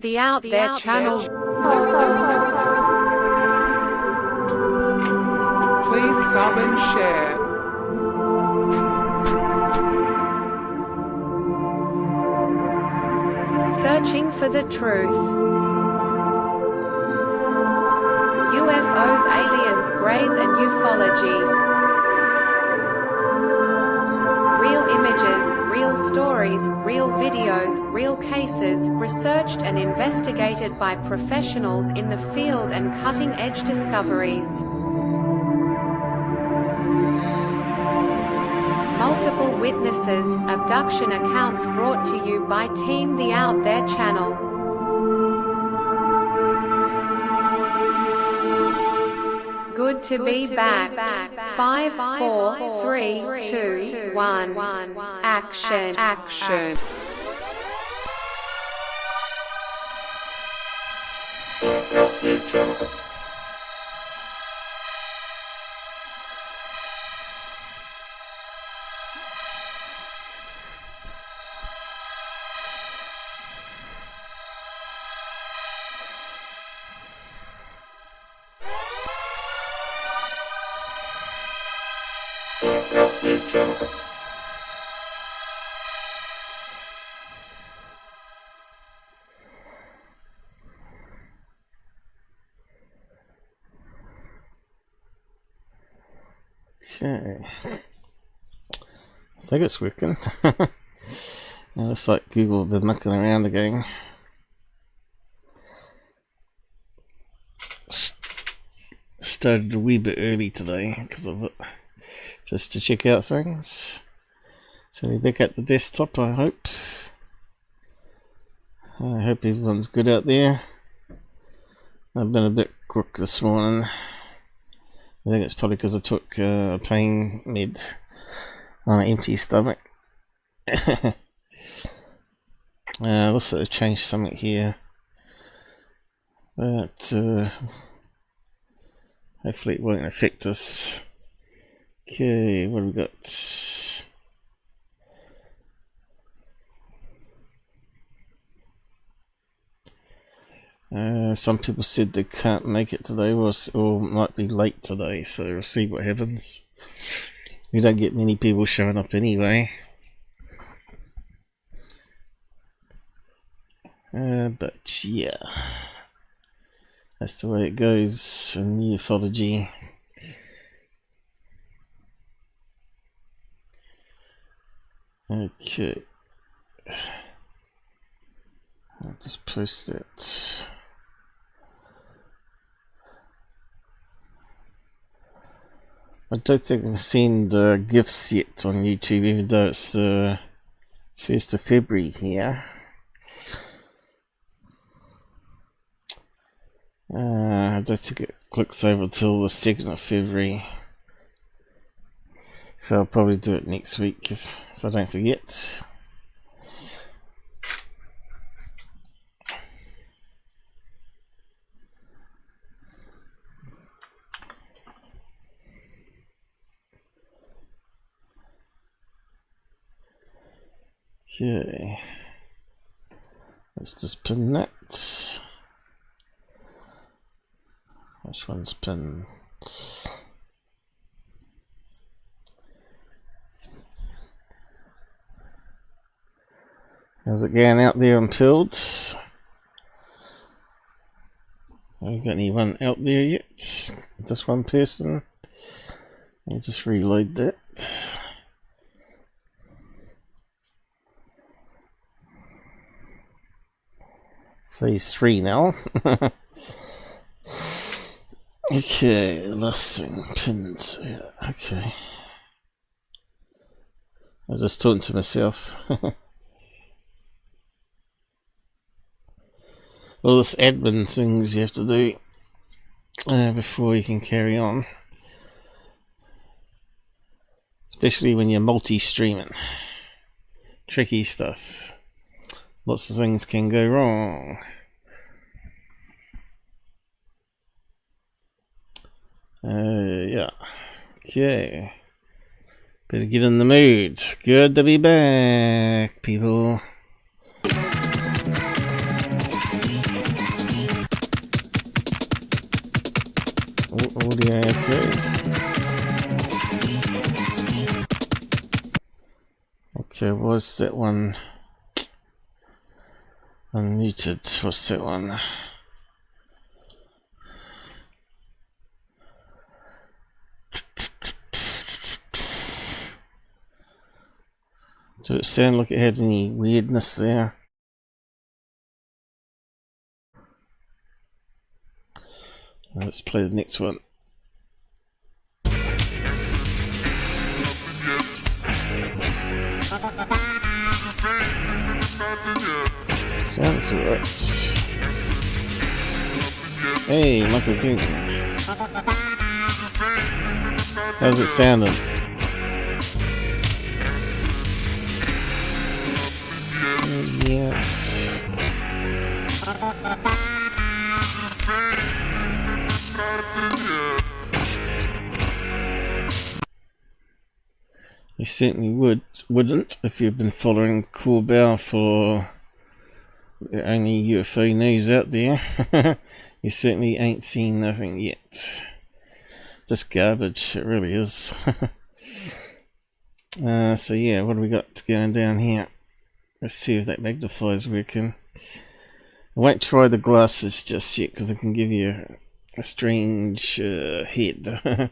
The Out There channel. Please sub and share. Searching for the truth. UFOs, aliens, greys and ufology. Real images, real stories, real videos, real cases, researched and investigated by professionals in the field and cutting-edge discoveries. Multiple witnesses, abduction accounts brought to you by Team The Out There channel. Good to be back. 5, 4, 3, 2, 1. Action. Okay, I think it's working. It looks like Google have been mucking around again. Started a wee bit early today because of it, just to check out things. So we're back at the desktop, I hope. I hope everyone's good out there. I've been a bit crook this morning. I think it's probably because I took a pain med on an empty stomach. Looks like they've changed something here, but hopefully it won't affect us. Okay, what have we got? Some people said they can't make it today, or might be late today, so we'll see what happens. We don't get many people showing up anyway. But yeah, that's the way it goes in ufology. Okay, I'll just post it. I don't think I've seen the gifts yet on YouTube, even though it's the 1st of February here. I don't think it clicks over till the 2nd of February. So I'll probably do it next week if I don't forget. Okay, let's just pin that. Which one's pin? How's it going out there on Fields? Have you got anyone out there yet? Just one person? I'll just reload that. So he's 3 now. Okay, last thing, pins. Yeah, okay. I was just talking to myself. All this admin things you have to do before you can carry on. Especially when you're multi-streaming. Tricky stuff. Lots of things can go wrong. Yeah. Okay. Better get in the mood. Good to be back, people. audio, okay. Okay, what's that one? Unmuted, what's that one? Did it sound like it had any weirdness there? Let's play the next one. Sounds alright. Hey, Michael King. How's it sounding? Yeah. You certainly wouldn't if you've been following Corbell for the only UFO news out there. You certainly ain't seen nothing yet. Just garbage, it really is. So yeah, what do we got going down here? Let's see if that magnifier's working. I won't try the glasses just yet because it can give you a strange head.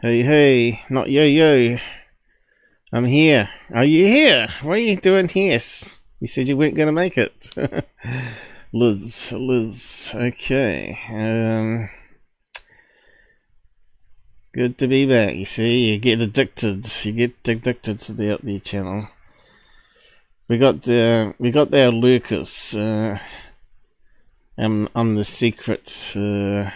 Hey, not yo-yo. I'm here. Are you here? What are you doing here? You said you weren't going to make it. Liz. Okay. Good to be back. You see, you get addicted. You get addicted to the Out There channel. We got our lurkers. I'm the secret, the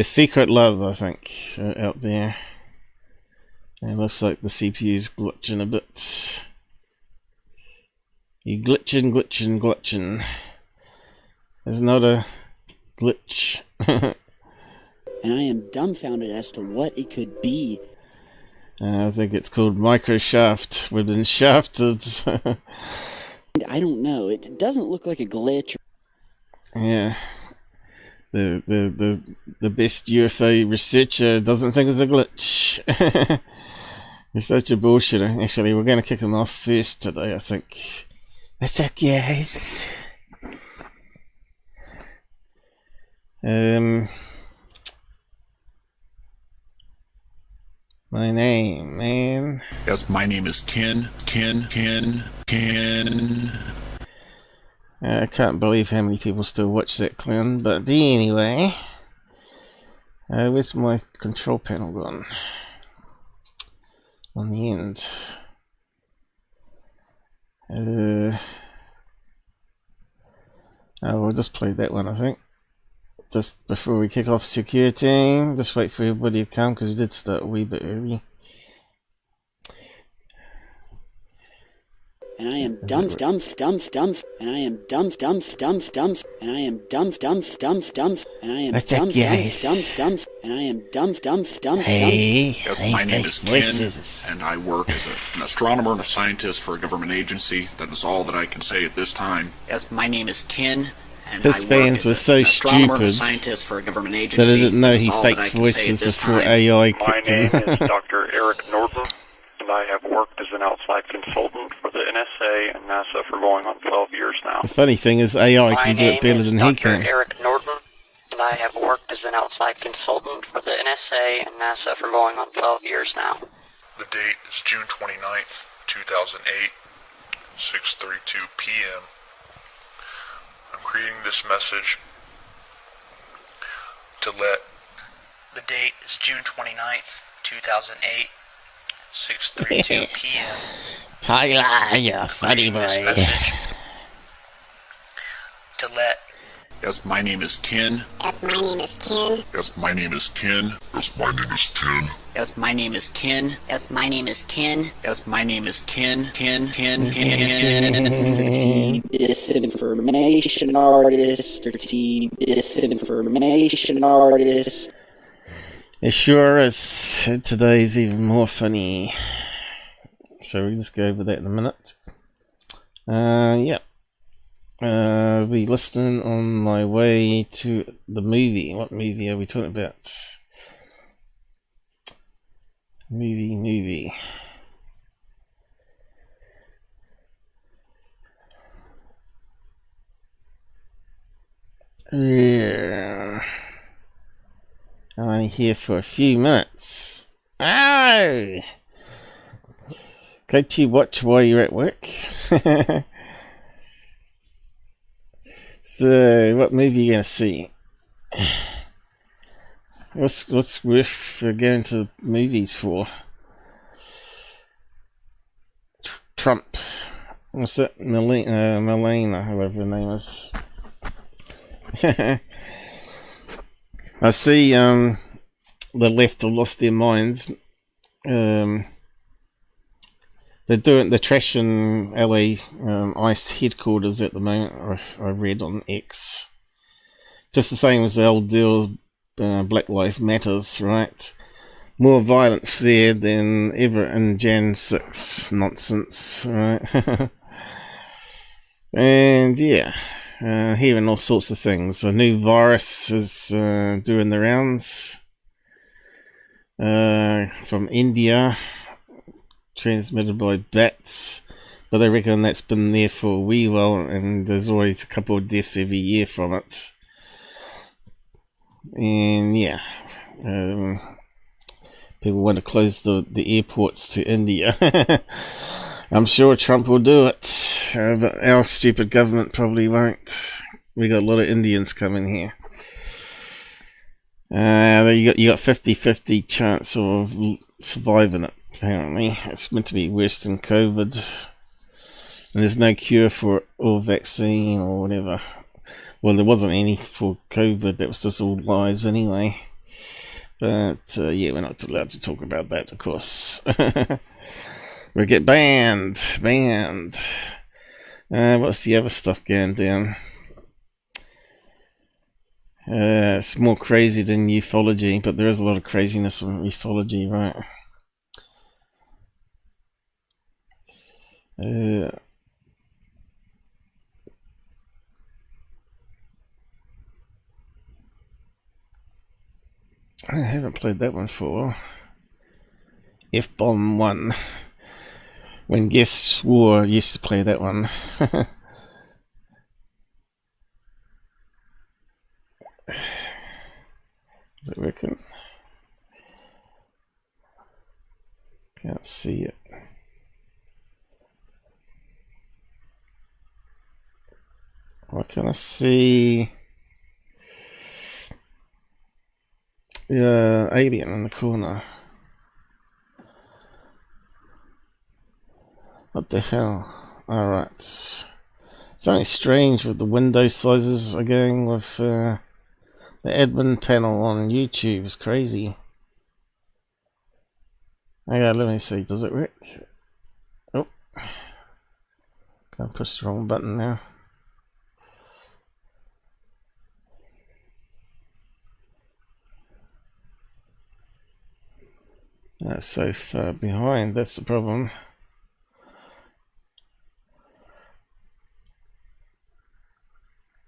secret love, I think, out there. It looks like the CPU's glitching a bit. You glitching. It's not a glitch. And I am dumbfounded as to what it could be. I think it's called microshaft. We've been shafted. I don't know. It doesn't look like a glitch. Yeah. The best UFO researcher doesn't think it's a glitch. He's such a bullshitter. Actually, we're going to kick him off first today, I think. What's up, guys? My name, man. Yes, my name is Ken. I can't believe how many people still watch that clown, but anyway. Where's my control panel gone? On the end. We'll just play that one, I think. Just before we kick off Secureteam, just wait for everybody to come because we did start a wee bit early. And I am dumb, and I am dumb, and I am dumb, and I am dumb, and I am dumb. Hey, yes, my name is Ken, and I work as an astronomer and a scientist for a government agency. That is all that I can say at this time. Yes, my name is Ken. And his fans were so stupid scientist for a government agency. that I didn't know he faked voices before AI kicked in. My name is Dr. Eric Norton, and I have worked as an outside consultant for the NSA and NASA for going on 12 years now. The funny thing is AI can do it better than he can. My name is Dr. Eric Norton, and I have worked as an outside consultant for the NSA and NASA for going on 12 years now. The date is June 29th, 2008, 6:32 p.m. I'm creating this message to let... The date is June 29th, 2008, 6:32 p.m. Tyler, you funny boy. This message to let... Yes, my name is Ken. Yes, my name is Ken. Yes, my name is Ken. Yes, my name is Ken. Yes, my name is Ken. Yes, my name is Ken. Yes, my name is Ken. Disinformation artist, or team disinformation artist. It sure is. Today's even more funny. So we'll just go over that in a minute. Yep. I'll be listening on my way to the movie. What movie are we talking about? Movie. Yeah. I'm only here for a few minutes. Oh! Go to watch while you're at work. So, what movie are you going to see? What's worth going to movies for? Trump. What's that? Melania, whoever her name is. I see the left have lost their minds. They're trashing LA ICE headquarters at the moment. I read on X. Just the same as the old deal, Black Lives Matters, right? More violence there than ever in Jan 6 nonsense, right? And yeah, hearing all sorts of things. A new virus is doing the rounds from India, transmitted by bats, but they reckon that's been there for a wee while, and there's always a couple of deaths every year from it. And yeah, people want to close the airports to India. I'm sure Trump will do it, but our stupid government probably won't. We got a lot of Indians coming here. You got 50-50 chance of surviving it. Apparently, it's meant to be worse than COVID, and there's no cure for it or vaccine or whatever. Well, there wasn't any for COVID. That was just all lies anyway. But yeah, we're not allowed to talk about that, of course. We'll get banned. What's the other stuff going down? It's more crazy than ufology, but there is a lot of craziness in ufology, right? I haven't played that one for a while. F-Bomb 1. When Guests swore, I used to play that one. Does it working? Can't see it. What can I see? Alien in the corner. What the hell? Alright. It's only strange with the window sizes are going with the admin panel on YouTube. It's crazy. Okay, let me see. Does it work? Oh. Can't push the wrong button now. That's so far behind, that's the problem.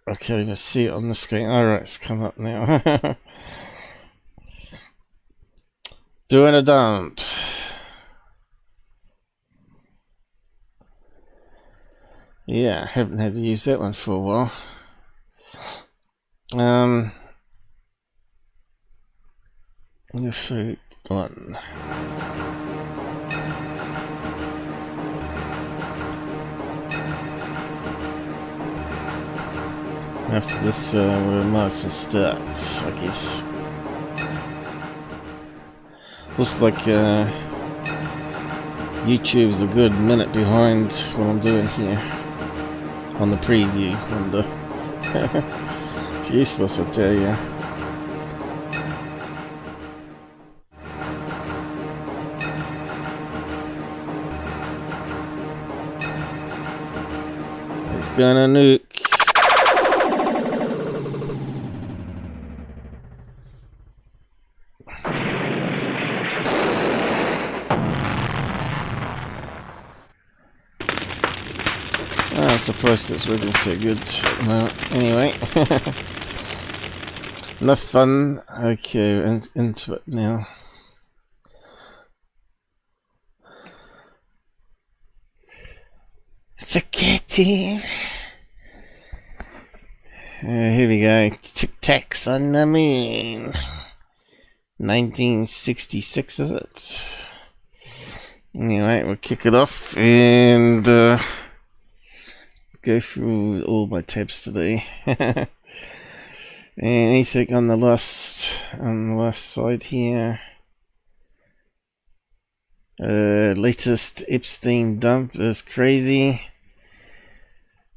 Okay, let's see it on the screen. Alright, it's come up now. Doing a dump. Yeah, haven't had to use that one for a while. UFO one. After this, we must start, I guess. Looks like YouTube's a good minute behind what I'm doing here on the preview window. It's useless, I tell you. It's gonna nuke. not surprised it's working so good. Anyway. Enough fun. Okay, into it now. Secureteam. Here we go. Tic Tacs on the moon. 1966, is it? Anyway, we'll kick it off and go through all my tabs today. Anything on the last side here? Latest Epstein dump is crazy.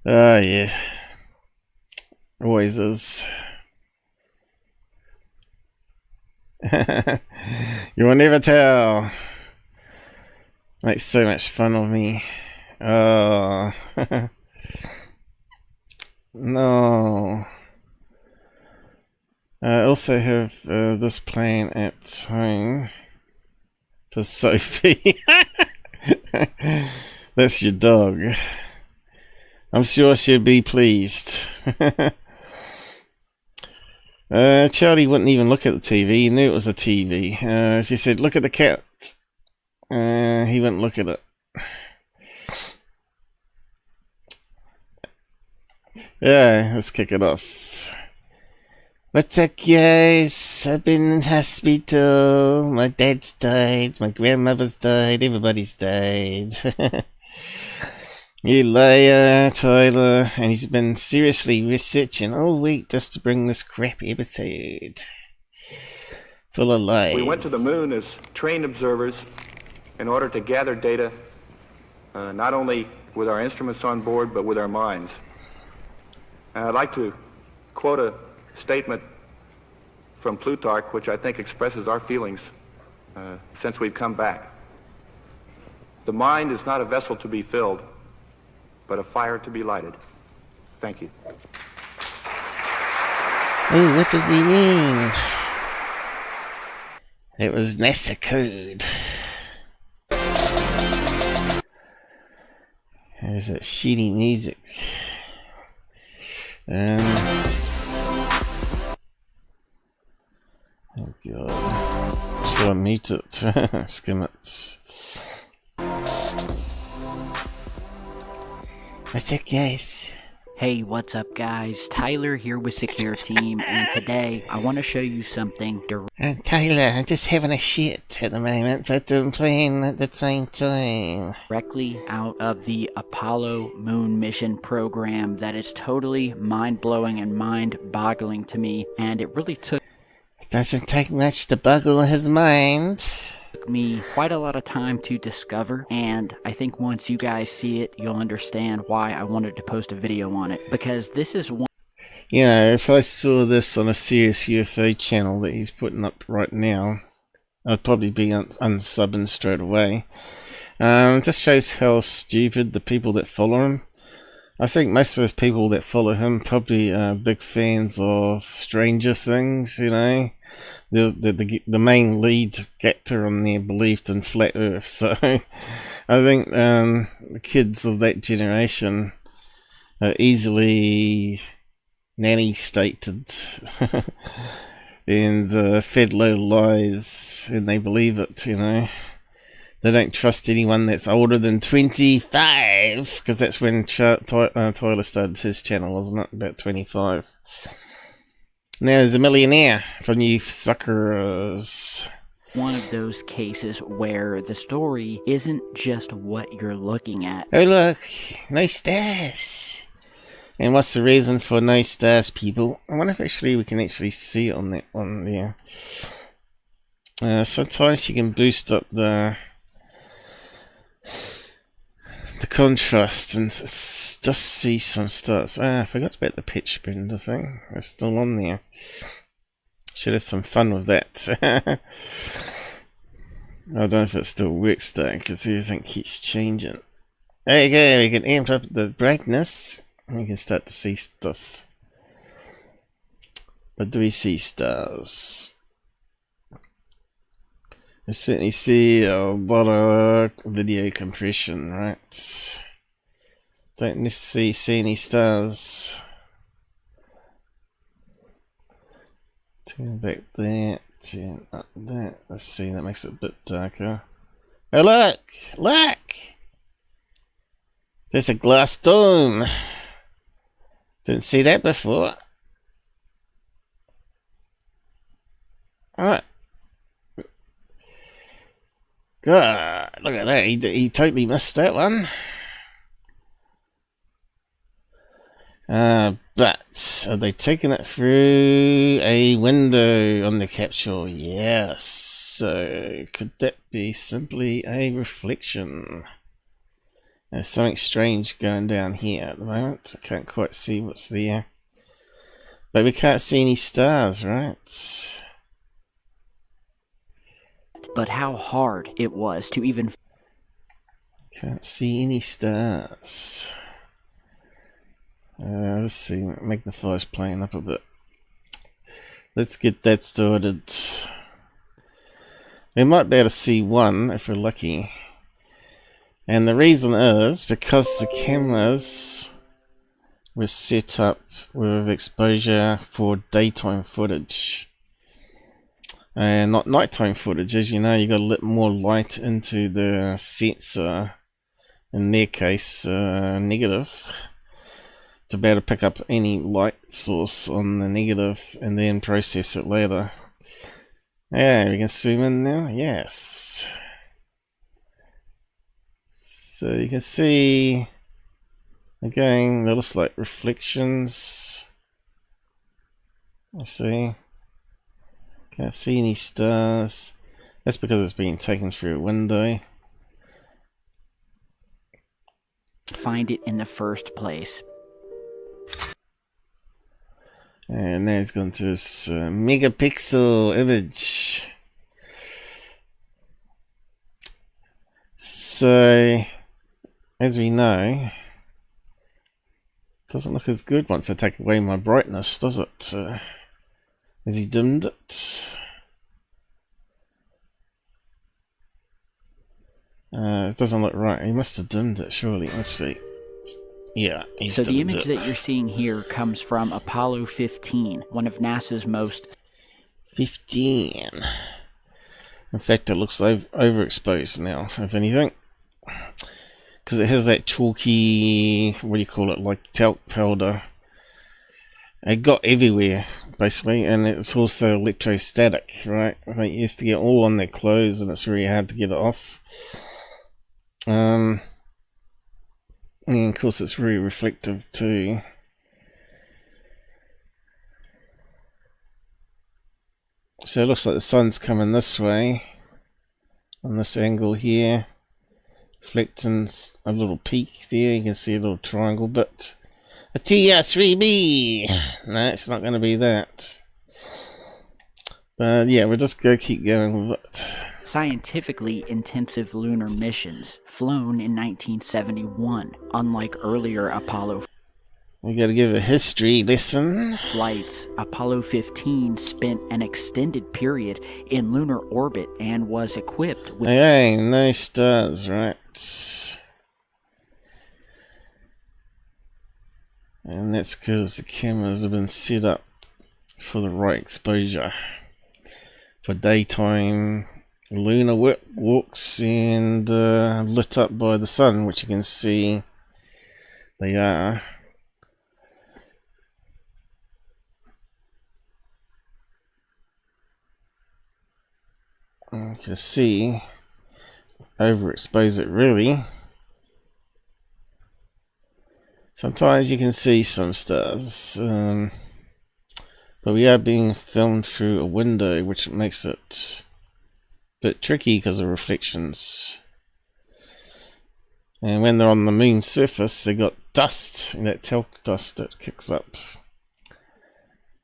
Oh yeah, always is. You will never tell. Makes so much fun of me. Oh no. I also have this playing at home for Sophie. That's your dog. I'm sure she'll be pleased. Charlie wouldn't even look at the TV. He knew it was a TV. If you said, look at the cat, he wouldn't look at it. Yeah, let's kick it off. What's up, guys? I've been in hospital. My dad's died. My grandmother's died. Everybody's died. You liar, Tyler. And he's been seriously researching all week just to bring this crappy episode. Full of lies. We went to the moon as trained observers in order to gather data, not only with our instruments on board, but with our minds. And I'd like to quote a statement from Plutarch, which I think expresses our feelings since we've come back. The mind is not a vessel to be filled, but a fire to be lighted. Thank you. Ooh, what does he mean? It was NASA code. There's that shitty music. Oh god. Should I mute it? Skim it. What's up, guys? Hey, what's up, guys? Tyler here with Secureteam, and today I want to show you something Tyler, I'm just having a shit at the moment, but I'm playing at the same time. Directly out of the Apollo moon mission program that is totally mind-blowing and mind-boggling to me, and it really took... It doesn't take much to boggle his mind. Took me quite a lot of time to discover, and I think once you guys see it, you'll understand why I wanted to post a video on it, because this is one... You know, if I saw this on a serious UFO channel that he's putting up right now, I'd probably be unsubbing straight away. It just shows how stupid the people that follow him. I think most of those people that follow him probably are big fans of Stranger Things, you know. The main lead actor on there believed in flat earth, so I think the kids of that generation are easily nanny stated and fed little lies, and they believe it, you know. They don't trust anyone that's older than 25, because that's when Tyler started his channel, wasn't it? About 25. Now he's a millionaire from you suckers. One of those cases where the story isn't just what you're looking at. Oh look, no stars. And what's the reason for no stars, people? I wonder if actually we can actually see it on that one there. Sometimes you can boost up the contrast and just see some stars. I forgot about the pitch bender thing. It's still on there. Should have some fun with that. I don't know if it still works though, because everything keeps changing. Okay, we can amp up the brightness and we can start to see stuff. But do we see stars? I certainly see a lot of video compression, right? Don't necessarily see any stars. Turn back that, turn up that. Let's see, that makes it a bit darker. Oh look! Look! There's a glass dome! Didn't see that before. Alright. God, look at that, he totally missed that one. But are they taking it through a window on the capsule? Yes. So could that be simply a reflection? There's something strange going down here at the moment. I can't quite see what's there. But we can't see any stars, right? But how hard it was to even... Can't see any stars. Let's see, magnifier's playing up a bit. Let's get that started. We might be able to see one if we're lucky. And the reason is because the cameras were set up with exposure for daytime footage. And not nighttime footage. As you know, you got to let more light into the sensor. In their case, negative. To be able to pick up any light source on the negative and then process it later. Yeah, we can zoom in now. Yes. So you can see again, that looks like reflections. I see. Can't see any stars. That's because it's being taken through a window. Find it in the first place. And now he's gone to his megapixel image. So, as we know, it doesn't look as good once I take away my brightness, does it? Has he dimmed it? It doesn't look right. He must have dimmed it, surely. Let's see. Yeah, he's So the dimmed image it. that you're seeing here comes from Apollo 15, one of NASA's most... 15. In fact, it looks overexposed now, if anything. Because it has that chalky, what do you call it, like talc powder. It got everywhere, basically, and it's also electrostatic, right? I think it used to get all on their clothes, and it's really hard to get it off. And of course it's very reflective too. So it looks like the sun's coming this way, on this angle here, reflecting a little peak there. You can see a little triangle, but a TR3B! No, it's not going to be that. But yeah, we'll just keep going with it. Scientifically intensive lunar missions, flown in 1971, unlike earlier Apollo we got to give a history lesson. flights. Apollo 15 spent an extended period in lunar orbit and was equipped with... Okay, no stars, right? And that's because the cameras have been set up for the right exposure for daytime lunar walks and lit up by the sun, which you can see they are. You can see, overexpose it really. Sometimes you can see some stars, but we are being filmed through a window, which makes it a bit tricky because of reflections. And when they're on the moon's surface, they got dust, and that talc dust that kicks up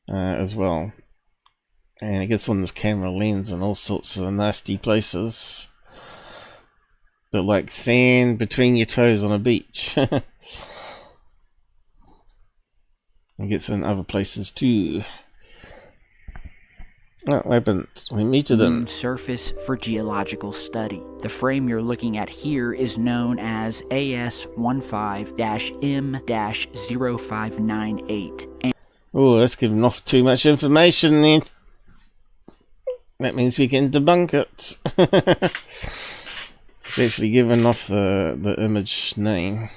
as well. And it gets on this camera lens in all sorts of nasty places. But like sand between your toes on a beach. It gets in other places too. Oh, we meted him. Moon surface for geological study. The frame you're looking at here is known as AS15-M-0598. Oh, that's giving off too much information then. That means we can debunk it. It's actually giving off the image name.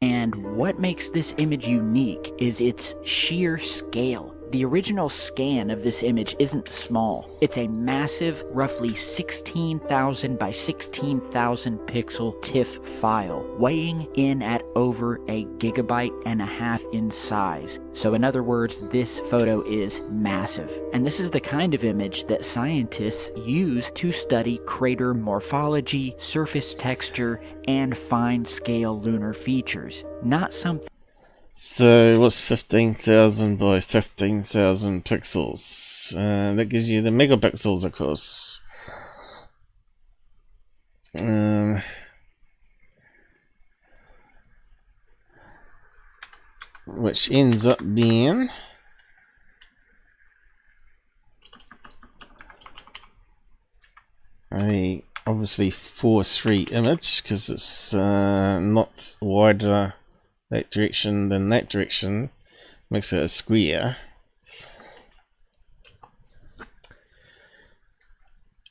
And what makes this image unique is its sheer scale. The original scan of this image isn't small. It's a massive, roughly 16,000 by 16,000 pixel TIFF file, weighing in at over a 1.5 gigabytes in size. So in other words, this photo is massive. And this is the kind of image that scientists use to study crater morphology, surface texture, and fine-scale lunar features. Not something. So what's 15,000 by 15,000 pixels? That gives you the megapixels, of course. Which ends up being a obviously 4:3 image because it's not wider that direction than that direction, makes it a square.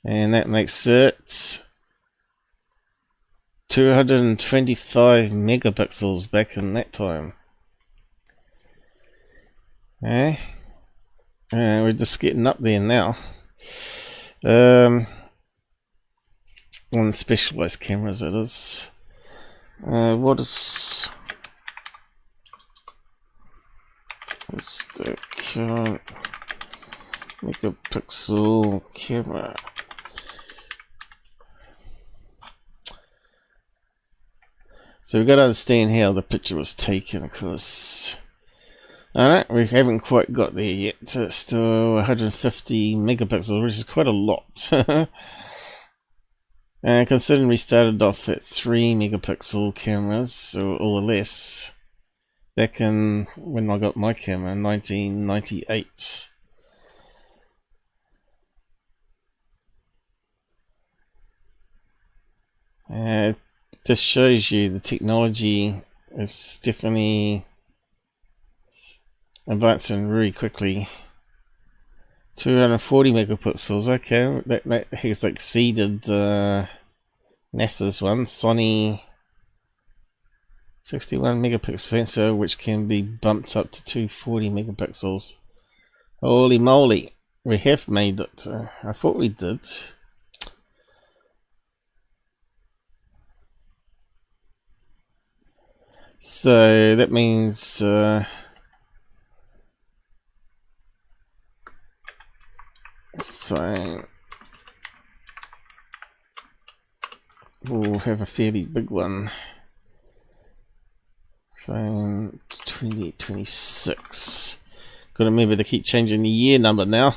And that makes it 225 megapixels back in that time. Okay. We're just getting up there now. On specialized cameras, it is. What is... What's the current megapixel camera? So we've got to understand how the picture was taken, of course. Alright, we haven't quite got there yet. It's still 150 megapixels, which is quite a lot. Considering we started off at 3 megapixel cameras, or less. Back in when I got my camera in 1998. Just shows you the technology is definitely advancing really quickly. 240 megapixels, okay, that has exceeded NASA's one, Sony 61 megapixel sensor, which can be bumped up to 240 megapixels. Holy moly, we have made it. I thought we did. So that means fine. We'll have a fairly big one. 2026. Gotta remember to keep changing the year number now.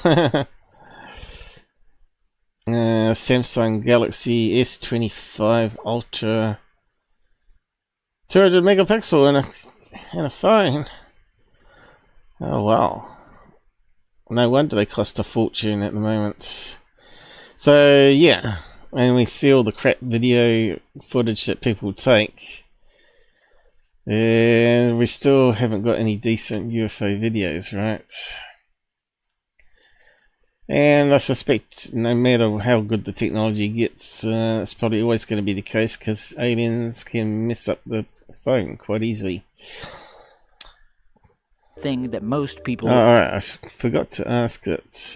Samsung Galaxy S25 Ultra, 200 megapixel and a phone. Oh wow! No wonder they cost a fortune at the moment. So yeah, and we see all the crap video footage that people take. And we still haven't got any decent UFO videos, right? And I suspect no matter how good the technology gets, it's probably always going to be the case because aliens can mess up the phone quite easily. Thing that most people... Alright, I forgot to ask it.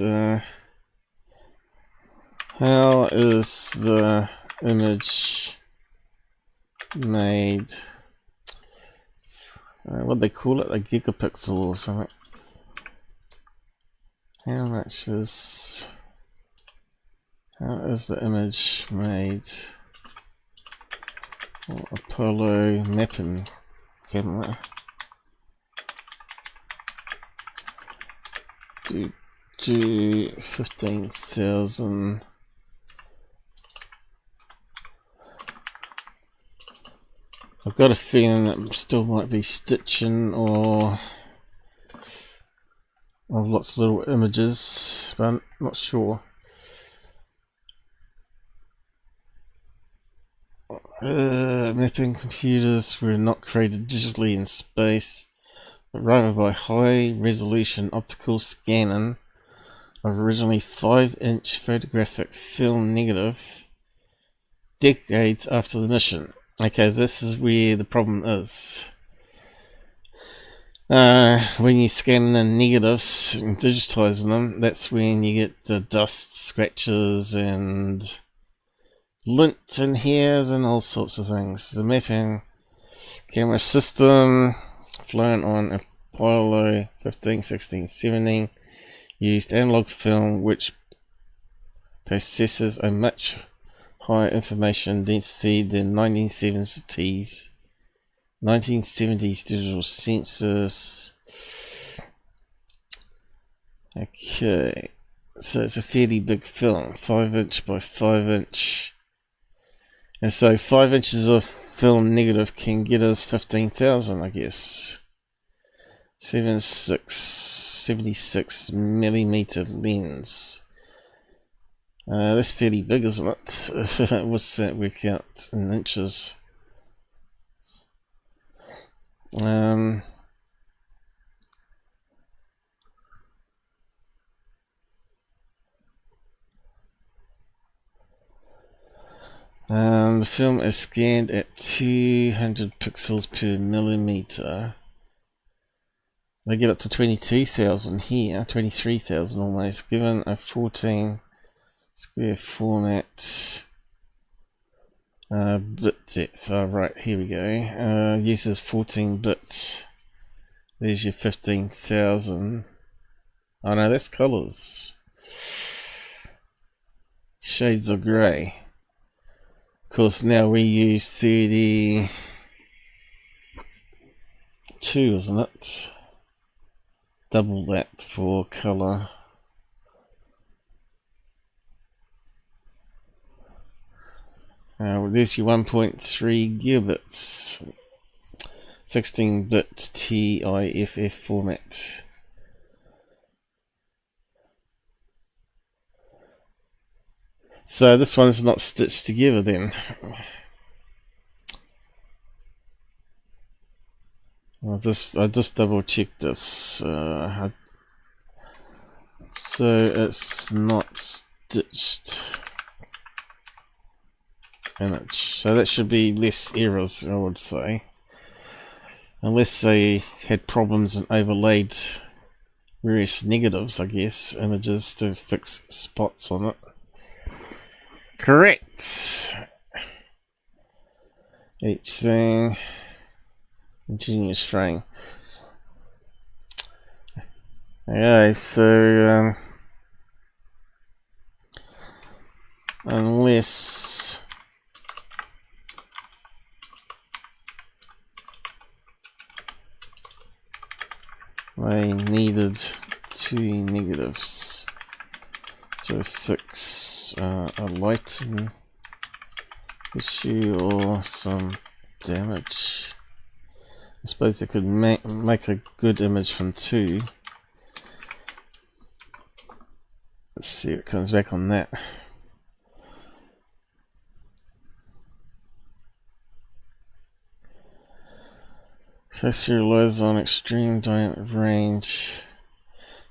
How is the image made? What do they call it? A gigapixel or something. How is the image made? Apollo mapping camera. Do 15,000. I've got a feeling it still might be stitching, or I've lots of little images, but I'm not sure. Mapping computers were not created digitally in space, but rather by high-resolution optical scanning of originally 5-inch photographic film negative decades after the mission. Okay, this is where the problem is. When you scan in negatives and digitizing them, that's when you get dust, scratches, and lint and hairs and all sorts of things. The mapping camera system flown on Apollo 15, 16, 17 used analog film which possesses a much higher information density than 1970s digital sensors. Okay, so it's a fairly big film, 5-inch by 5-inch. And so 5 inches of film negative can get us 15,000, I guess. 76 millimeter lens. That's fairly big, isn't it? What's that work out in inches? The film is scanned at 200 pixels per millimeter. They get up to 22,000 here, 23,000 almost, given a 14 square format bit depth. Right, here we go. Uses 14-bit. There's your 15,000. Oh no, that's colours. Shades of grey. Of course, now we use 32, isn't it? Double that for colour. There's your 1.3 gigabits, 16-bit TIFF format. So this one's not stitched together then. I just double checked this. So it's not stitched image. So that should be less errors, I would say. Unless they had problems and overlaid various negatives, I guess, images to fix spots on it. Correct. Each thing. Continuous frame. Okay, so unless they needed 2 negatives to fix a lighting issue or some damage. I suppose they could make a good image from 2. Let's see what comes back on that. Serialize on extreme dynamic range.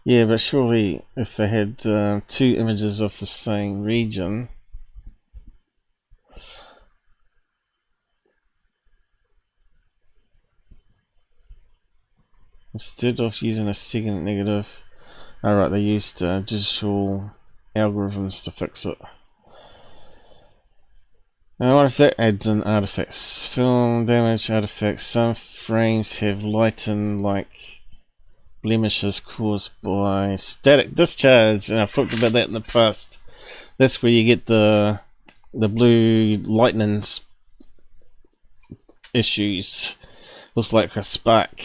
Yeah, but surely if they had 2 images of the same region, instead of using a second negative, alright, they used digital algorithms to fix it. I wonder if that adds in artifacts. Film damage artifacts. Some frames have lighten like blemishes caused by static discharge, and I've talked about that in the past. That's where you get the blue lightning issues. Looks like a spark.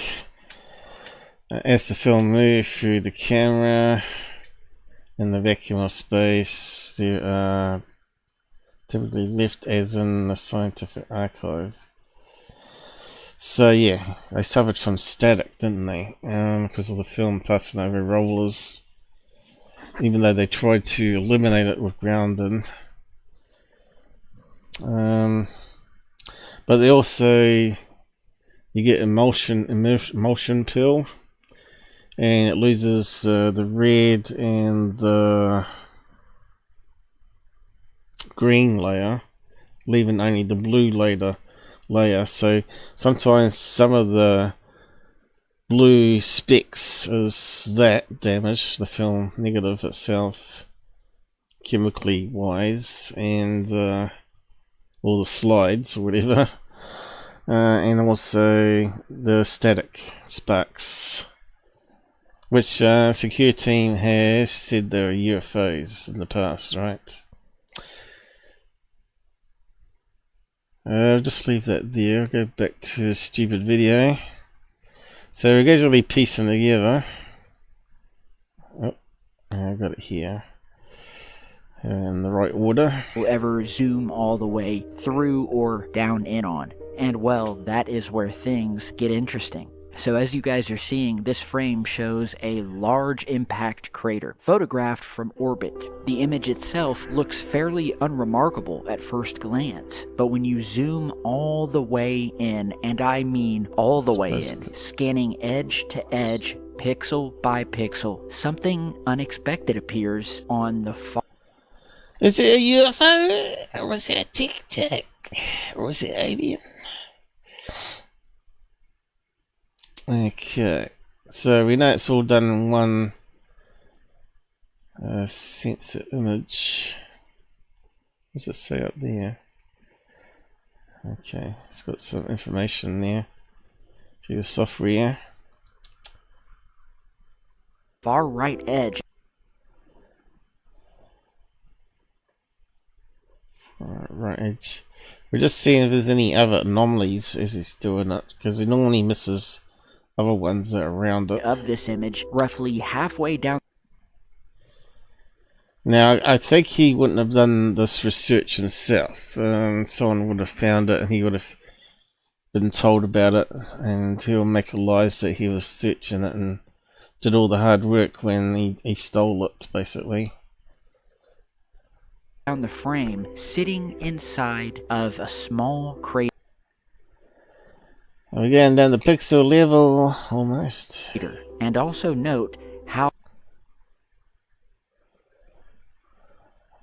As the film moves through the camera in the vacuum of space, there are typically left as in the scientific archive. So yeah, they suffered from static, didn't they? Because of the film passing over rollers. Even though they tried to eliminate it with grounding. But they also, you get emulsion peel, and it loses the red and the green layer, leaving only the blue layer. So sometimes some of the blue specks is that damage, the film negative itself, chemically wise, and all the slides or whatever, and also the static sparks, which Secureteam has said there are UFOs in the past, right? I'll just leave that there. I'll go back to a stupid video. So we're gradually piecing together. Oh, I got it here. In the right order. Will ever zoom all the way through or down in on. And well, that is where things get interesting. So as you guys are seeing, this frame shows a large impact crater, photographed from orbit. The image itself looks fairly unremarkable at first glance, but when you zoom all the way in, and I mean all the way in, scanning edge to edge, pixel by pixel, something unexpected appears on the far. Is it a UFO? Or was it a Tic Tac? Or was it alien? Okay, so we know it's all done in one sensor image. What does it say up there? Okay, it's got some information there through the software. Far right edge. Right edge. We're just seeing if there's any other anomalies as he's doing it, because he normally misses other ones that are around it. Of this image, roughly halfway down. Now, I think he wouldn't have done this research himself. Someone would have found it and he would have been told about it, and he'll make a lies that he was searching it and did all the hard work when he stole it, basically. Down the frame, sitting inside of a small crater. We're getting down the pixel level, almost. And also note how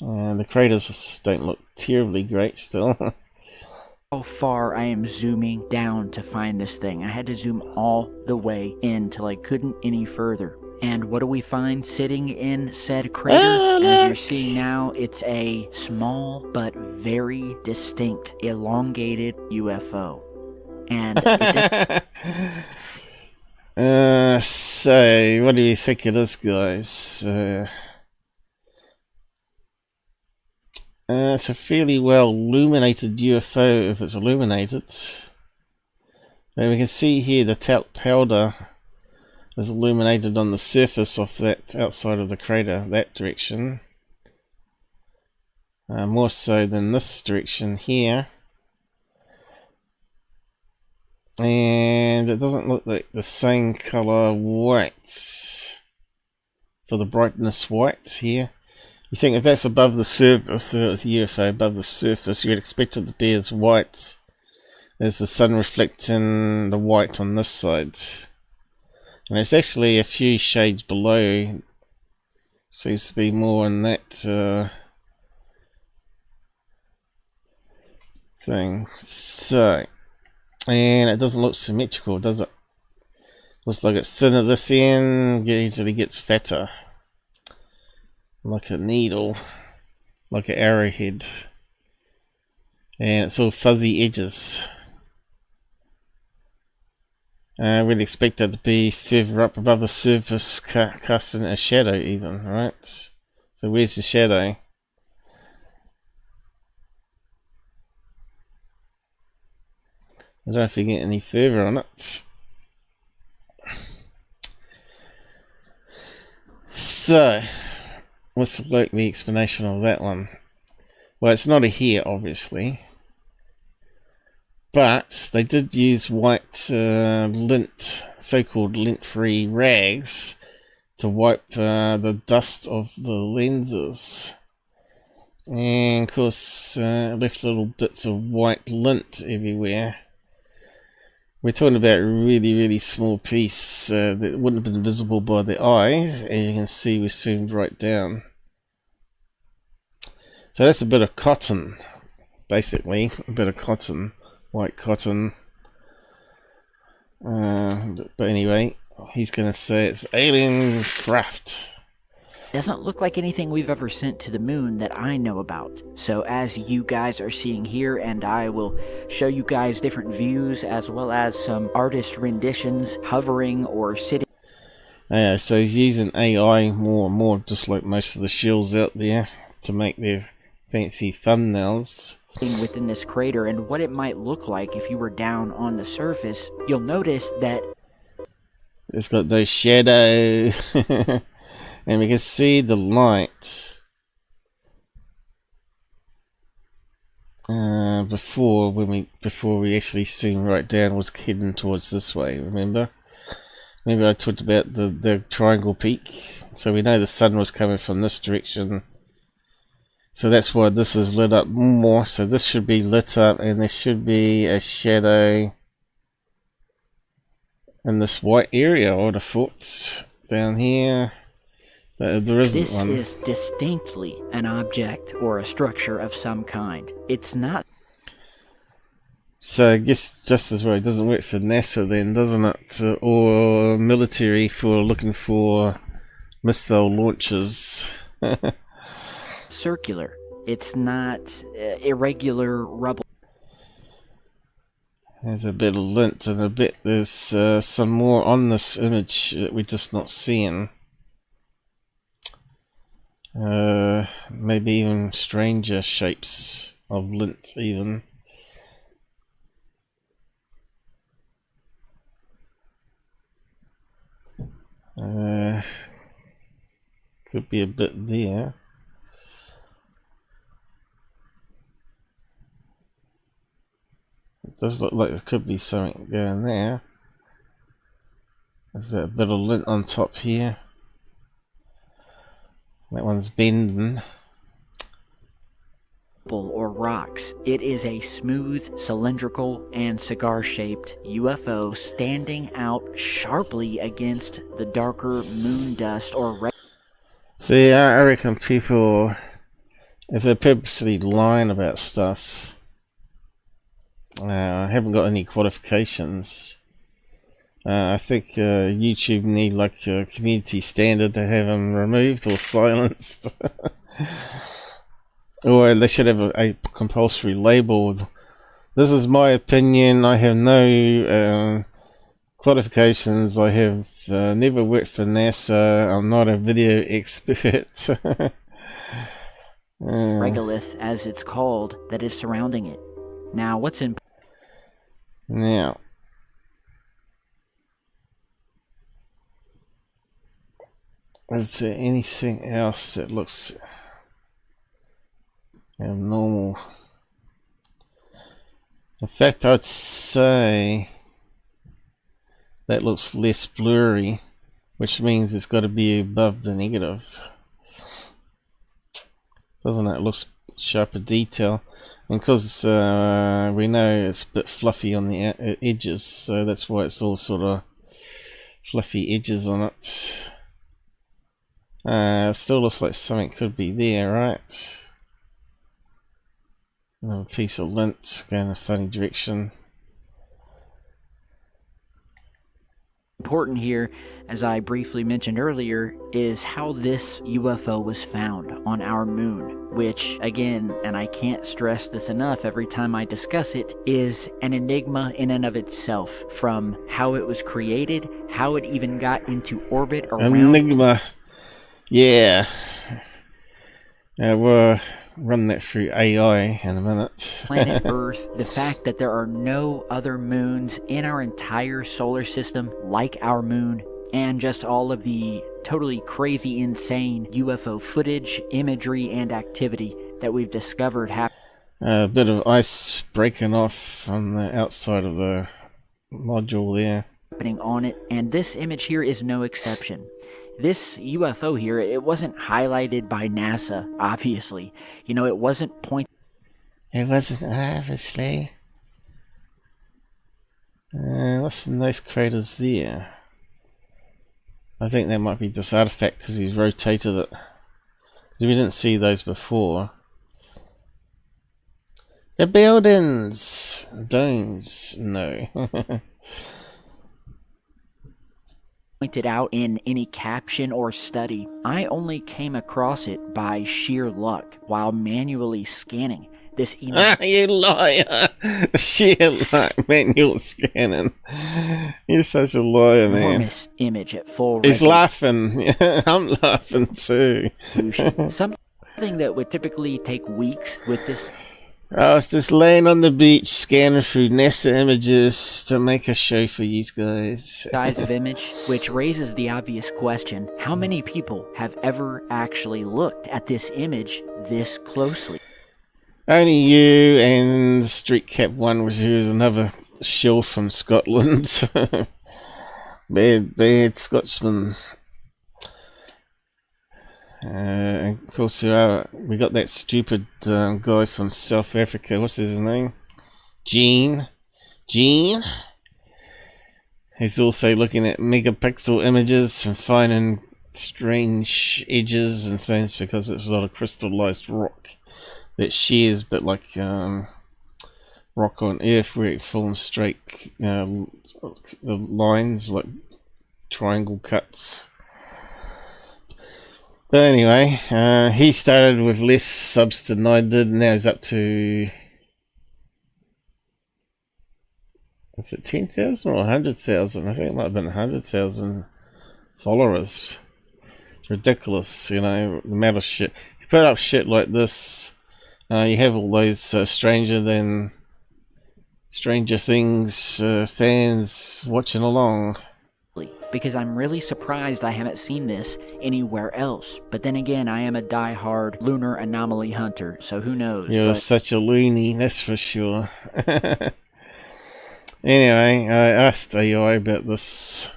the craters don't look terribly great still. how far I am zooming down to find this thing. I had to zoom all the way in till I couldn't any further. And what do we find sitting in said crater? As you're seeing now, it's a small but very distinct elongated UFO. And so what do you think it is, guys? It's a fairly well illuminated UFO if it's illuminated. And we can see here the talc powder is illuminated on the surface of that outside of the crater, that direction. More so than this direction here. And it doesn't look like the same color white for the brightness white here. You think if that's above the surface, if it was a UFO above the surface, you'd expect it to be as white as the sun reflecting the white on this side. And it's actually a few shades below. Seems to be more in that thing. So, and it doesn't look symmetrical, does it? Looks like it's thin at this end, usually gets fatter. Like a needle, like an arrowhead. And it's all fuzzy edges. I would expect that to be further up above the surface, casting a shadow even, right? So where's the shadow? I don't know if we get any further on it. So, what's the likely explanation of that one? Well, it's not a hair, obviously. But they did use white lint, so-called lint-free rags, to wipe the dust of the lenses. And of course, left little bits of white lint everywhere. We're talking about a really, really small piece that wouldn't have been visible by the eye. As you can see, we zoomed right down. So that's a bit of cotton, basically, a bit of cotton, white cotton. But anyway, he's going to say it's alien craft. Doesn't look like anything we've ever sent to the moon that I know about. So as you guys are seeing here, and I will show you guys different views as well as some artist renditions hovering or sitting. Yeah, so he's using AI more and more, just like most of the shills out there, to make their fancy thumbnails. Within this crater, and what it might look like if you were down on the surface, you'll notice that it's got no shadow. And we can see the light before we actually zoom right down was hidden towards this way. Remember I talked about the triangle peak, so we know the sun was coming from this direction, so that's why this is lit up more. So this should be lit up, and there should be a shadow in this white area, I would have thought, down here. There isn't one. This is distinctly an object or a structure of some kind. It's not. So I guess just as well, it doesn't work for NASA then, doesn't it? Or military for looking for missile launches. Circular. It's not irregular rubble. There's a bit of lint and there's some more on this image that we're just not seeing. Maybe even stranger shapes of lint even. Could be a bit there. It does look like there could be something going there. There's that bit of lint on top here. That one's bending. Or rocks. It is a smooth, cylindrical, and cigar-shaped UFO standing out sharply against the darker moon dust or See, I reckon people, if they're purposely lying about stuff, haven't got any qualifications. I think YouTube need like a community standard to have them removed or silenced. Or they should have a compulsory label. This is my opinion. I have no qualifications. I have never worked for NASA. I'm not a video expert. regolith, as it's called, that is surrounding it. Now, what's in... Now... is there anything else that looks abnormal? In fact, I'd say that looks less blurry, which means it's got to be above the negative. Doesn't it? It looks sharper detail. And because we know it's a bit fluffy on the edges, so that's why it's all sort of fluffy edges on it. It still looks like something could be there, right? Another piece of lint going in a funny direction. Important here, as I briefly mentioned earlier, is how this UFO was found on our moon, which, again, and I can't stress this enough every time I discuss it, is an enigma in and of itself, from how it was created, how it even got into orbit around... Enigma. Yeah. We'll run that through AI in a minute. Planet Earth, the fact that there are no other moons in our entire solar system like our moon, and just all of the totally crazy, insane UFO footage, imagery, and activity that we've discovered A bit of ice breaking off on the outside of the module there. Happening on it, and this image here is no exception. This UFO here, it wasn't highlighted by NASA, obviously. You know, it wasn't pointed. It wasn't, obviously. What's the nice craters there? I think that might be just artifact because he's rotated it. We didn't see those before. The buildings! Domes, no. Pointed out in any caption or study. I only came across it by sheer luck while manually scanning this image. You liar! Sheer luck, manual scanning. You're such a liar, man. Enormous image at full He's resolution. laughing. I'm laughing too. Something that would typically take weeks with this. I was just laying on the beach scanning through NASA images to make a show for you guys. Size of image, which raises the obvious question, how many people have ever actually looked at this image this closely? Only you and Street Cap 1, which is another shill from Scotland. bad Scotsman. And of course, we got that stupid guy from South Africa. What's his name? Gene. He's also looking at megapixel images and finding strange edges and things because it's a lot of crystallized rock that shears, but like rock on Earth where it forms straight lines like triangle cuts. But anyway, he started with less subs than I did. Now he's up to, is it 10,000 or 100,000? I think it might have been 100,000 followers. It's ridiculous, you know, the amount of shit. You put up shit like this, you have all those Stranger Things fans watching along. Because I'm really surprised I haven't seen this anywhere else. But then again, I am a die-hard lunar anomaly hunter, so who knows? You're such a loony, that's for sure. Anyway, I asked AI about this.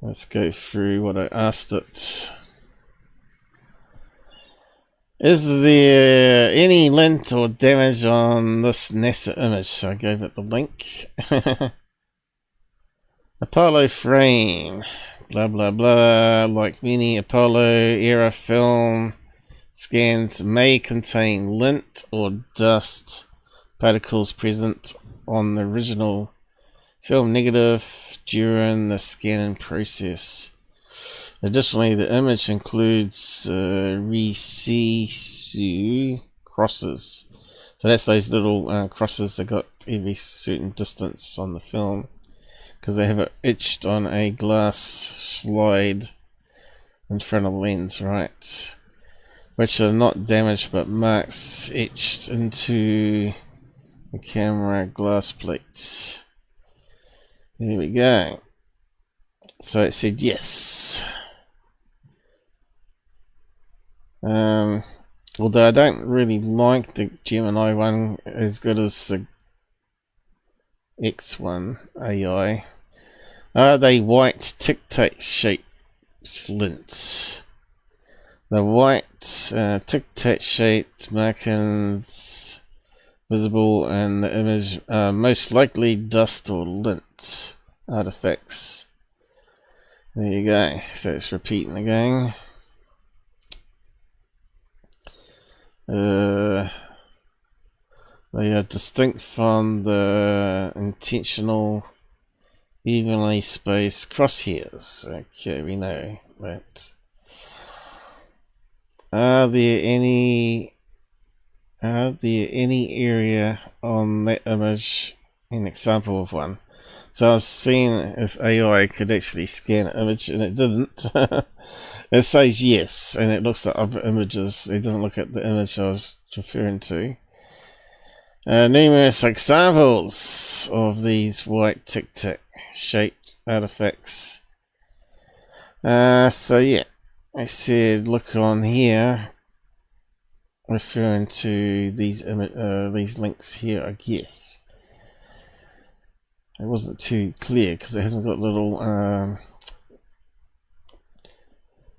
Let's go through what I asked it. Is there any lint or damage on this NASA image? So I gave it the link. Apollo frame, blah blah blah. Like many Apollo era film scans may contain lint or dust particles present on the original film negative during the scanning process. Additionally, the image includes recessu crosses. So that's those little crosses that got every certain distance on the film, because they have it etched on a glass slide in front of the lens, right? Which are not damaged but marks etched into the camera glass plate. There we go. So it said yes. Although I don't really like the Gemini one as good as the X1 AI. Are they white Tic Tac shaped lints? The white Tic Tac shaped markings visible in the image are most likely dust or lint artifacts. There you go. So it's repeating again. They are distinct from the intentional evenly spaced crosshairs. Okay, we know that. Are there any area on that image, an example of one? So I was seeing if AI could actually scan an image, and it didn't. It says yes, and it looks at other images. It doesn't look at the image I was referring to. Numerous examples of these white Tic Tac shaped artifacts. So yeah, I said look on here. referring to these links here, I guess. It wasn't too clear because it hasn't got little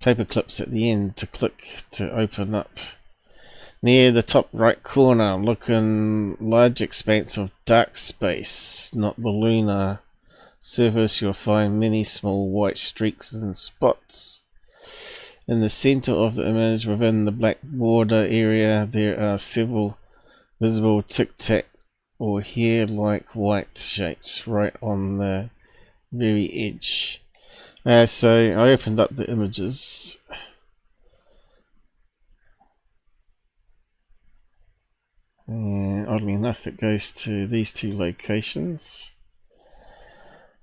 paper clips at the end to click to open up. Near the top right corner, looking large expanse of dark space, not the lunar surface, you'll find many small white streaks and spots. In the center of the image, within the black border area, there are several visible Tic Tac or hair-like white shapes right on the very edge. So I opened up the images. And oddly enough, it goes to these two locations.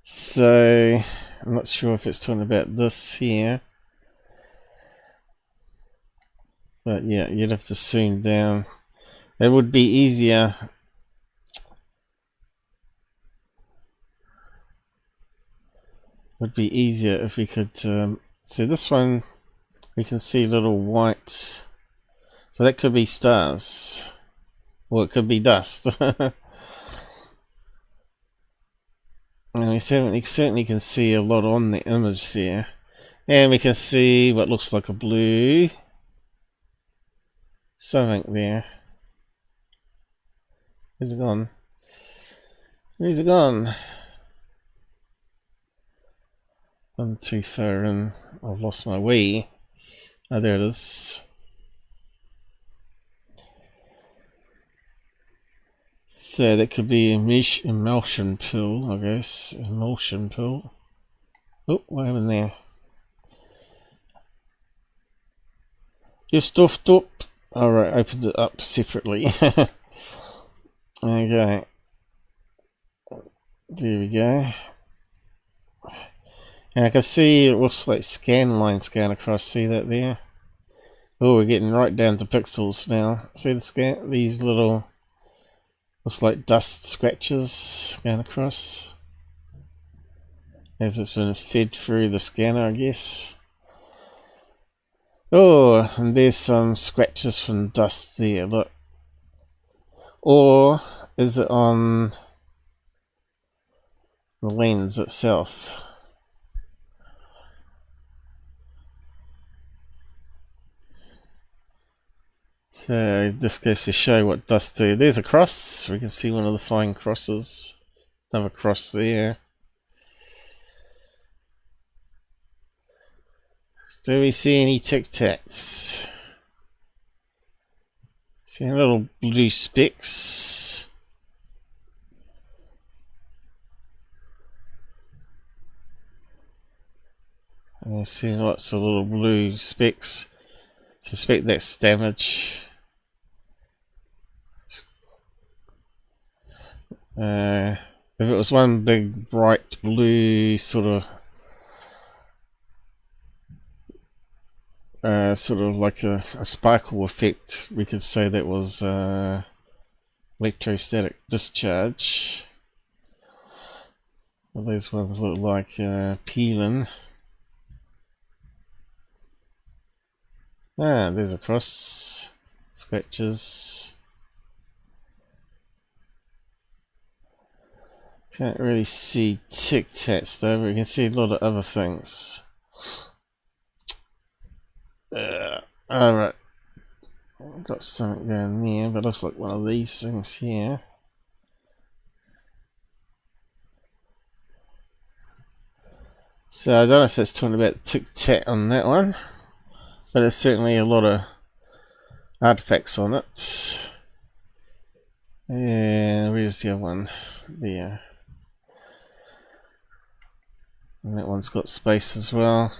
So I'm not sure if it's talking about this here. But yeah, you'd have to zoom down. It would be easier. Would be easier if we could see this one. We can see little white. So that could be stars, or it could be dust. And we certainly can see a lot on the image there, and we can see what looks like a blue something there. Where's it gone? Where's it gone? I'm too far in. I've lost my way. Oh, there it is. So that could be emulsion pool, I guess. Emulsion pool. Oh, what happened there? You stuffed up. Alright, opened it up separately. Okay. There we go. And I can see it looks like scan lines going across. See that there? Oh, we're getting right down to pixels now. See the scan? These little, looks like dust scratches going across. As it's been fed through the scanner, I guess. Oh, and there's some scratches from dust there, look. Or is it on the lens itself? So this goes to show what dust do. There's a cross. We can see one of the fine crosses. Another cross there. Do we see any Tic Tacs? See little blue specks. And I see lots of little blue specks. Suspect that's damage. If it was one big bright blue sort of like a sparkle effect, we could say that was electrostatic discharge. Well, these ones look like peeling. Ah, there's a cross. Scratches. Can't really see Tic Tacs though, but we can see a lot of other things. Alright. Got something going there, but looks like one of these things here. So I don't know if it's talking about Tic Tac on that one, but there's certainly a lot of artifacts on it. And where's the other one? There. And that one's got space as well.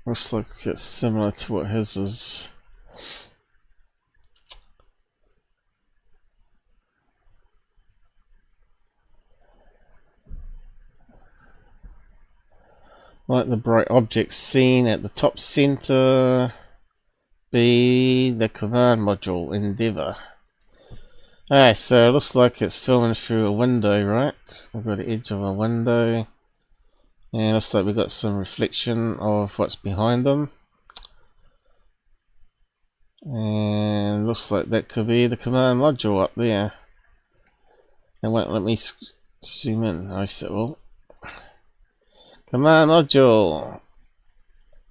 Looks like it's similar to what his is. Like the bright objects seen at the top center. B, the command module Endeavour. Alright, so it looks like it's filming through a window, right? We've got the edge of a window. And it looks like we've got some reflection of what's behind them. And looks like that could be the command module up there. It won't let me zoom in. I said, well, command module.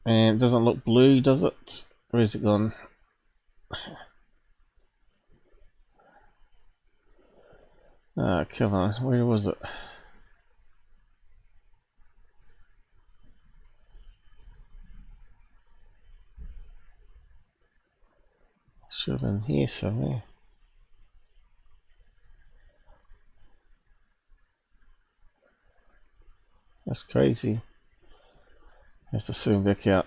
And it doesn't look blue, does it? Where's it gone? Ah, come on, where was it? Should have been here somewhere. That's crazy. I have to zoom back out.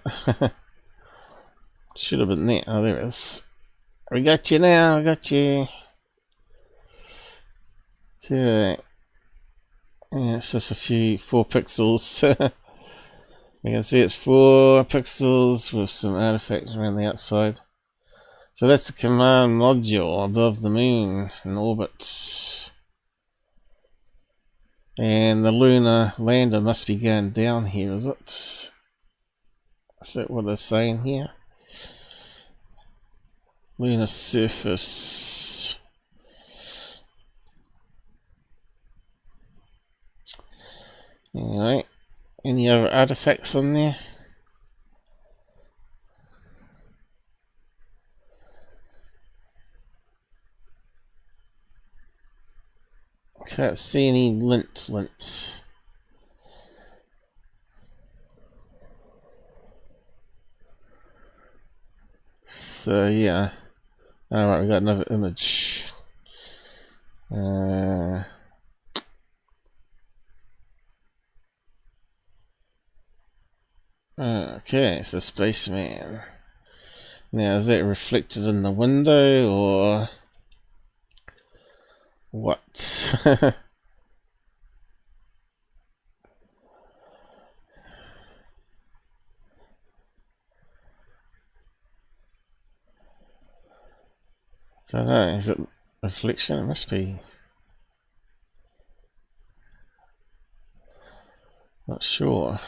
Should have been there. Oh, there it is. We got you now, I got you. Okay. Yeah, it's just 4 pixels. You can see it's 4 pixels with some artifacts around the outside. So that's the command module above the moon in orbit. And the lunar lander must be going down here, is it? Is that what they're saying here? Lunar surface. Anyway, any other artifacts on there? Can't see any lint. So yeah. Alright, we got another image. Okay, so spaceman. Now, is that reflected in the window or what? I don't know, is it reflection? It must be. Not sure.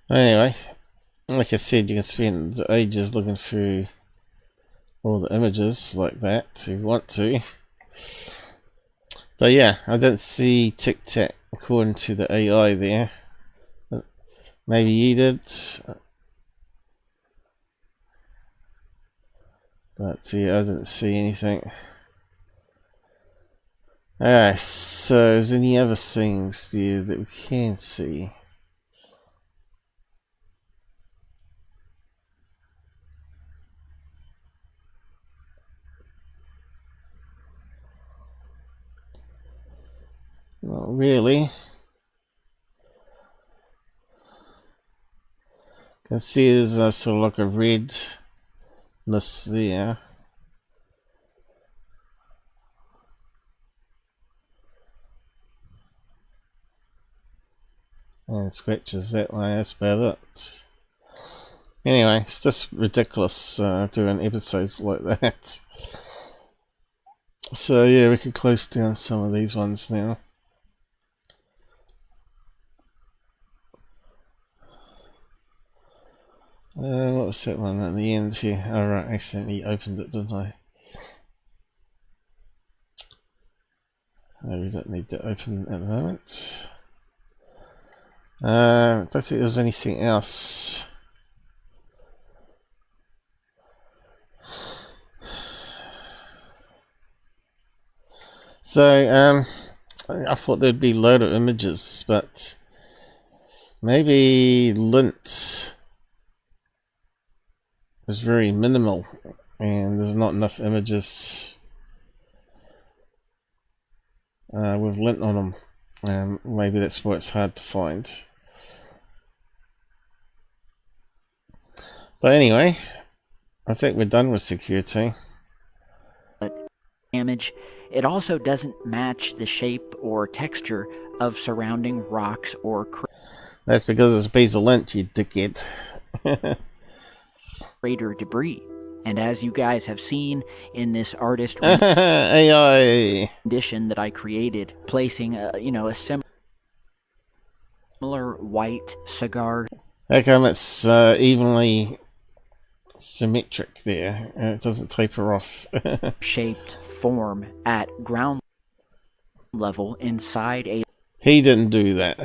Anyway, like I said, you can spend ages looking through all the images like that if you want to. But yeah, I don't see Tic Tac according to the AI there. Maybe you did. But yeah, I didn't see anything. Alright, so is there any other things there that we can see? Not really. You can see there's a sort of like a redness there. And scratches that way, that's about it. Anyway, it's just ridiculous doing episodes like that. So yeah, we can close down some of these ones now. What was that one at the end here? Oh right, I accidentally opened it, didn't I? No, we don't need to open at the moment. I don't think there was anything else. So, I thought there'd be a load of images, but maybe lint is very minimal and there's not enough images with lint on them. Maybe that's why it's hard to find. But anyway, I think we're done with Secureteam. Damage. It also doesn't match the shape or texture of surrounding rocks or That's because it's a piece of lint, you dickhead. Crater debris. And as you guys have seen in this artist AI rendition that I created, placing a similar white cigar. How come it's evenly symmetric there and it doesn't taper off? Shaped form at ground level inside a... He didn't do that.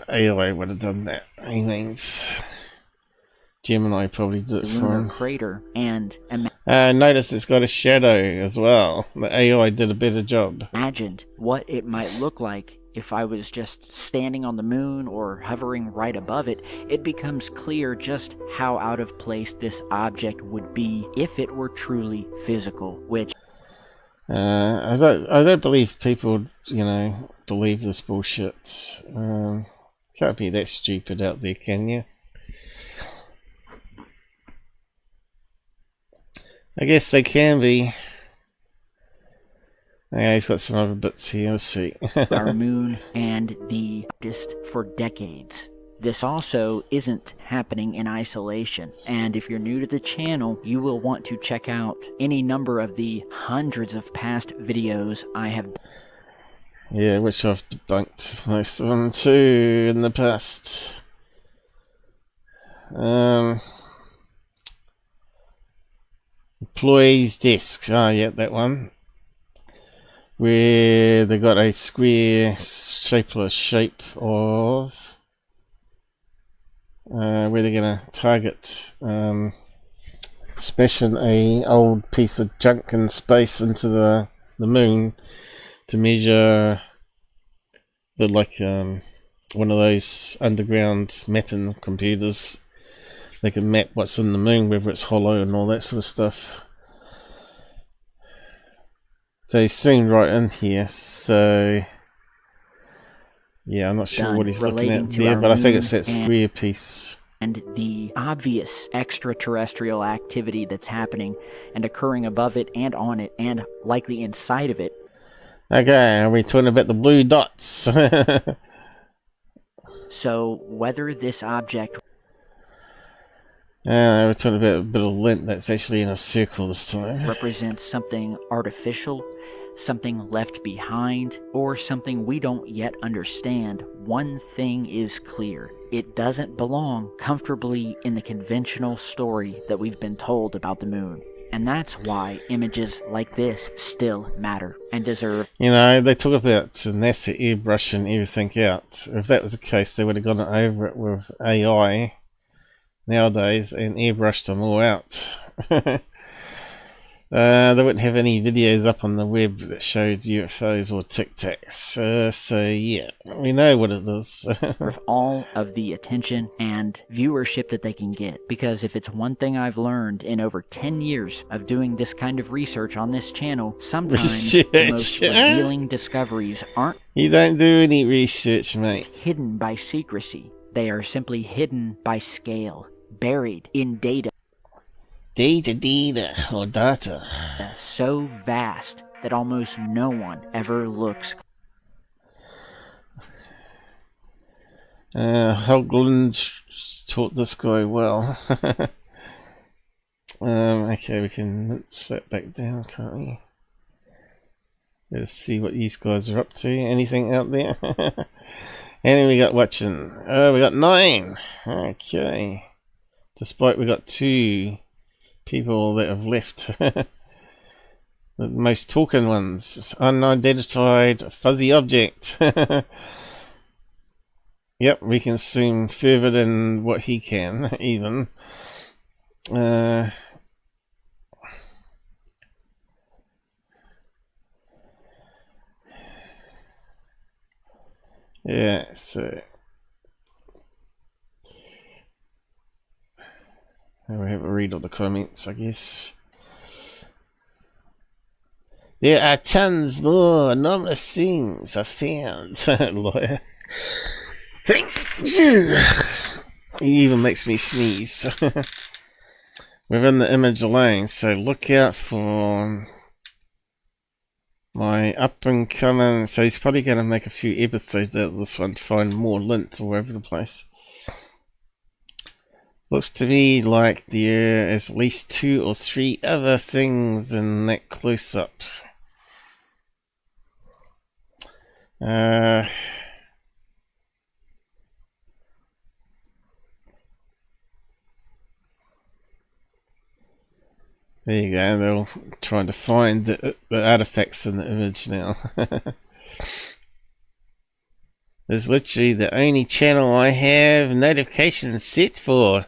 AI would have done that. He means Gemini probably did it for him. Crater and notice it's got a shadow as well. The AI did a better job. Imagined what it might look like if I was just standing on the moon or hovering right above it. It becomes clear just how out of place this object would be if it were truly physical, which I don't believe people, believe this bullshit. Can't be that stupid out there, can you? I guess they can be. Yeah, he's got some other bits here, let's see. our moon and the artist for decades. This also isn't happening in isolation, and if you're new to the channel, you will want to check out any number of the hundreds of past videos I have. Yeah, which I've debunked most of them too in the past. Employees' desk. Oh, yeah, that one. Where they got a square, shapeless shape of where they're going to target smashing a old piece of junk in space into the moon to measure, but like one of those underground mapping computers. They can map what's in the moon, whether it's hollow and all that sort of stuff. So he's zoomed right in here, so yeah, I'm not sure what he's looking at there, but I think it's that square piece. And the obvious extraterrestrial activity that's happening and occurring above it and on it and likely inside of it. Okay, are we talking about the blue dots? So whether this object... we're talking about a bit of lint that's actually in a circle this time. represents something artificial, something left behind, or something we don't yet understand, one thing is clear. It doesn't belong comfortably in the conventional story that we've been told about the moon. And that's why images like this still matter and deserve... They talk about NASA airbrushing everything out. If that was the case, they would have gone over it with AI nowadays and airbrushed them all out. They wouldn't have any videos up on the web that showed UFOs or Tic Tacs. So yeah, we know what it is. With all of the attention and viewership that they can get. Because if it's one thing I've learned in over 10 years of doing this kind of research on this channel, sometimes the most revealing discoveries aren't... You don't do any research, mate. ...hidden by secrecy. They are simply hidden by scale, buried in data. Data, or data. So vast that almost no one ever looks. Hoagland taught this guy well. Okay, we can set back down, can't we? Let's see what these guys are up to. Anything out there? And we got watching. We got 9. Okay. Despite we got 2 people that have left. The most talking ones. Unidentified fuzzy object. Yep, we can zoom further than what he can, even. Yeah, so we'll have a read of the comments, I guess. There are tons more anomalous things I found. Lawyer. He even makes me sneeze. Within the image alone, so look out for my up and coming, so he's probably going to make a few episodes out of this one to find more lints all over the place. Looks to me like there is at least 2 or 3 other things in that close-up. There you go, they're trying to find the artifacts in the image now. It's literally the only channel I have notifications set for.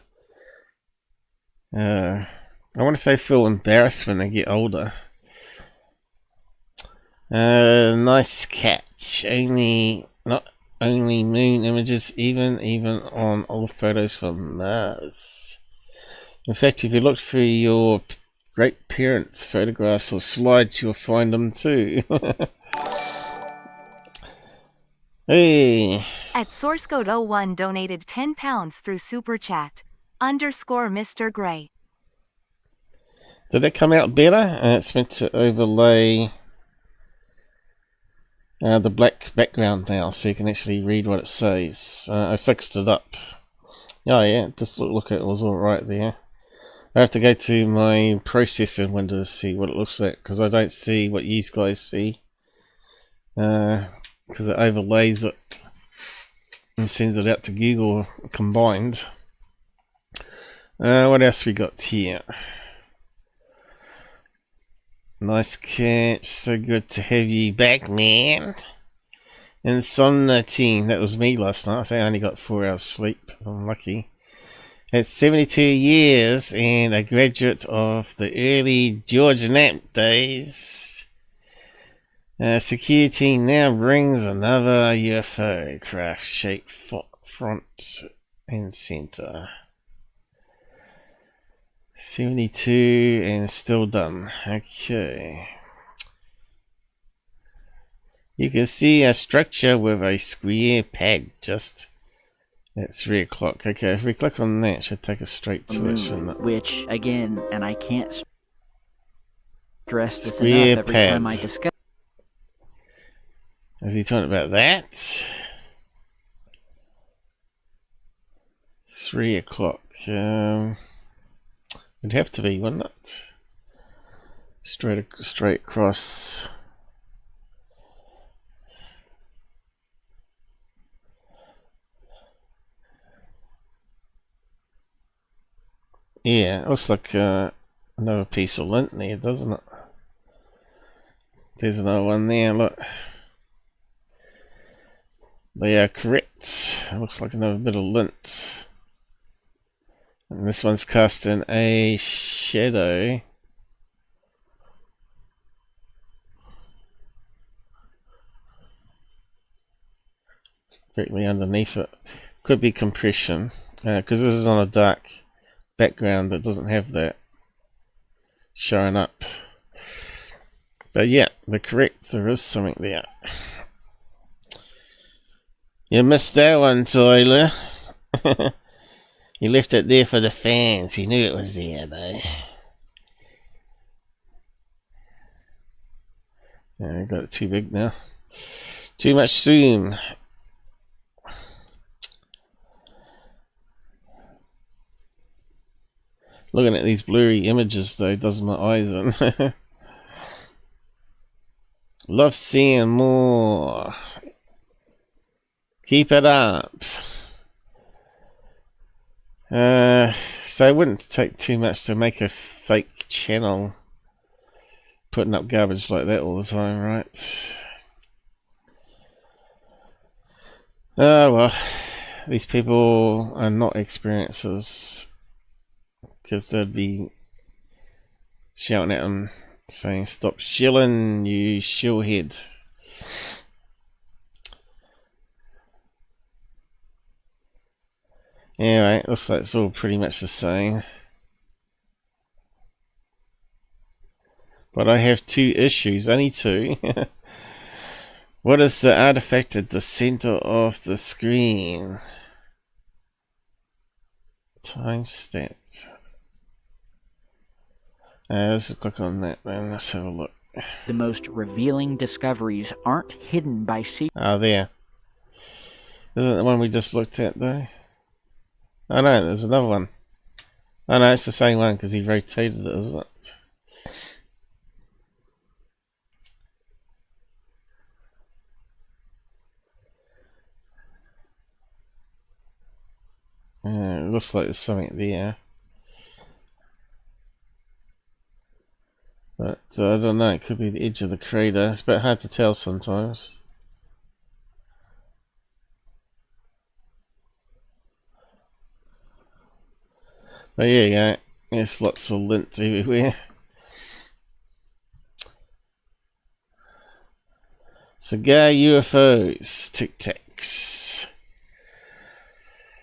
I wonder if they feel embarrassed when they get older. Nice catch. Not only moon images, even on old photos from Mars. In fact, if you look through your great parents' photographs or slides, you'll find them too. Hey. At SourceCode01 donated £10 through Super Chat. _Mr. Gray. Did it come out better? It's meant to overlay the black background now, so you can actually read what it says. I fixed it up. Oh yeah, just look at it, was alright there. I have to go to my processing window to see what it looks like, because I don't see what you guys see. Because it overlays it and sends it out to Google combined. What else we got here? Nice catch, so good to have you back, man. Insomnia team, that was me last night. I think I only got 4 hours sleep. I'm lucky. At 72 years and a graduate of the early George Knapp days, Secureteam now brings another UFO craft shaped front and center. 72 and still done. Okay. You can see a structure with a square peg just at 3 o'clock. Okay, if we click on that, it should take us straight to it, shouldn't it? Which, again, and I can't stress this square enough every peg. time I discuss. Is he talking about that? 3 o'clock. It'd have to be, wouldn't it? Straight across. Yeah, it looks like another piece of lint there, doesn't it? There's another one there, look. They are correct. It looks like another bit of lint. And this one's casting a shadow. Directly underneath it. Could be compression. Because this is on a dark background that doesn't have that showing up. But yeah, they're correct. There is something there. You missed that one, Tyler. You left it there for the fans. You knew it was there, though. Yeah, I got it too big now. Too much zoom. Looking at these blurry images, though, does my eyes in. Love seeing more. Keep it up. So it wouldn't take too much to make a fake channel putting up garbage like that all the time, right? Well, these people are not experiencers, because they'd be shouting at them saying, "Stop shilling, you shillhead." Anyway, looks like it's all pretty much the same. But I have 2 issues, only 2. What is the artifact at the center of the screen? Timestamp. Let's click on that then, let's have a look. The most revealing discoveries aren't hidden by secret. Oh, there. Isn't it the one we just looked at, though? Oh, no, there's another one. Oh, no, it's the same one because he rotated it, isn't it? It looks like there's something there. But I don't know, it could be the edge of the crater. It's a bit hard to tell sometimes. But yeah, you go. There's lots of lint everywhere. Cigar UFOs, Tic Tacs.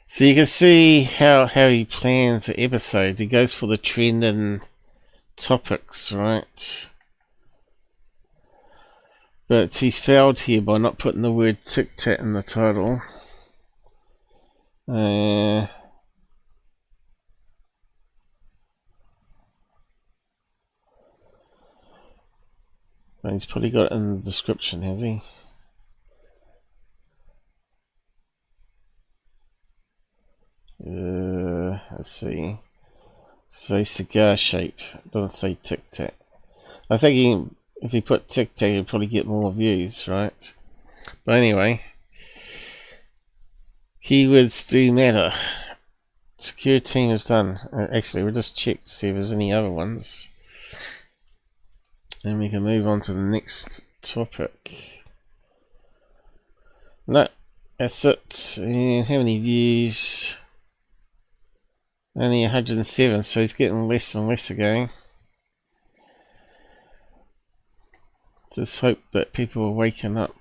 So you can see how he plans the episode. He goes for the trending topics, right? But he's failed here by not putting the word Tic Tac in the title. He's probably got it in the description, has he? Let's see. Say cigar shape. It doesn't say Tic Tac. I think if he put Tic Tac, he'd probably get more views, right? But anyway, keywords do matter. Secureteam is done. Actually, we'll just check to see if there's any other ones. And we can move on to the next topic. No, that's it. And how many views? Only 107, so he's getting less and less again. Just hope that people are waking up.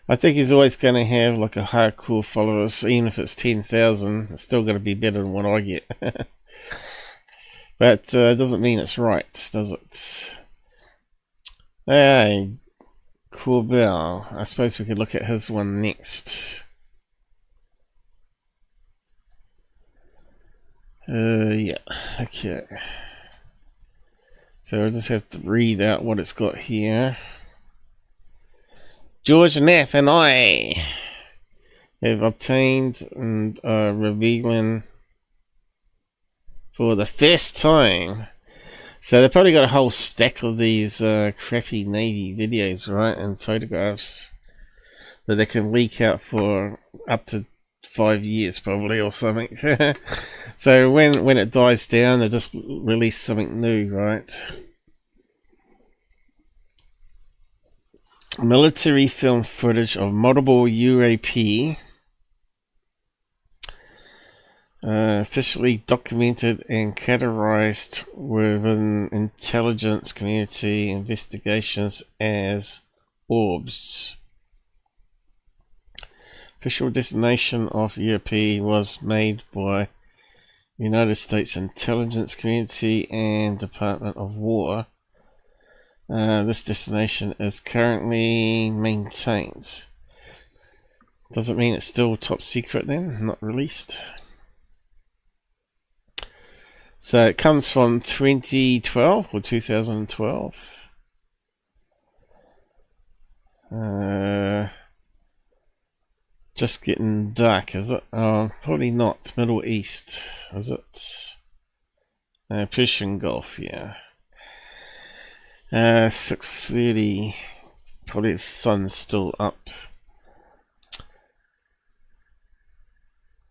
I think he's always going to have like a hardcore followers, even if it's 10,000. It's still going to be better than what I get. But it doesn't mean it's right, does it? Hey, Corbell. I suppose we could look at his one next. Yeah, okay. So I just have to read out what it's got here. George Knapp and I have obtained and are revealing for the first time. So they've probably got a whole stack of these crappy Navy videos, right, and photographs that they can leak out for up to 5 years probably or something. So when it dies down, they just release something new, right? Military film footage of multiple UAP officially documented and categorized within intelligence community investigations as orbs. Official destination of UAP was made by United States intelligence community and Department of War. This destination is currently maintained. Doesn't mean it's still top secret then, not released. So it comes from 2012 or 2012. Just getting dark, is it? Probably not. Middle East, is it? Persian GULF, yeah. 6:30. Probably the sun's still up.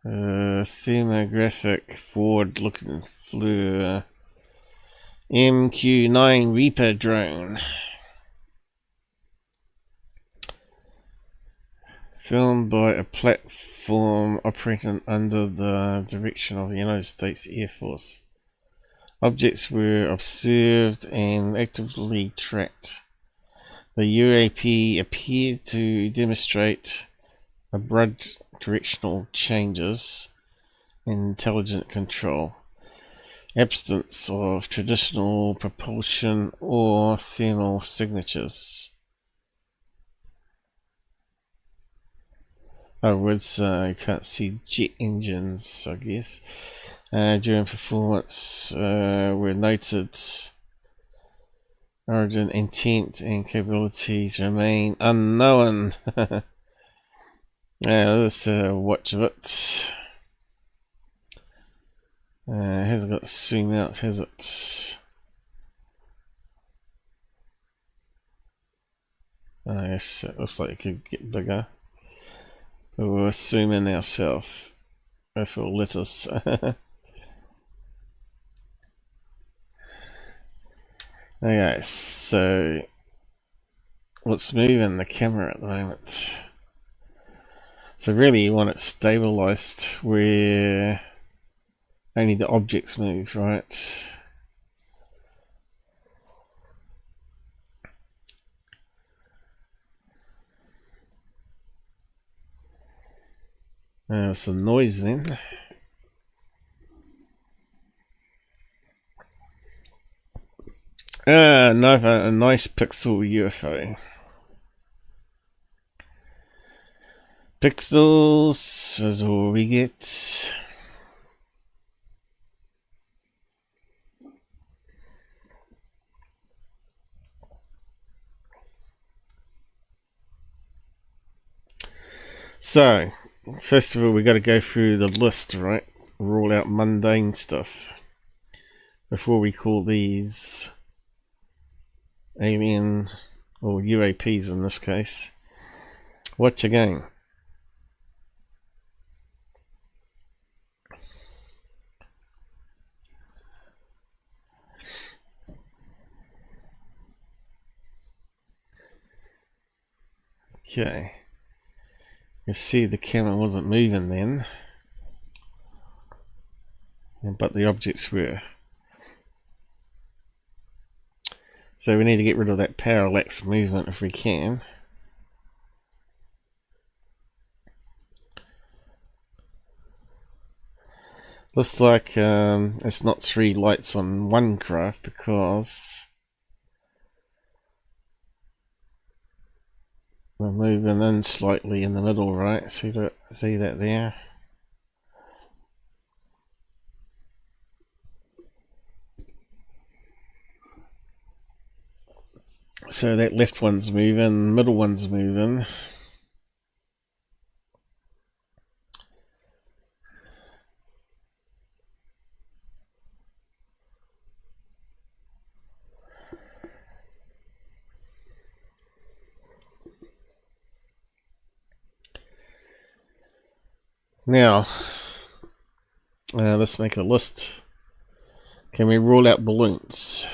Thermographic forward-looking FLIR. MQ-9 Reaper drone. Filmed by a platform operating under the direction of the United States Air Force. Objects were observed and actively tracked. The UAP appeared to demonstrate abrupt directional changes in intelligent control, absence of traditional propulsion or thermal signatures. In other words, you can't see jet engines, I guess. During performance were noted Origin, intent, and capabilities remain unknown. Yeah, let's watch of it. Hasn't got to zoom out, has it? Oh, yes, it looks like it could get bigger. But we'll zoom in ourselves if it'll let us. Okay, so let's move in the camera at the moment. So really you want it stabilized where only the objects move, right? Some noise then. A nice pixel UFO. Pixels is all we get. So, first of all, we got to go through the list, right? Rule out mundane stuff before we call these alien or UAPs in this case. Watch again. Okay. You see the camera wasn't moving then, but the objects were. So we need to get rid of that parallax movement if we can. Looks like it's not 3 lights on one craft because we're moving in slightly in the middle, right? See that there? So that left one's moving, middle one's moving. Now, let's make a list. Can we rule out balloons?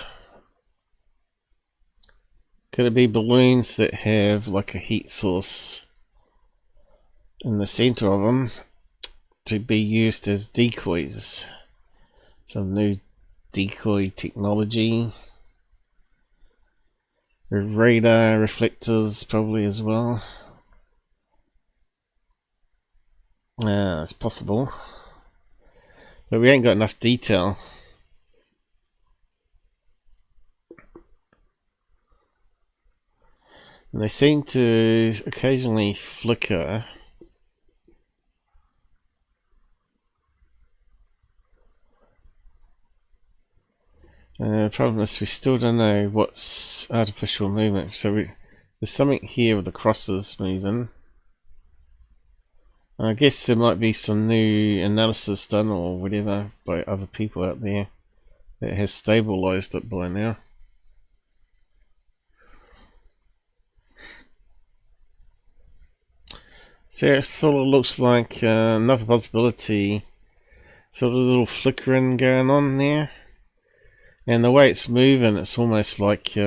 Could it be balloons that have like a heat source in the center of them to be used as decoys? Some new decoy technology. Radar reflectors probably as well. It's possible, but we ain't got enough detail. And they seem to occasionally flicker. The problem is we still don't know what's artificial movement. So there's something here with the crosses moving. I guess there might be some new analysis done or whatever by other people out there that has stabilized it by now. So it sort of looks like another possibility, sort of a little flickering going on there. And the way it's moving, it's almost like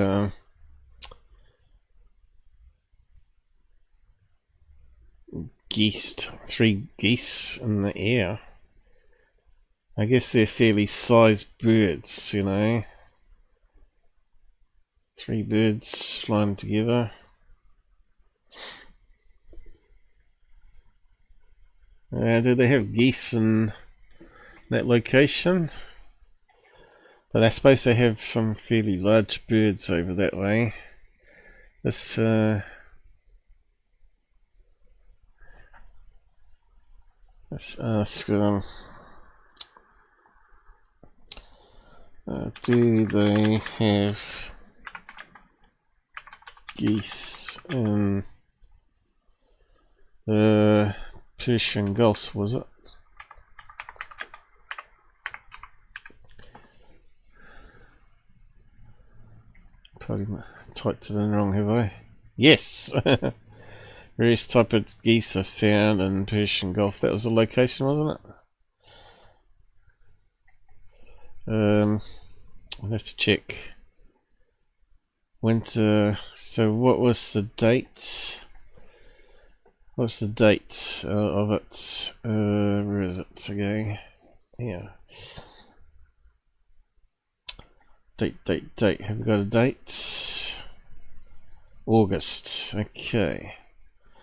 geese, 3 geese in the air. I guess they're fairly sized birds, you know. 3 birds flying together. Do they have geese in that location? But I suppose they have some fairly large birds over that way. Let's ask do they have geese in Persian GULF, was it? Probably typed it in wrong, have I? Yes! Various type of geese are found in Persian GULF. That was the location, wasn't it? I'll have to check. Winter. So what was the date? What's the date of it? Where is it again? Yeah. Date. Have we got a date? August. Okay.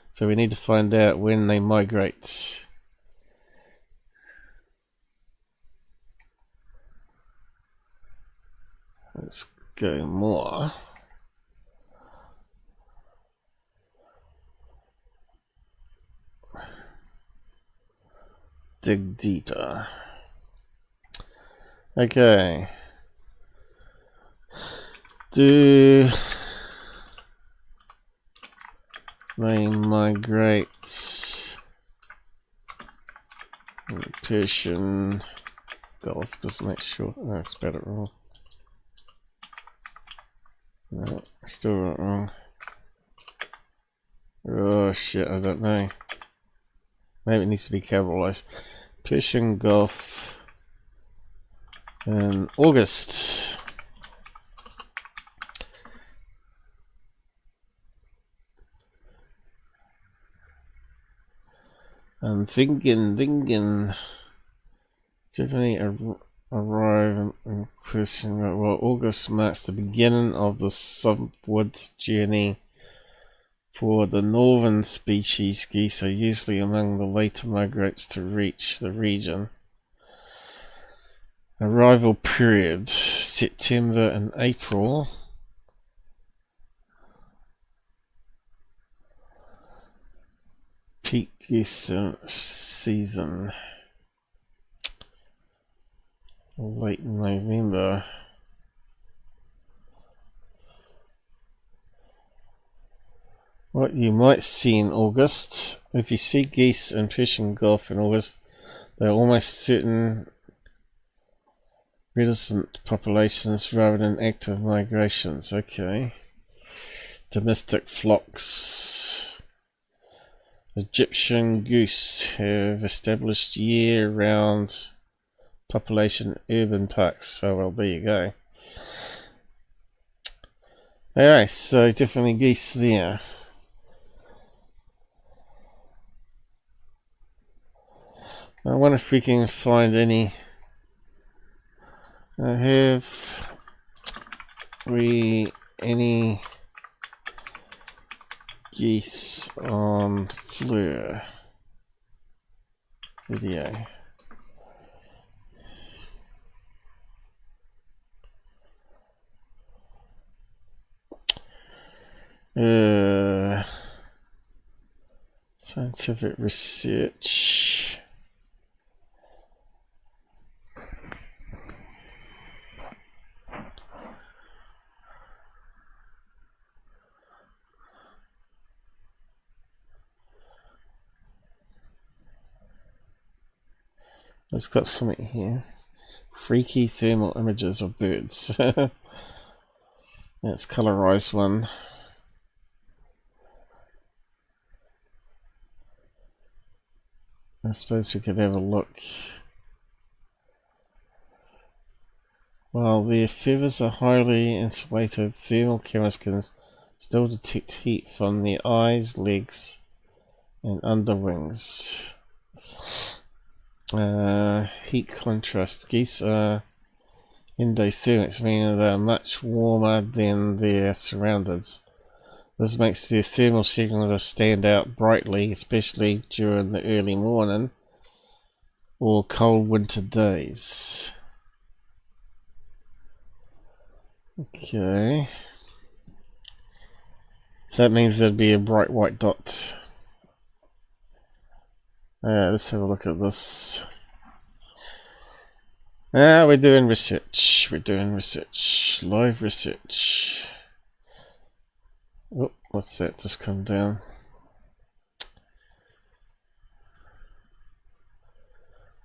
So we need to find out when they migrate. Let's go more. Dig deeper. Okay. Do they migrate in Persian GULF? Just make sure. Oh, I spelled it wrong. No, still got it wrong. Oh shit, I don't know. Maybe it needs to be capitalized. Persian GULF in August. I'm thinking, definitely arrive in Persian. Well, August marks the beginning of the southward journey for the northern species. Geese are usually among the later migrants to reach the region. Arrival period, September and April. Peak geese season, late November. What you might see in August, if you see geese in Persian GULF in August, they're almost certain reticent populations rather than active migrations. Okay. Domestic flocks. Egyptian goose have established year-round population urban parks. So, well, there you go. Alright, so definitely geese there. I wonder if we can find any. Have we any geese on FLIR video? Scientific research. It's got something here. Freaky thermal images of birds. That's colorized one. I suppose we could have a look. While their feathers are highly insulated, thermal cameras can still detect heat from their eyes, legs, and underwings. Heat contrast. Geese are endothermics, meaning they are much warmer than their surroundings. This makes their thermal signals stand out brightly, especially during the early morning or cold winter days. Okay. That means there'd be a bright white dot. Let's have a look at this. We're doing research. Live research. Oh, what's that just come down?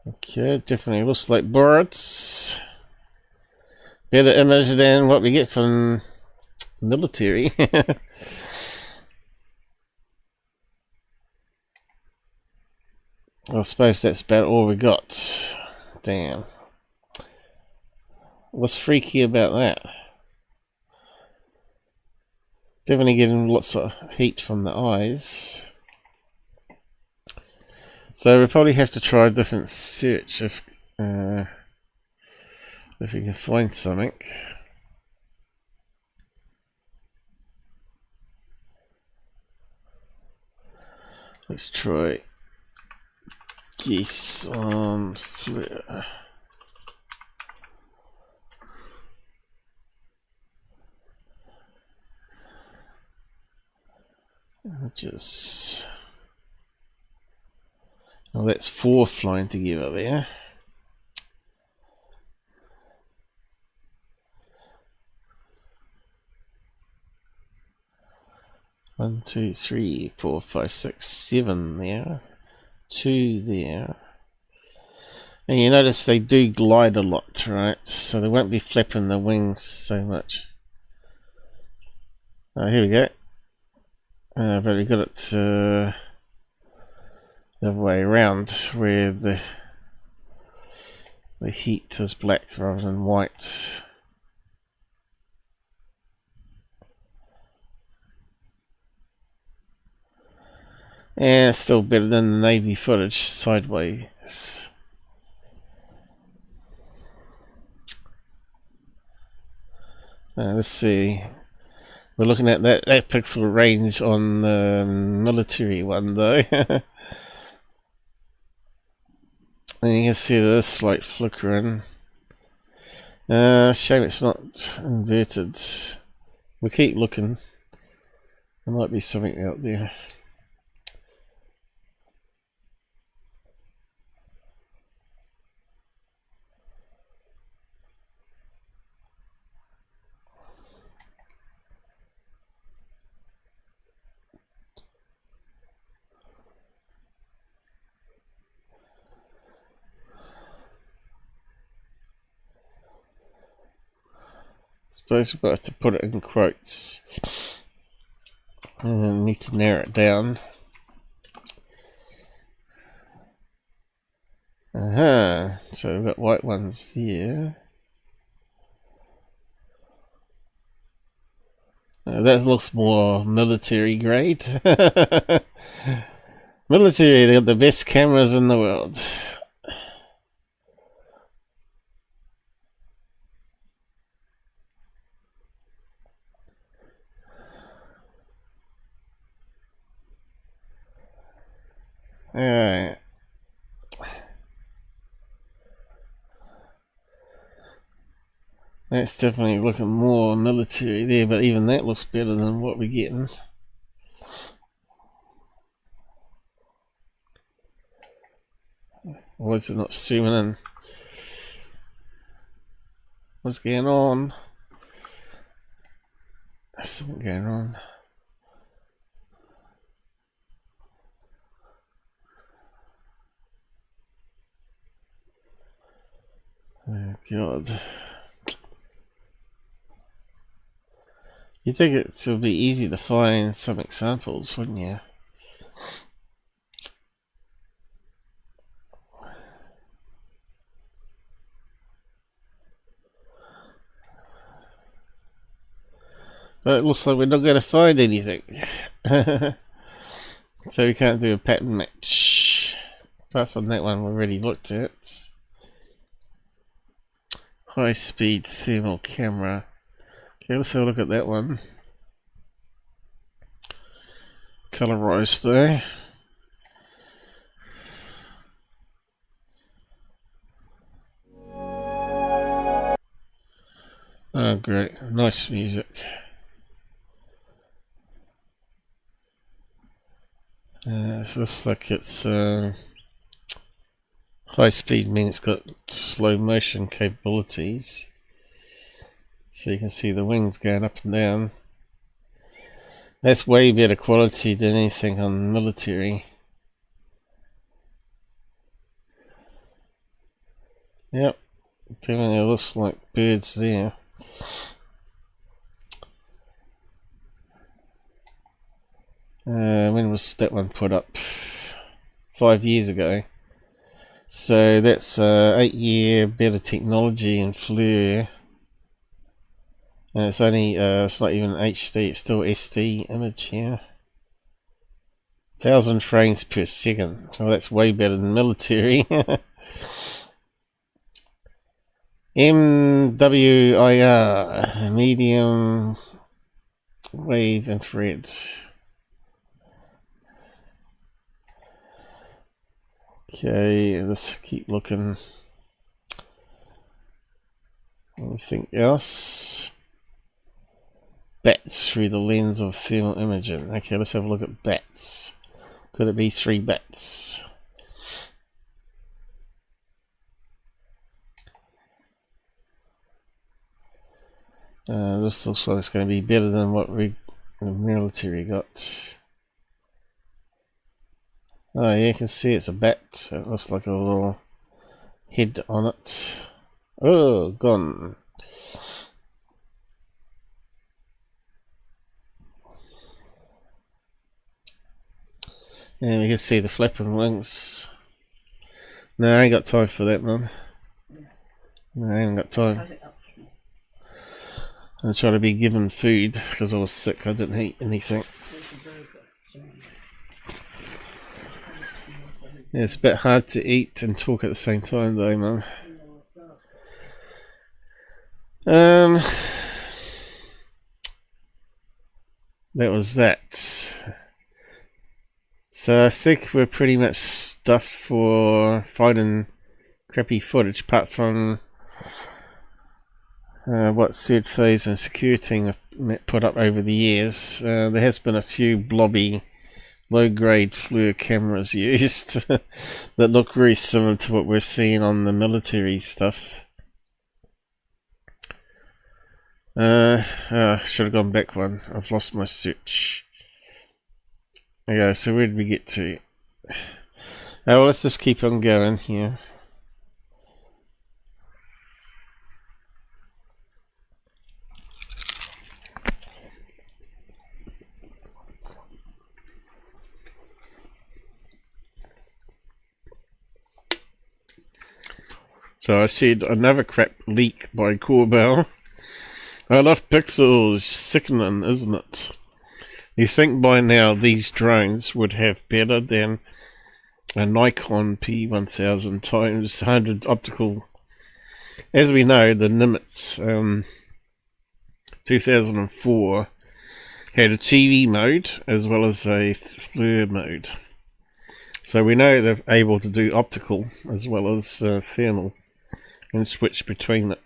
Okay, definitely looks like birds. Better image than what we get from military. I suppose that's about all we got. Damn. What's freaky about that? Definitely getting lots of heat from the eyes. So we'll probably have to try a different search if we can find something. Let's try Geese on FLIR. Just, oh, that's 4 flying together there. One, 2, 3, 4, 5, 6, 7 there. 2 there. And you notice they do glide a lot, right? So they won't be flapping the wings so much. Oh, here we go. But we got it the other way around, where the heat is black rather than white. And it's still better than the Navy footage sideways. Let's see. We're looking at that pixel range on the military one though. And you can see this slight flickering. Shame it's not inverted. We'll keep looking. There might be something out there. Suppose we've got to put it in quotes and then need to narrow it down. So we've got white ones here. That looks more military grade. Military, they got the best cameras in the world. Alright. That's definitely looking more military there, but even that looks better than what we're getting. Why is it not zooming in? What's going on? There's something going on. Oh God. You'd think it would be easy to find some examples, wouldn't you? But it looks like we're not going to find anything. So we can't do a pattern match. Apart from that one we already looked at. High speed thermal camera. Okay, let's have a look at that one. Colorized there. Oh great, nice music. It looks like it's high speed means it's got slow motion capabilities. So you can see the wings going up and down. That's way better quality than anything on military. Yep, definitely looks like birds there. When was that one put up? 5 years ago. So that's 8-year better technology in FLIR. And it's only, it's not even HD, it's still SD image here. 1000 frames per second. Well, that's way better than military. MWIR, medium wave infrared. Okay, let's keep looking. Anything else? Bats through the lens of thermal imaging. Okay, let's have a look at bats. Could it be 3 bats? This looks like it's going to be better than what the military got. Oh yeah, you can see it's a bat. It looks like a little head on it. Oh, gone. And we can see the flapping wings. No, I ain't got time for that, man. No, I ain't got time. I try to be given food because I was sick. I didn't eat anything. Yeah, it's a bit hard to eat and talk at the same time, though, man. That was that. So I think we're pretty much stuffed for finding crappy footage, apart from what third phase and Secureteam have put up over the years. There has been a few blobby low-grade FLIR cameras used that look very similar to what we're seeing on the military stuff. I should have gone back one. I've lost my search. Okay, so where did we get to? Well, let's just keep on going here. So I said another crap leak by Corbell. I love pixels, sickening, isn't it? You think by now these drones would have better than a Nikon P1000 times 100 optical. As we know, the Nimitz 2004 had a TV mode as well as a FLIR mode. So we know they're able to do optical as well as thermal and switch between it.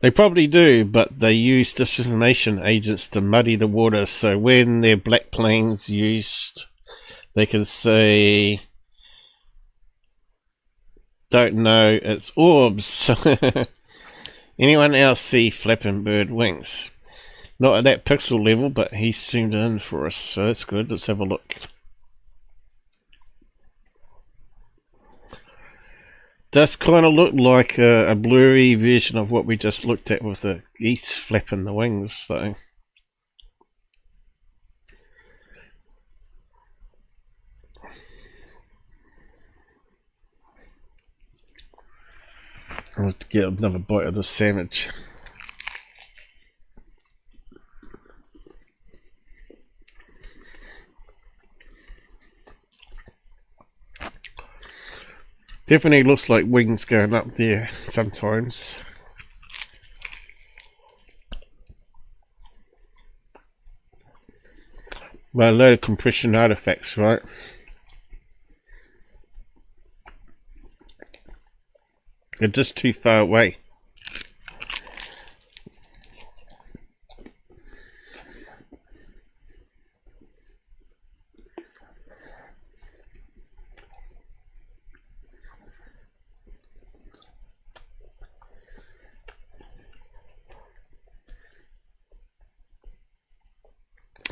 They probably do, but they use disinformation agents to muddy the water, so when their black planes used, they can say, don't know, it's orbs. Anyone else see flapping bird wings? Not at that pixel level, but he zoomed in for us, so that's good. Let's have a look. Does kind of look like a blurry version of what we just looked at with the geese flapping the wings, so. I'll have to get another bite of the sandwich. Definitely looks like wings going up there sometimes. Well, a load of compression artifacts, right? They're just too far away.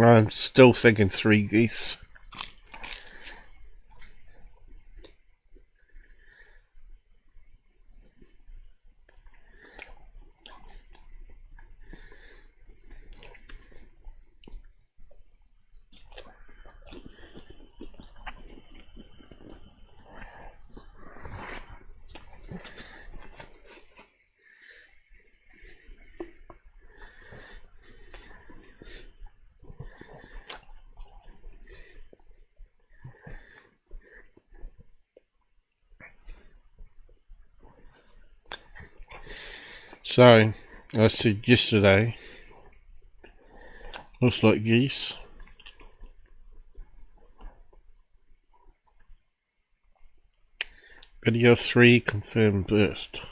I'm still thinking 3 geese. So, I said yesterday, looks like geese. Video 3 confirmed burst.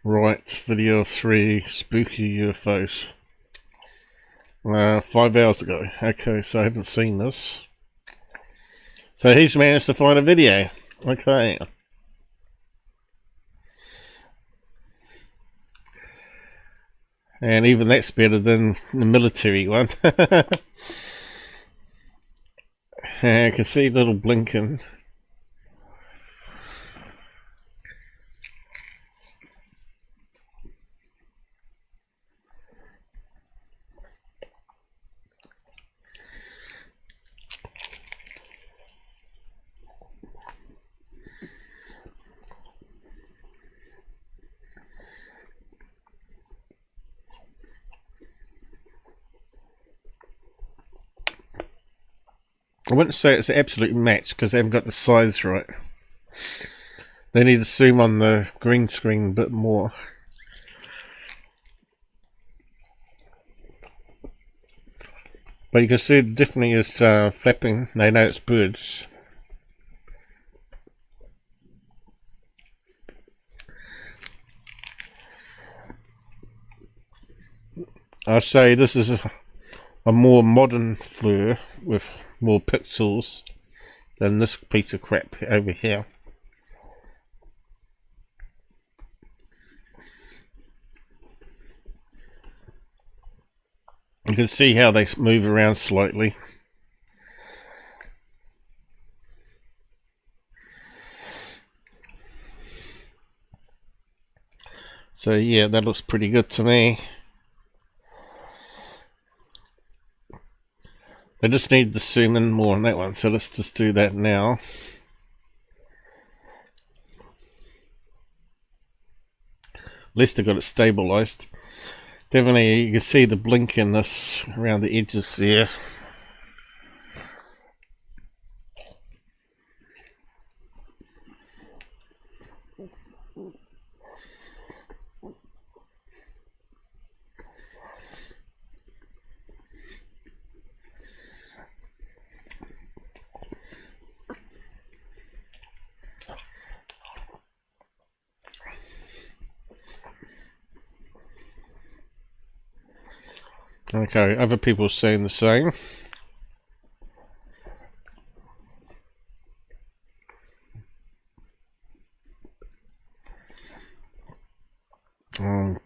Right, video 3 spooky UFOs. 5 hours ago. Okay, so I haven't seen this. So he's managed to find a video. Okay. And even that's better than the military one. And I can see little blinking. I wouldn't say it's an absolute match because they haven't got the size right. They need to zoom on the green screen a bit more. But you can see it definitely is flapping. They know it's birds. I'll say this is a more modern FLIR with more pixels than this piece of crap over here. You can see how they move around slightly. So yeah, that looks pretty good to me. I just need to zoom in more on that one, so let's just do that now. At least I got it stabilized. Definitely you can see the blink in this around the edges there. Okay, other people are saying the same.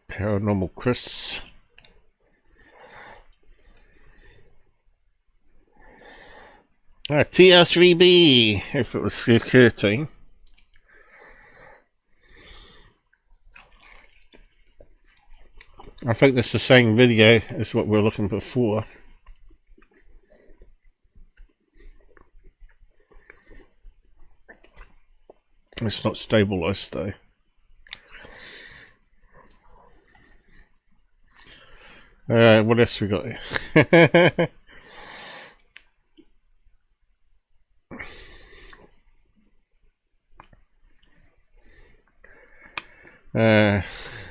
Paranormal Chris. TR3B, if it was Secureteam. I think that's the same video as what we're looking before. It's not stabilized though. Alright, what else we got here?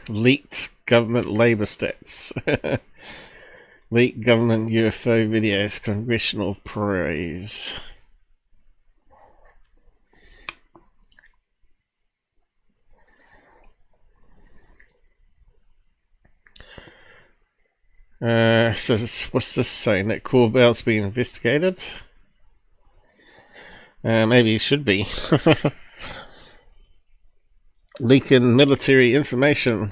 Leaked government labour stats. Leaked government UFO videos, congressional praise. So what's this saying? That Corbell's being investigated? Maybe it should be. Leaking military information.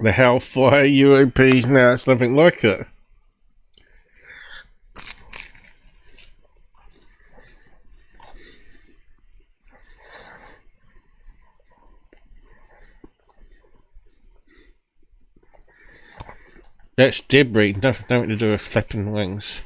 The Hellfire UAP, no, it's nothing like it. That's debris, nothing to do with flapping wings.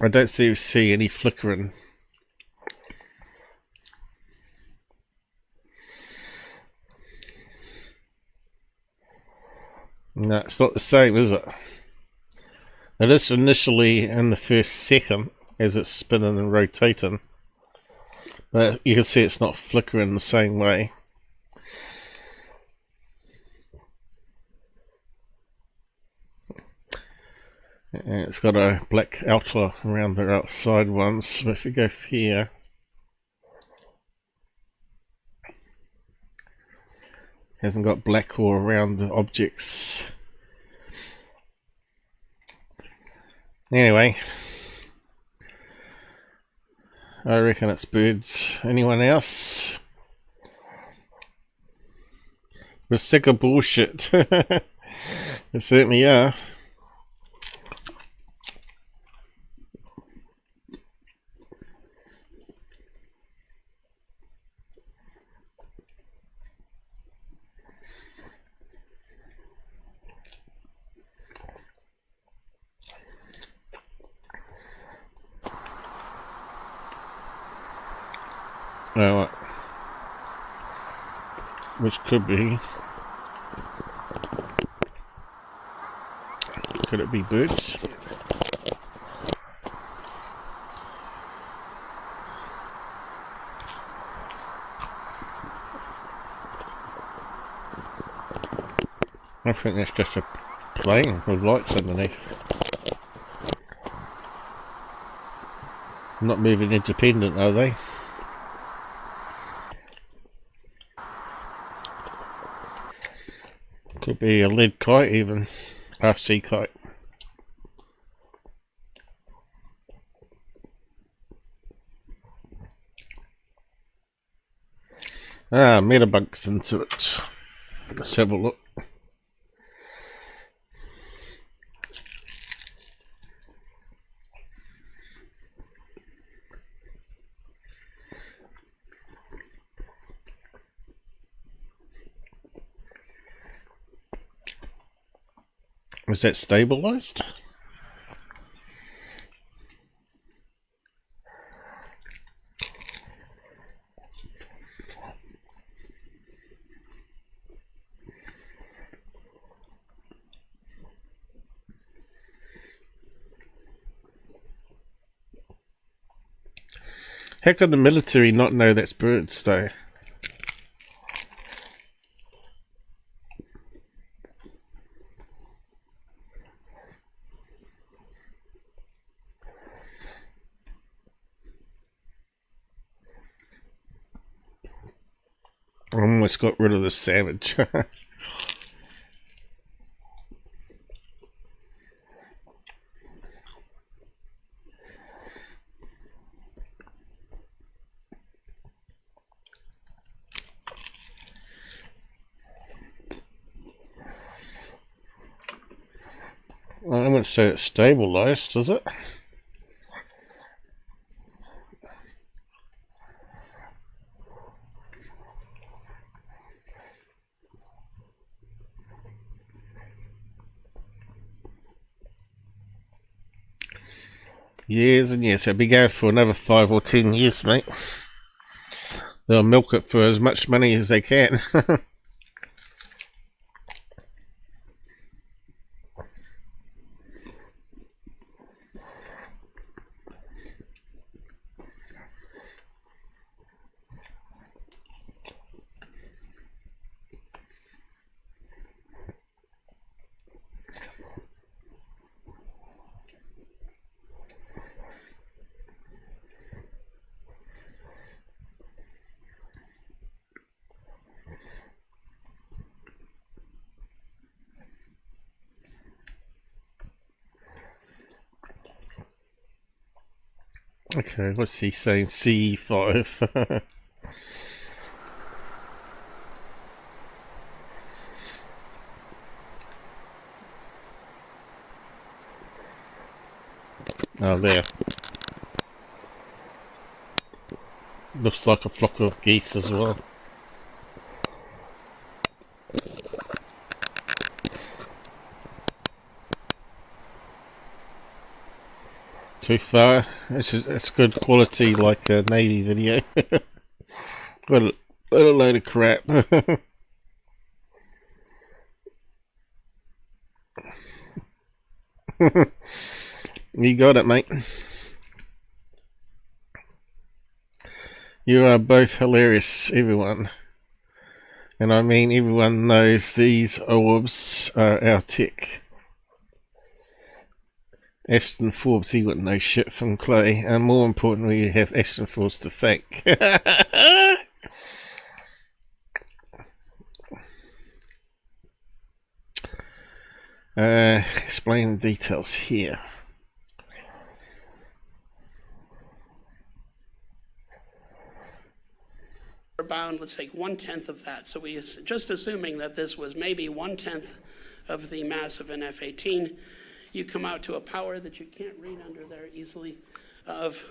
I don't see any flickering. No, it's not the same, is it? It is initially in the first second as it's spinning and rotating, but you can see it's not flickering the same way. And it's got a black outer around the outside ones, so if you go here, hasn't got black all around the objects. Anyway, I reckon it's birds. Anyone else? We're sick of bullshit. We certainly are. Well, which could be. Could it be birds? I think that's just a plane with lights underneath. Not moving independent, are they? Could be a lead kite even. RC kite. Ah, metabunks into it. Let's have a look. Is that stabilized? How could the military not know that's birds though? I almost got rid of the savage. I wouldn't say it's stabilized, is it? Years and years. It'll be going for another 5 or 10 years, mate. They'll milk it for as much money as they can. Okay, what's he saying? C5. Oh, there. Looks like a flock of geese as well. Too far. It's good quality, like a Navy video. What a load of crap. You got it, mate. You are both hilarious, everyone. And I mean, everyone knows these orbs are our tech. Ashton Forbes, he wouldn't know shit from Clay. And more importantly, you have Ashton Forbes to thank. Explain the details here. Bound, let's take 1/10 of that. So we just assuming that this was maybe 1/10 of the mass of an F-18, you come out to a power that you can't read under there easily of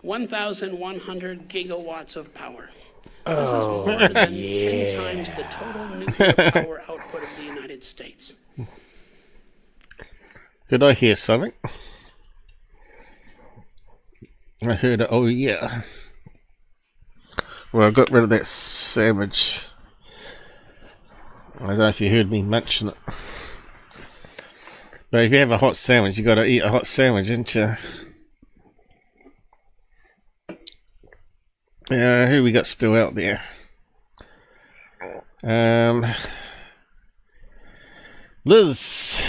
1,100 gigawatts of power. This is more than 10 times the total nuclear power output of the United States. Did I hear something? I heard, oh yeah. Well, I got rid of that sandwich. I don't know if you heard me mention it. But if you have a hot sandwich, you got to eat a hot sandwich, ain't you? Who we got still out there? Liz.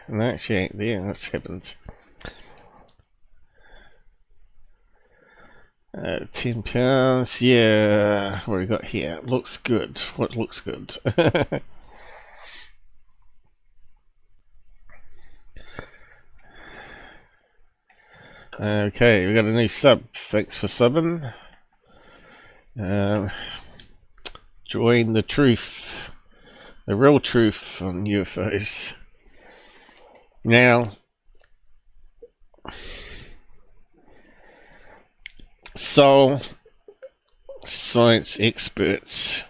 No, she ain't there. What's happened? £10. Yeah. What we got here? Looks good. What looks good? Okay, we got a new sub. Thanks for subbing. Join the truth, the real truth on UFOs. Now, so science experts,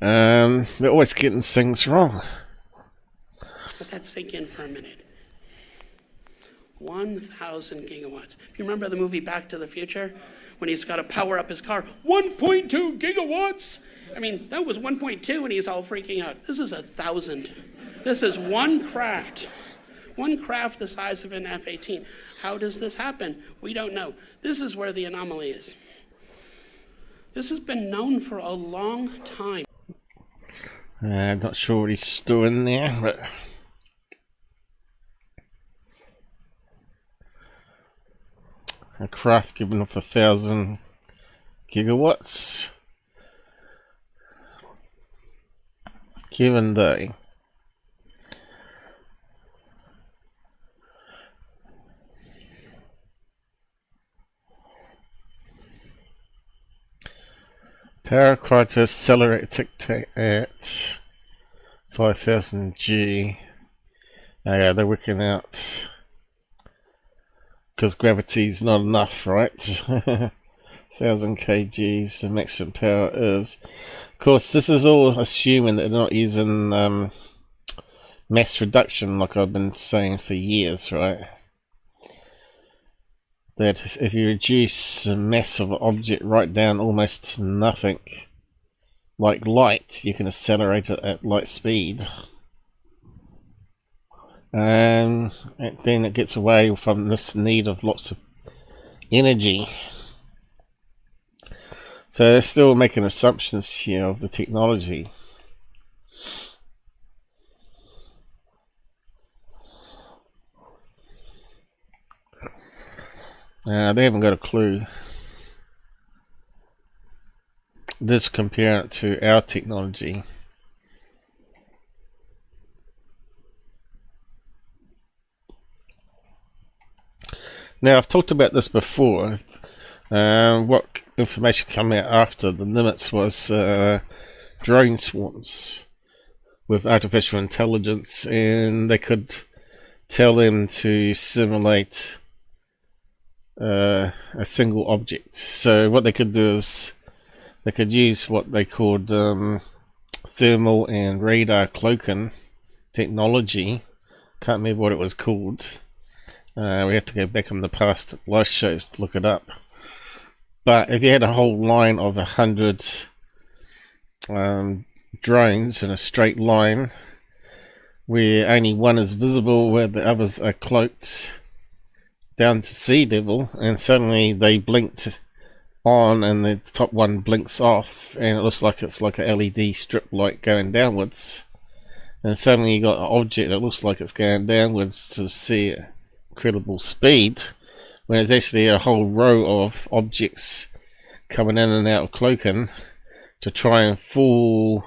they're always getting things wrong. Let that sink in for a minute. 1,000 gigawatts. If you remember the movie Back to the Future, when he's got to power up his car, 1.2 gigawatts. I mean, that was 1.2 and he's all freaking out. This is 1,000. This is one craft the size of an F-18. How does this happen? We don't know. This is where the anomaly is. This has been known for a long time. I'm not sure what he's doing there, but a craft giving off 1,000 gigawatts. Given day. Power required to accelerate Tic Tac at 5,000 G. Oh yeah, they're working out. Because gravity's not enough, right? 1,000 kgs, the maximum power is. Of course, this is all assuming that they're not using mass reduction, like I've been saying for years, right? That if you reduce the mass of an object right down almost to nothing, like light, you can accelerate it at light speed. And then it gets away from this need of lots of energy. So they're still making assumptions here of the technology. They haven't got a clue. This compare it to our technology. Now, I've talked about this before. What information came out after the Nimitz was drone swarms with artificial intelligence, and they could tell them to simulate a single object. So what they could do is they could use what they called thermal and radar cloaking technology. Can't remember what it was called. We have to go back in the past live shows to look it up. But if you had a whole line of 100 drones in a straight line, where only one is visible, where the others are cloaked down to sea level, and suddenly they blinked on and the top one blinks off, and it looks like it's like a LED strip light going downwards, and suddenly you got an object that looks like it's going downwards to see incredible speed, when it's actually a whole row of objects coming in and out of cloaking to try and fool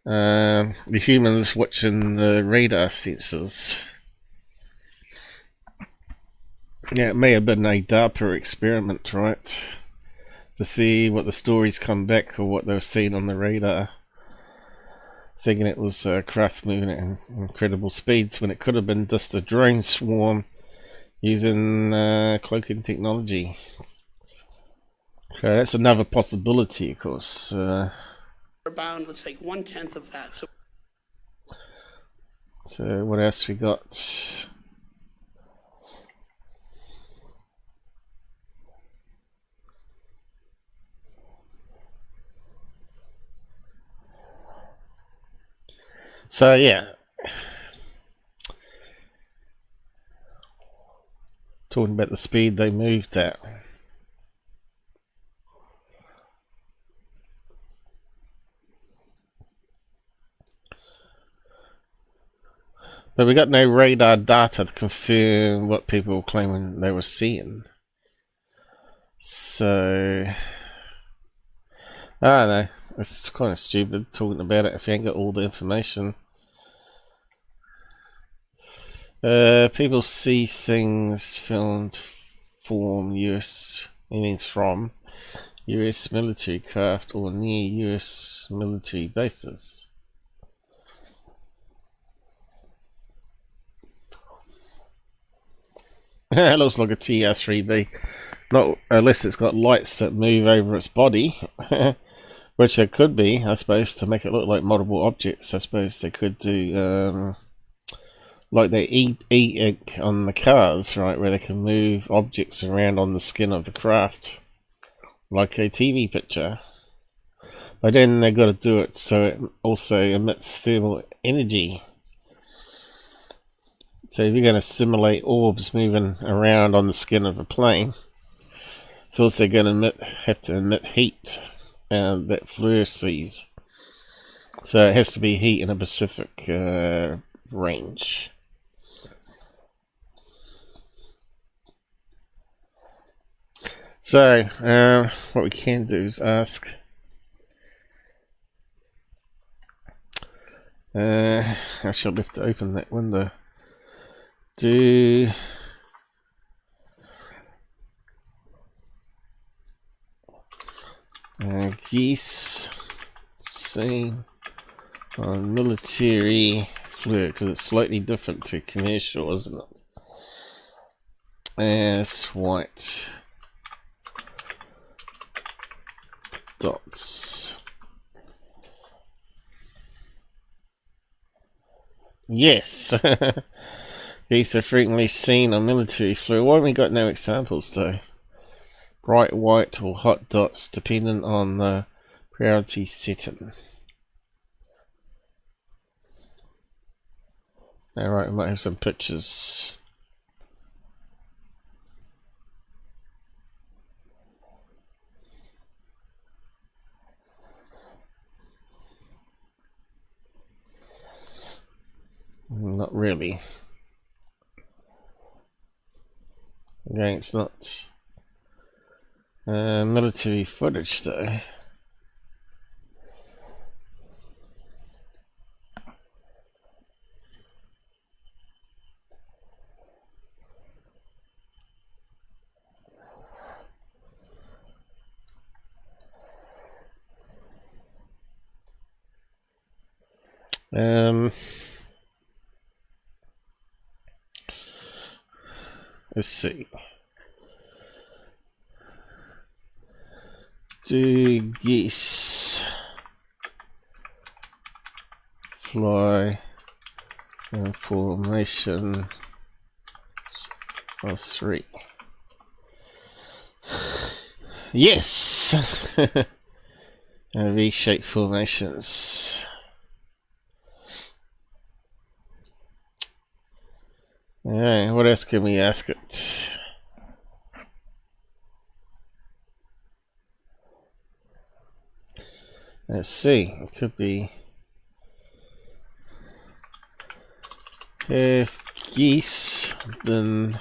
the humans watching the radar sensors. Yeah, it may have been a DARPA experiment, right? To see what the stories come back or what they've seen on the radar. Thinking it was a craft moving at incredible speeds, when it could have been just a drone swarm using cloaking technology. Okay, that's another possibility, of course. We're bound, let's take 1/10 of that. So what else we got? So yeah, talking about the speed they moved at. But we got no radar data to confirm what people were claiming they were seeing. So I don't know. It's kind of stupid talking about it if you ain't got all the information. People see things filmed from US military craft or near US military bases. It looks like a TR-3B. Not unless it's got lights that move over its body. Which there could be, I suppose, to make it look like multiple objects. I suppose they could do like they e-ink on the cars, right, where they can move objects around on the skin of the craft, like a TV picture. But then they've got to do it so it also emits thermal energy. So if you're going to simulate orbs moving around on the skin of a plane, it's also going to have to emit heat. That FLIR sees. So it has to be heat in a specific range. So what we can do is ask I shall have to open that window. Do Geese seen on military FLIR, because it's slightly different to commercial, isn't it? As white dots. Yes. Geese are frequently seen on military FLIR. Why have we got no examples though? Bright white or hot dots depending on the priority setting. Alright, we might have some pictures. Not really. Again, it's not military footage though. Let's see. Do geese fly in formation of 3? Yes! V-shaped formations. Alright, what else can we ask it? Let's see, it could be if geese been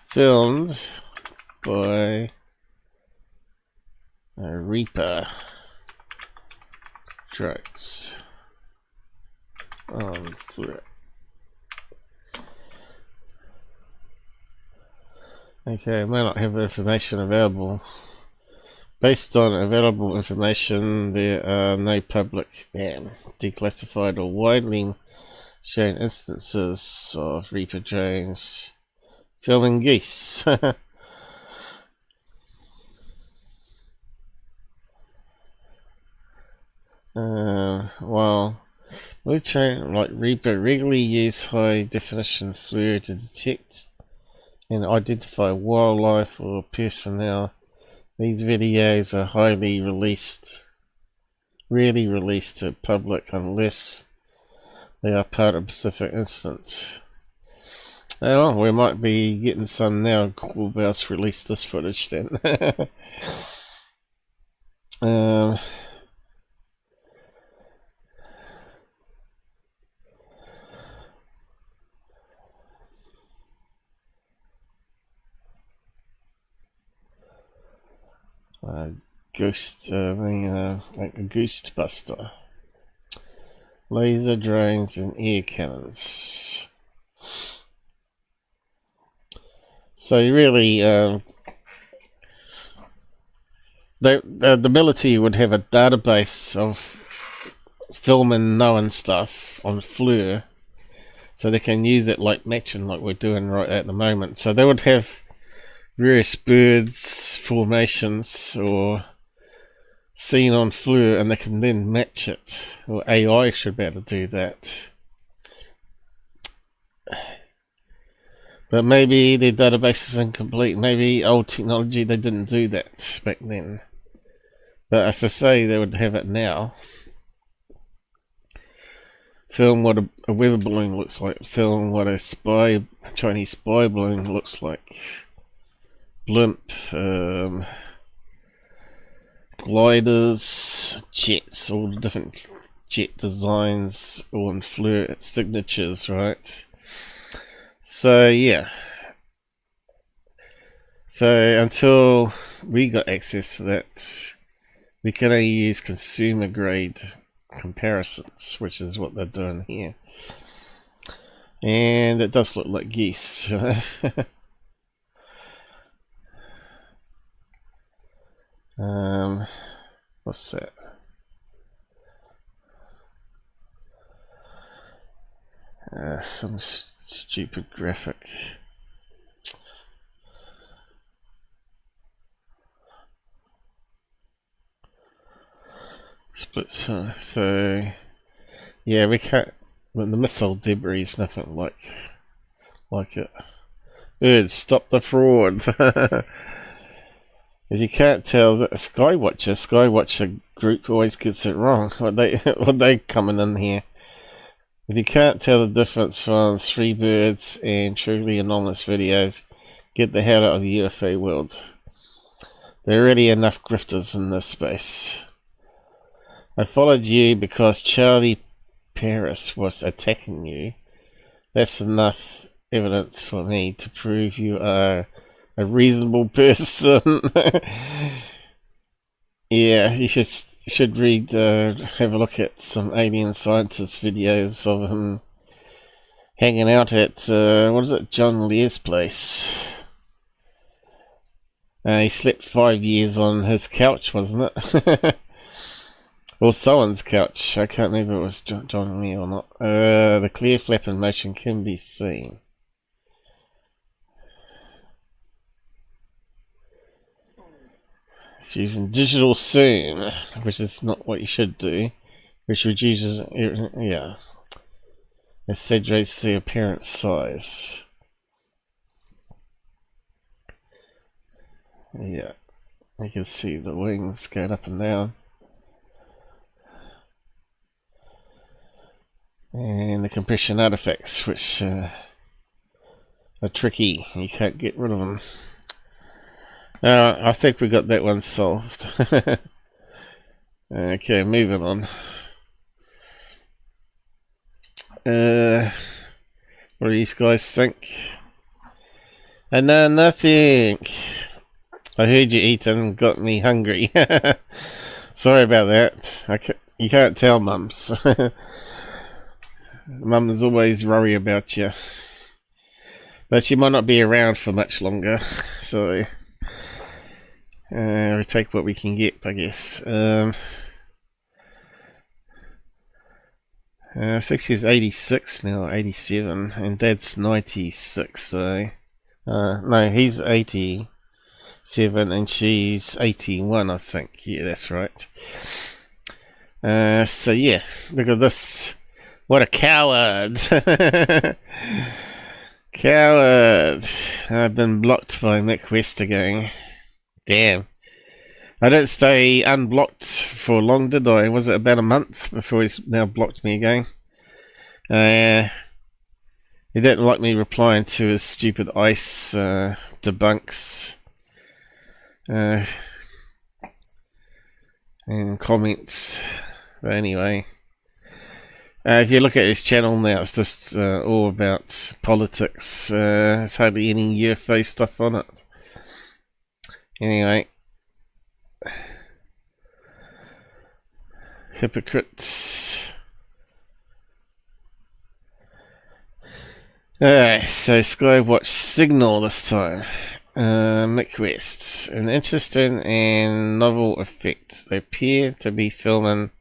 filmed by a Reaper drugs on FLIR. Okay, I may not have the information available. Based on available information, there are no public, declassified or widely shown instances of Reaper drones filming geese. While Blue-train like Reaper regularly use high definition FLIR to detect and identify wildlife or personnel, these videos are rarely released to public unless they are part of a specific incident. Well, we might be getting some now. Corbells released this footage then. Like a ghost buster, laser drones and air cannons. So really, the military would have a database of filming known stuff on FLIR, so they can use it like matching, like we're doing right at the moment. So they would have various birds, formations, or seen on FLIR, and they can then match it, or AI should be able to do that. But maybe their database is incomplete. Maybe old technology, they didn't do that back then. But as I say, they would have it now. Film what a weather balloon looks like. Film what a Chinese spy balloon looks like. Blimp, gliders, jets, all the different jet designs, all in FLIR signatures, right? So yeah. So until we got access to that, we can only use consumer grade comparisons, which is what they're doing here. And it does look like geese. What's that? Some stupid graphic. Split, so yeah, we can't. The missile debris is nothing like it. Good, stop the fraud. If you can't tell, that Skywatcher group always gets it wrong. What they coming in here? If you can't tell the difference from 3 birds and truly anomalous videos, get the hell out of the UFO world. There are already enough grifters in this space. I followed you because Charlie Paris was attacking you. That's enough evidence for me to prove you are a reasonable person. Yeah, you should read, have a look at some alien scientist videos of him hanging out at, what is it, John Lear's place. He slept 5 years on his couch, wasn't it? Or someone's couch. I can't remember if it was John or me or not. The clear flap in motion can be seen. It's using digital zoom, which is not what you should do, which reduces, yeah, exaggerates the apparent size. Yeah, you can see the wings going up and down. And the compression artifacts, which are tricky, you can't get rid of them. I think we got that one solved. Okay, moving on. What do these guys think? I know nothing. I heard you eating, got me hungry. Sorry about that. You can't tell, mums. Mums always worry about you. But she might not be around for much longer, so we take what we can get, I guess. I think she's 86 now, 87, and Dad's 96, so... no, he's 87 and she's 81, I think. Yeah, that's right. So yeah, look at this. What a coward! Coward! I've been blocked by Mick West again. Damn. I don't stay unblocked for long, did I? Was it about a month before he's now blocked me again? He didn't like me replying to his stupid ice debunks and comments. But anyway, if you look at his channel now, it's just all about politics. There's hardly any UFO stuff on it. Anyway, hypocrites. So Skywatch signal this time. Mick West. An interesting and novel effect. They appear to be filming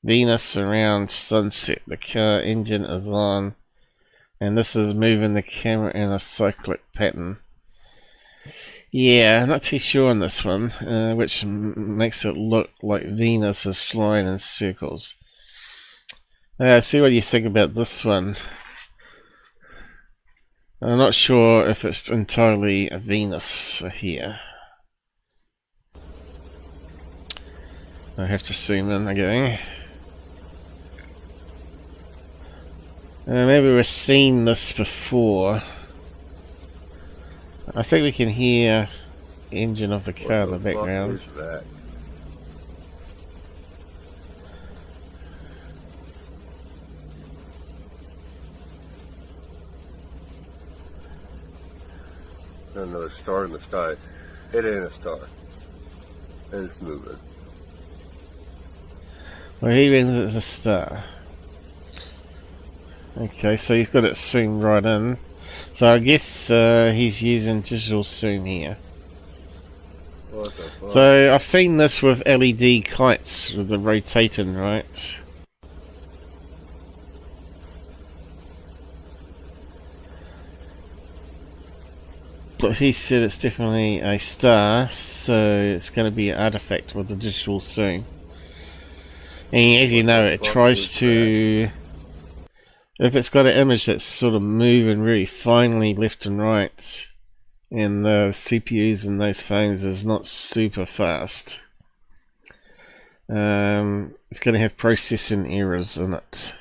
Venus around sunset. The car engine is on, and this is moving the camera in a cyclic pattern. Yeah, I'm not too sure on this one, which makes it look like Venus is flying in circles. See what you think about this one. I'm not sure if it's entirely a Venus here. I have to zoom in again. Maybe we've seen this before. I think we can hear the engine of the car in the background. What is that? Another star in the sky. It ain't a star. It's moving. Well, he means it's a star. Okay, so he's got it zoomed right in. So I guess he's using digital zoom here. What the fuck? So I've seen this with LED kites with the rotating, right? But he said it's definitely a star, so it's going to be an artifact with the digital zoom. And as you know, it tries to... If it's got an image that's sort of moving really finely left and right, and the CPUs in those phones is not super fast, it's going to have processing errors in it.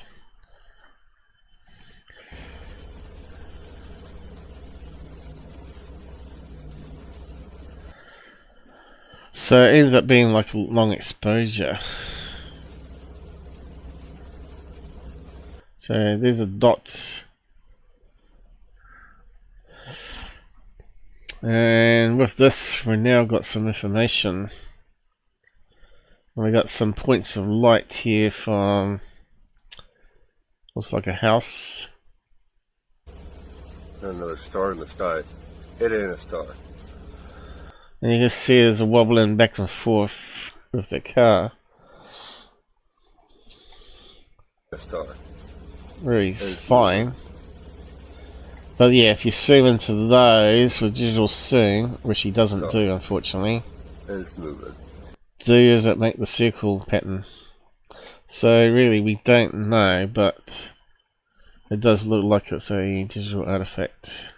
So it ends up being like a long exposure. So there's a dot. And with this, we now got some information. We got some points of light here from, looks like a house. Another star in the sky. It ain't a star. And you can see there's a wobbling back and forth with the car. a star. Where he's fine. But yeah, if you zoom into those with digital zoom, which he doesn't do unfortunately, It's moving. does it make the circle pattern? So really we don't know, but it does look like it's a digital artifact.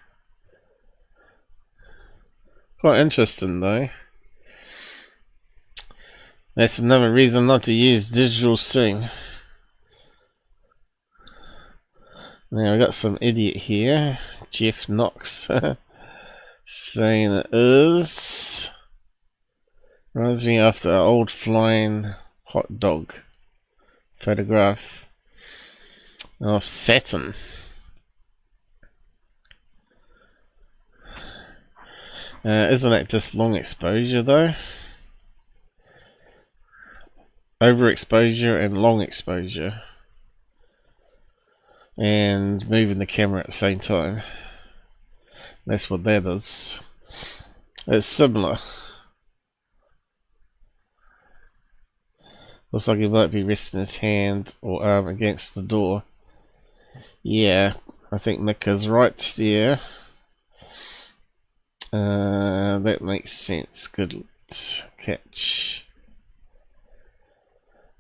Quite interesting though. That's another reason not to use digital zoom. Now I got some idiot here, Jeff Knox, saying it is. Reminds me of the old flying hot dog photograph of Saturn. Isn't it just long exposure though? Overexposure and long exposure. And moving the camera at the same time. That's what that is. It's similar. Looks like he might be resting his hand or arm against the door. Yeah, I think Mick is right there. That makes sense. Good catch.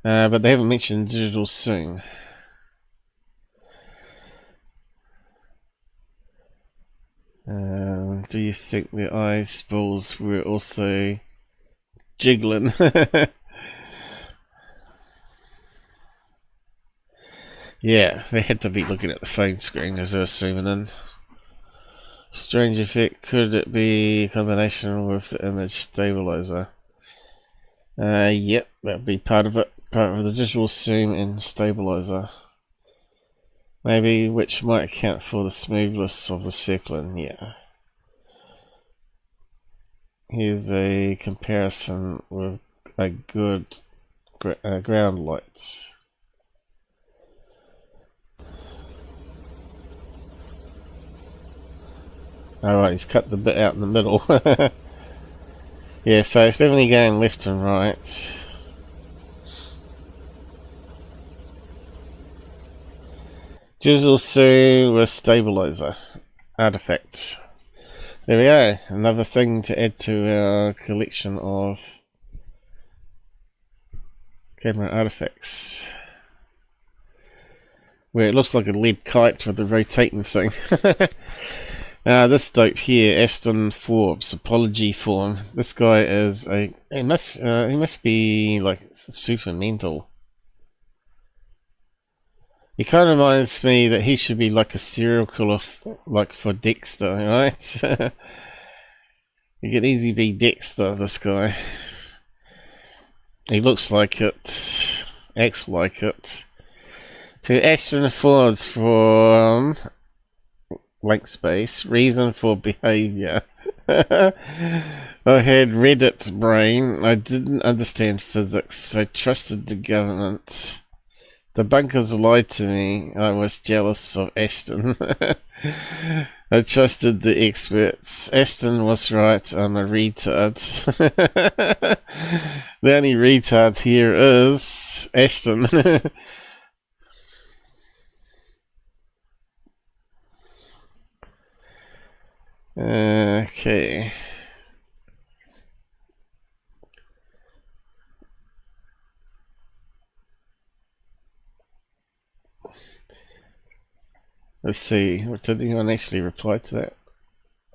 But they haven't mentioned digital zoom. Do you think the eyeballs were also jiggling? Yeah, they had to be looking at the phone screen as they were zooming in. Strange effect, could it be a combination with the image stabilizer? Yep, that would be part of it. Part of the digital zoom and stabilizer. Maybe, which might account for the smoothness of the circling, yeah. Here's a comparison with a good ground light. Alright, he's cut the bit out in the middle. Yeah, so it's definitely going left and right. Digital zoom with stabilizer artifact. There we go, another thing to add to our collection of camera artifacts. Where it looks like a lead kite with the rotating thing. This dope here, Ashton Forbes, apology form. This guy is he must be like super mental. He kind of reminds me that he should be like a serial killer, like for Dexter, right? You could easily be Dexter, this guy. He looks like it, acts like it. To Ashton Forbes from blank space, reason for behavior. I had Reddit brain. I didn't understand physics. I trusted the government. The bunkers lied to me. I was jealous of Ashton. I trusted the experts. Ashton was right. I'm a retard. The only retard here is Ashton. Okay. Let's see, did anyone actually reply to that?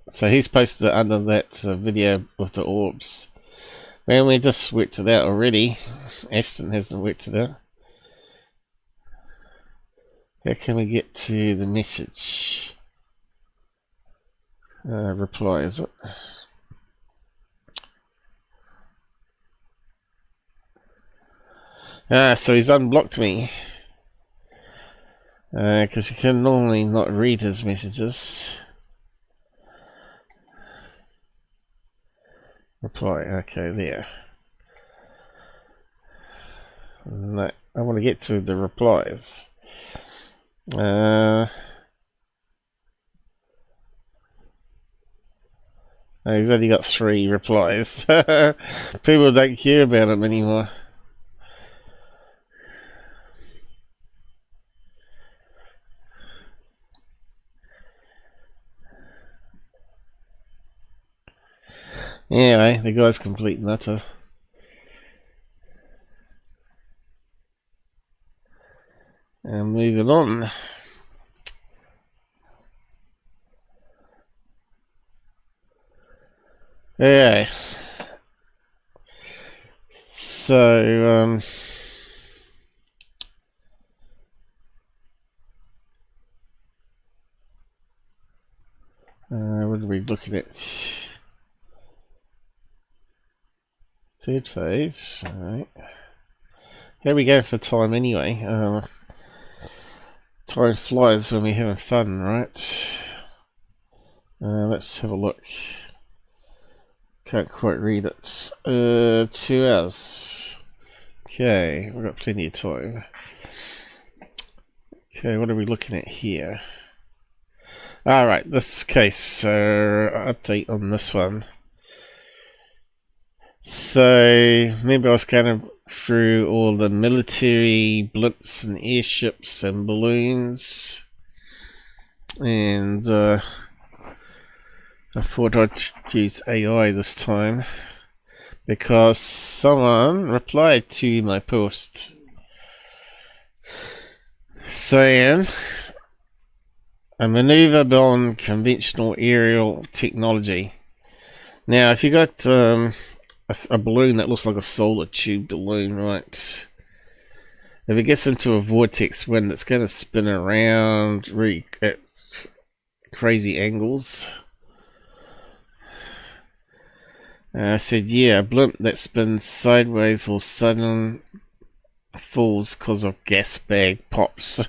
So he's posted it under that video with the orbs. Man, we just worked it out already. Ashton hasn't worked it out. How can we get to the message? Reply, is it? So he's unblocked me. Because you can normally not read his messages. Reply, okay, there. No, I want to get to the replies. He's only got 3 replies. People don't care about him anymore. Anyway, the guy's complete nutter. And moving on. Yeah. So, what are we looking at? Third phase. Alright. Here we go for time anyway. Time flies when we're having fun, right? Let's have a look. Can't quite read it. 2 hours. Okay, we've got plenty of time. Okay, what are we looking at here? Alright, this case, update on this one. So, remember I was going through all the military blimps and airships and balloons, and I thought I'd use AI this time because someone replied to my post saying a maneuver beyond conventional aerial technology. Now, if you got a balloon that looks like a solar tube balloon, right? If it gets into a vortex wind, it's going to spin around really at crazy angles. I said, yeah, a blimp that spins sideways or sudden falls because of gas bag pops.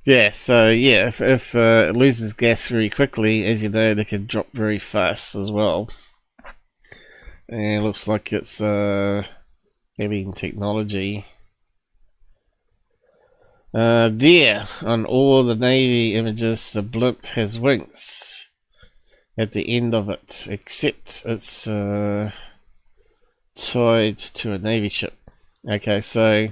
Yeah, so yeah, if it loses gas very quickly, as you know, they can drop very fast as well. And it looks like it's having technology. There, on all the Navy images, the blimp has wings at the end of it, except it's tied to a Navy ship. Okay, so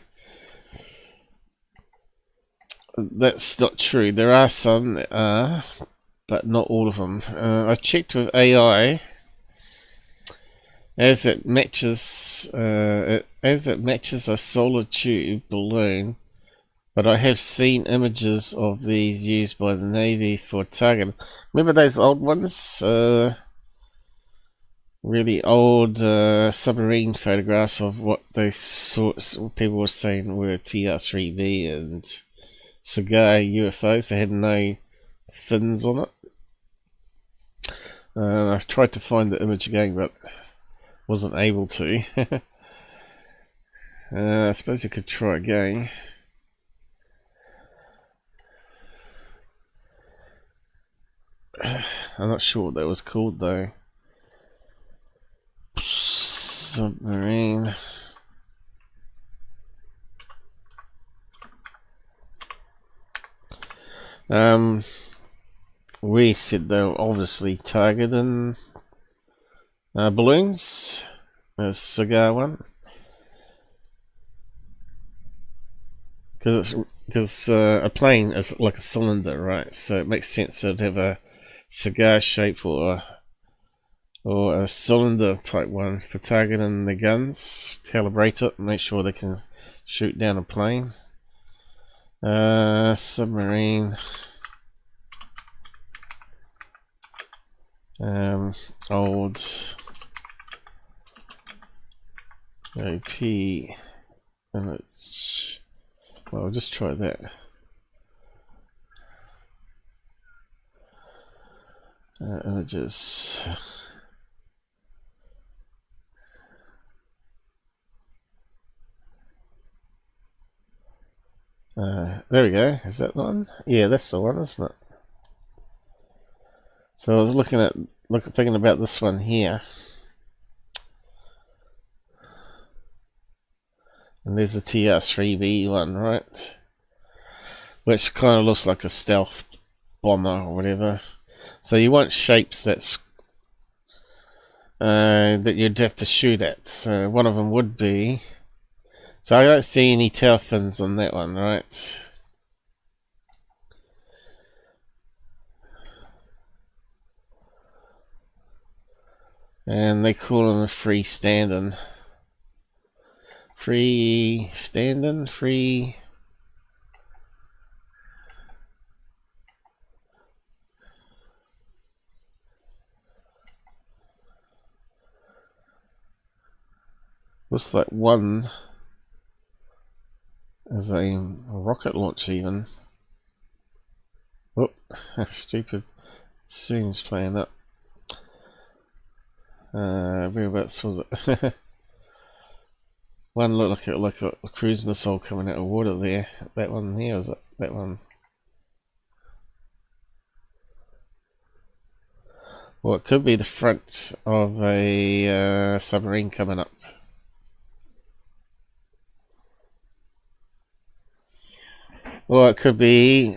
that's not true. There are some that are, but not all of them. I checked with AI. As it matches a solar tube balloon, but I have seen images of these used by the Navy for targeting. Remember those old ones? Really old submarine photographs of what they sorts people were saying were TR-3B and cigar UFOs. They had no fins on it. I tried to find the image again, but wasn't able to. I suppose you could try again. I'm not sure what that was called though. Submarine. We said they were obviously targeting balloons. A cigar one. Because a plane is like a cylinder, right? So it makes sense to have a cigar shape or a cylinder type one for targeting the guns. Calibrate it and make sure they can shoot down a plane. Submarine. Old UAP image. Well, I'll just try that. Images. There we go. Is that the one? Yeah, that's the one, isn't it? So I was thinking about this one here. And there's a TR-3B one, right? Which kind of looks like a stealth bomber or whatever. So you want shapes that you'd have to shoot at. So one of them would be. So I don't see any tail fins on that one, right? And they call them a freestanding. Free. Looks like one is a rocket launch even. Oh, stupid Soon's playing up. Whereabouts was it? One looked like a cruise missile coming out of water there. That one there, was it? That one. Well, it could be the front of a submarine coming up. Or it could be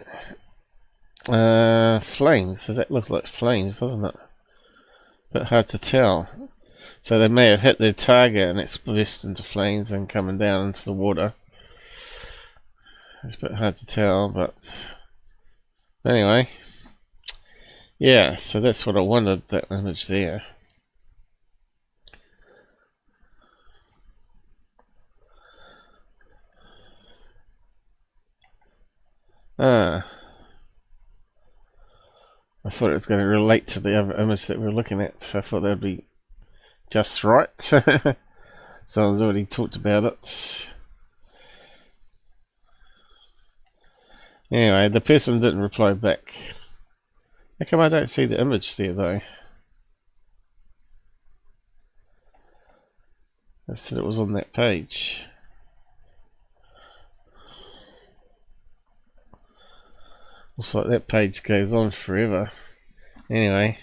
flames. So that looks like flames, doesn't it? But hard to tell. So they may have hit their target and it's burst into flames and coming down into the water. It's a bit hard to tell, but anyway. Yeah, so that's what I wanted, that image there. I thought it was going to relate to the other image that we were looking at. I thought that would be just right. Someone's already talked about it. Anyway, the person didn't reply back. How come I don't see the image there though? I said it was on that page. Looks like that page goes on forever. Anyway.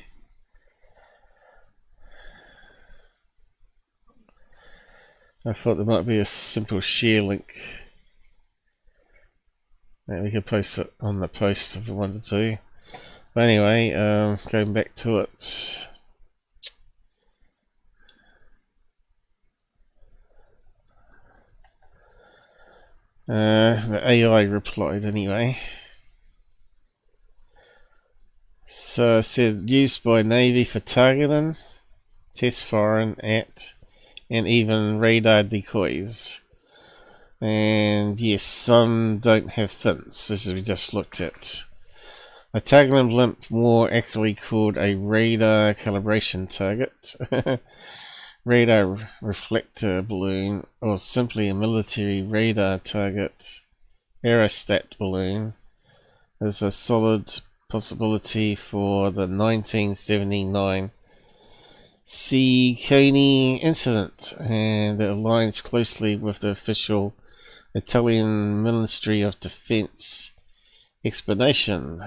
I thought there might be a simple share link. Maybe we could post it on the post if we wanted to. But anyway, going back to it. The AI replied anyway. So it said used by Navy for targeting, test firing at, and even radar decoys. And yes, some don't have fins, as we just looked at. A targeting blimp, more accurately called a radar calibration target, radar reflector balloon, or simply a military radar target aerostat balloon, is a solid possibility for the 1979 Cecconi incident, and it aligns closely with the official Italian Ministry of Defense explanation.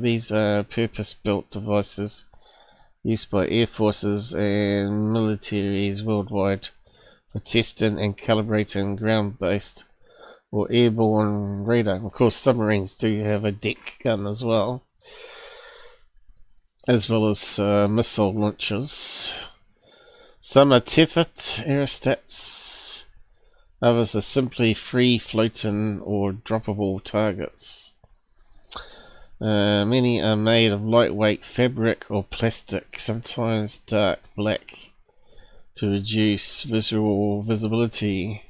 These are purpose-built devices used by air forces and militaries worldwide for testing and calibrating ground-based or airborne radar. Of course, submarines do have a deck gun as well as missile launchers. Some are tethered aerostats, others are simply free floating or droppable targets. Many are made of lightweight fabric or plastic, sometimes dark black, to reduce visibility.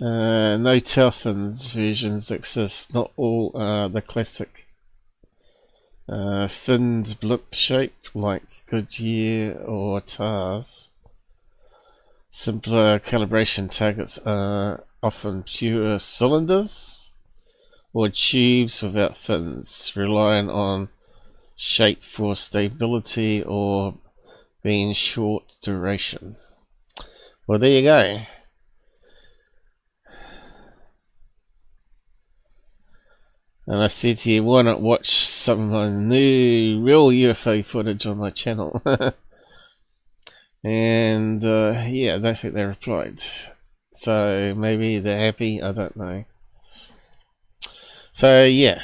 No tail fins versions exist. Not all are the classic finned blimp shape like Goodyear or TARS. Simpler calibration targets are often pure cylinders or tubes without fins, relying on shape for stability or being short duration. Well, there you go. And I said to you, why not watch some of my new real UFO footage on my channel? And yeah, I don't think they replied. So maybe they're happy, I don't know. So yeah.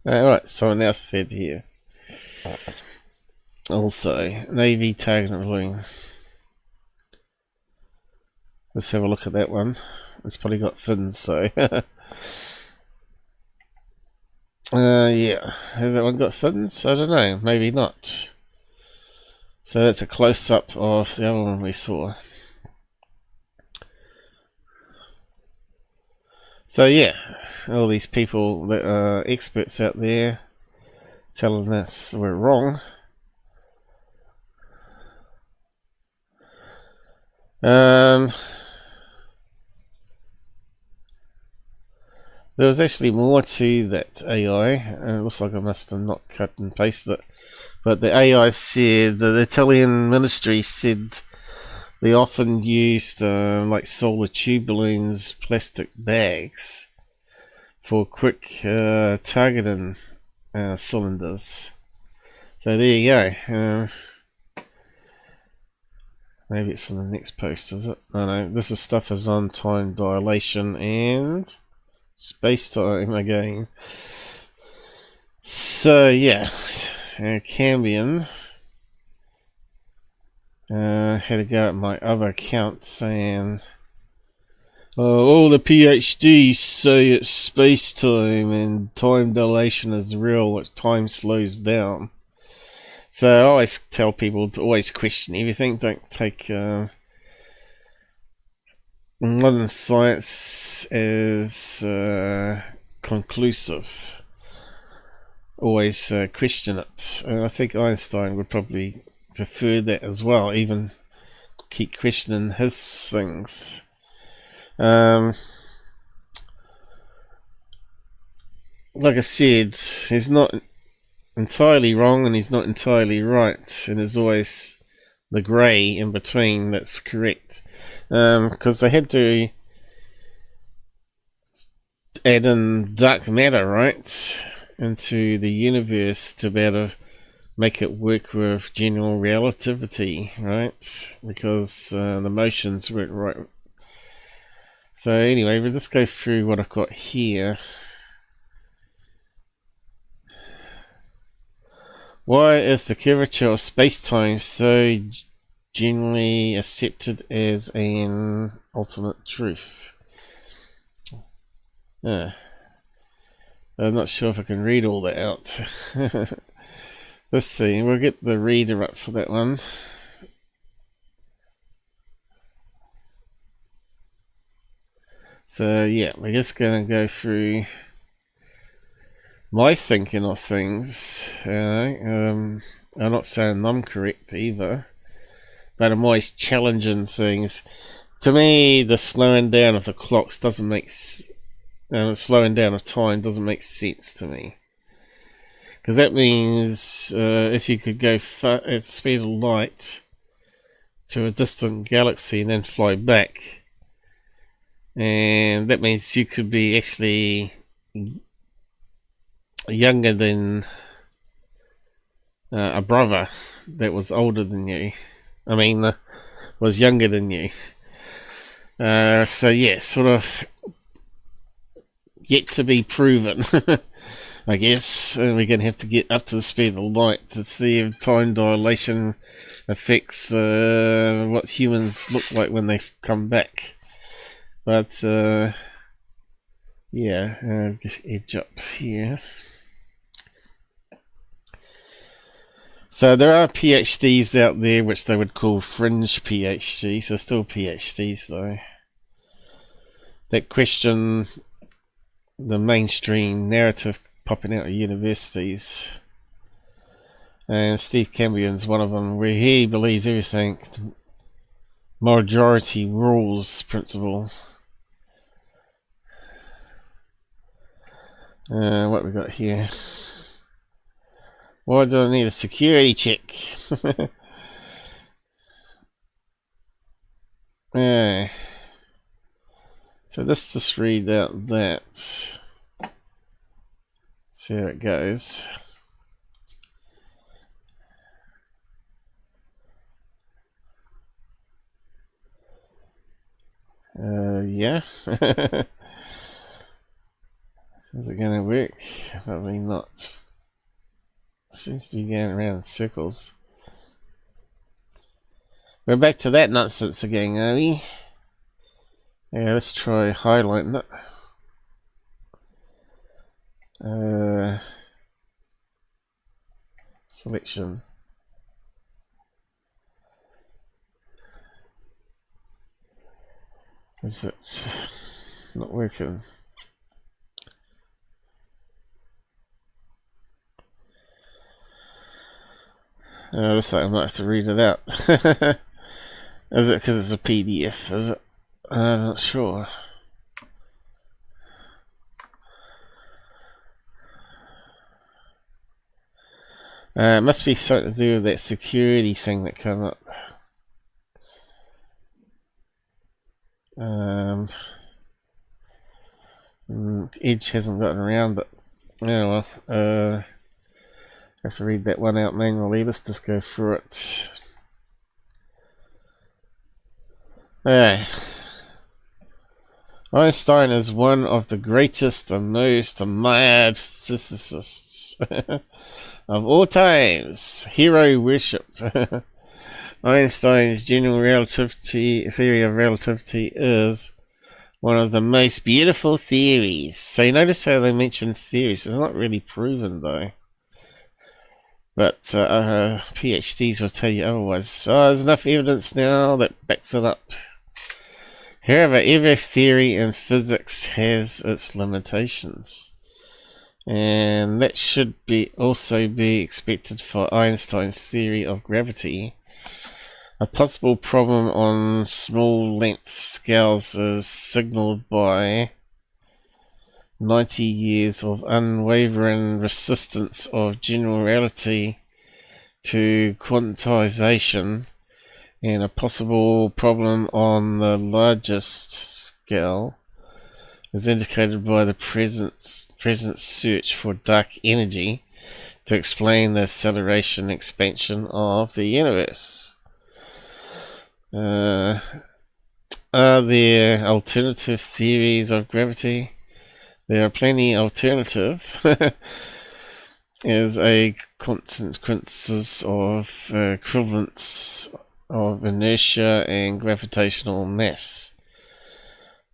Alright, someone else said here. Also, Navy targeting balloon. Let's have a look at that one. It's probably got fins, so yeah. Has that one got fins? I don't know, maybe not. So that's a close-up of the other one we saw. So yeah, all these people that are experts out there telling us we're wrong. There was actually more to that AI. It looks like I must have not cut and pasted it. But the AI said, the Italian ministry said they often used like solar tube balloons, plastic bags for quick targeting cylinders. So there you go. Maybe it's on the next post, is it? Oh no, this is stuff is on time dilation and Spacetime again. So yeah, Cambion had to go at my other account saying, all the PhDs say it's space-time and time dilation is real, which time slows down. So I always tell people to always question everything. Don't take modern science as conclusive. Always question it. And I think Einstein would probably prefer that as well, even keep questioning his things. Like I said, he's not entirely wrong and he's not entirely right, and there's always the grey in between that's correct, because they had to add in dark matter, right, into the universe to be able to make it work with general relativity, right, because the motions weren't right. So anyway, we'll just go through what I've got here. Why is the curvature of space-time so generally accepted as an ultimate truth? I'm not sure if I can read all that out. Let's see, we'll get the reader up for that one. So yeah, we're just going to go through my thinking of things. I'm not saying I'm correct either, but I'm always challenging things. To me, the slowing down of the clocks doesn't make slowing down of time doesn't make sense to me, because that means if you could go at the speed of light to a distant galaxy and then fly back, and that means you could be actually younger than a brother that was older than you. I mean, was younger than you. So yeah, sort of yet to be proven, I guess. And we're going to have to get up to the speed of light to see if time dilation affects what humans look like when they come back. But yeah, just edge up here. So there are PhDs out there which they would call fringe PhDs. They're still PhDs though, that question the mainstream narrative popping out of universities. And Steve Cambion's one of them, where he believes everything majority rules principle. What we got here? Why do I need a security check? Yeah. So let's just read out that. See how it goes. Yeah. Is it going to work? Probably not. Seems to be going around in circles. We're back to that nonsense again, are we? Yeah, let's try highlighting it. Selection. Is it not working? Looks like I might have to read it out. Is it because it's a PDF? Is it? I'm not sure. It must be something to do with that security thing that came up. Edge hasn't gotten around, but yeah, well, I have to read that one out manually. Let's just go through it. Alright. Einstein is one of the greatest and most admired physicists of all times. Hero worship. Einstein's general relativity theory of relativity is one of the most beautiful theories. So you notice how they mention theories. It's not really proven though. But PhDs will tell you otherwise. There's enough evidence now that backs it up. However, every theory in physics has its limitations. And that should also be expected for Einstein's theory of gravity. A possible problem on small length scales is signalled by 90 years of unwavering resistance of general relativity to quantization, and a possible problem on the largest scale is indicated by the present search for dark energy to explain the acceleration and expansion of the universe. Are there alternative theories of gravity? There are plenty alternative as a consequences of equivalence of inertia and gravitational mass.